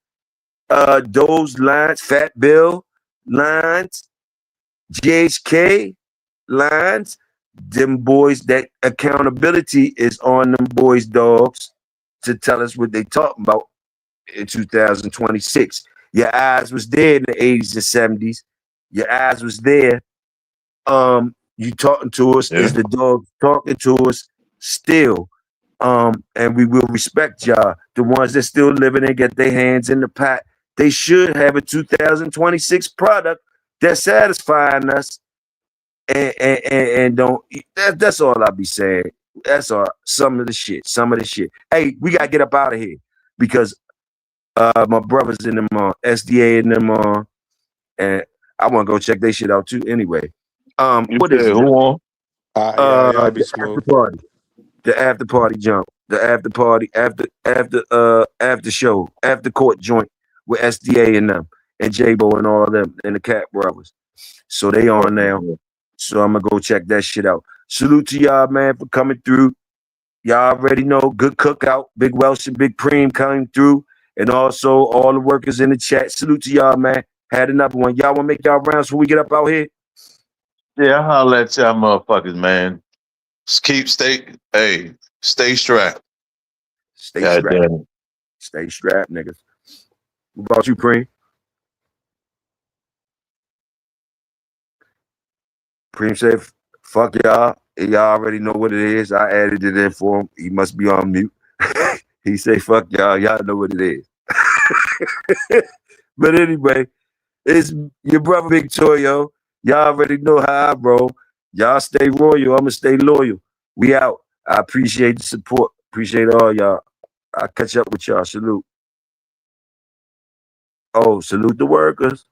Those lines, Fat Bill lines, GHK lines, them boys, that accountability is on them boys' dogs to tell us what they talking about in 2026. Your eyes was there in the 80s and 70s. Your eyes was there. You talking to us is the dog talking to us still. And we will respect y'all. The ones that still living and get their hands in the pot, they should have a 2026 product that's satisfying us. And don't that's all I'll be saying. That's all some of the shit. Hey, we gotta get up out of here because my brothers in them SDA in them and I want to go check their shit out too anyway. What is it? Who on? Yeah, y'all be The smooth. after party. The after party jump. The after party after show, after court joint with SDA and them and J-Bo and all them and the Cat Brothers. So they on now. So I'm gonna go check that shit out. Salute to y'all, man, for coming through. Y'all already know, good cookout, Big Welsh and Big Preem coming through. And also all the workers in the chat. Salute to y'all, man. Had another one. Y'all wanna make y'all rounds before we get up out here? Yeah, I'll let y'all motherfuckers, man. Stay strapped. Stay God strapped. damn it. Stay strapped, niggas. What about you, Preem? Preem said, fuck y'all. Y'all already know what it is. I added it in for him. He must be on mute. He say, fuck y'all. Y'all know what it is. But anyway, it's your brother Big Toyo. Y'all already know how I roll. Y'all stay royal. I'ma stay loyal. We out. I appreciate the support. Appreciate all y'all. I'll catch up with y'all. Salute. Oh, salute the workers.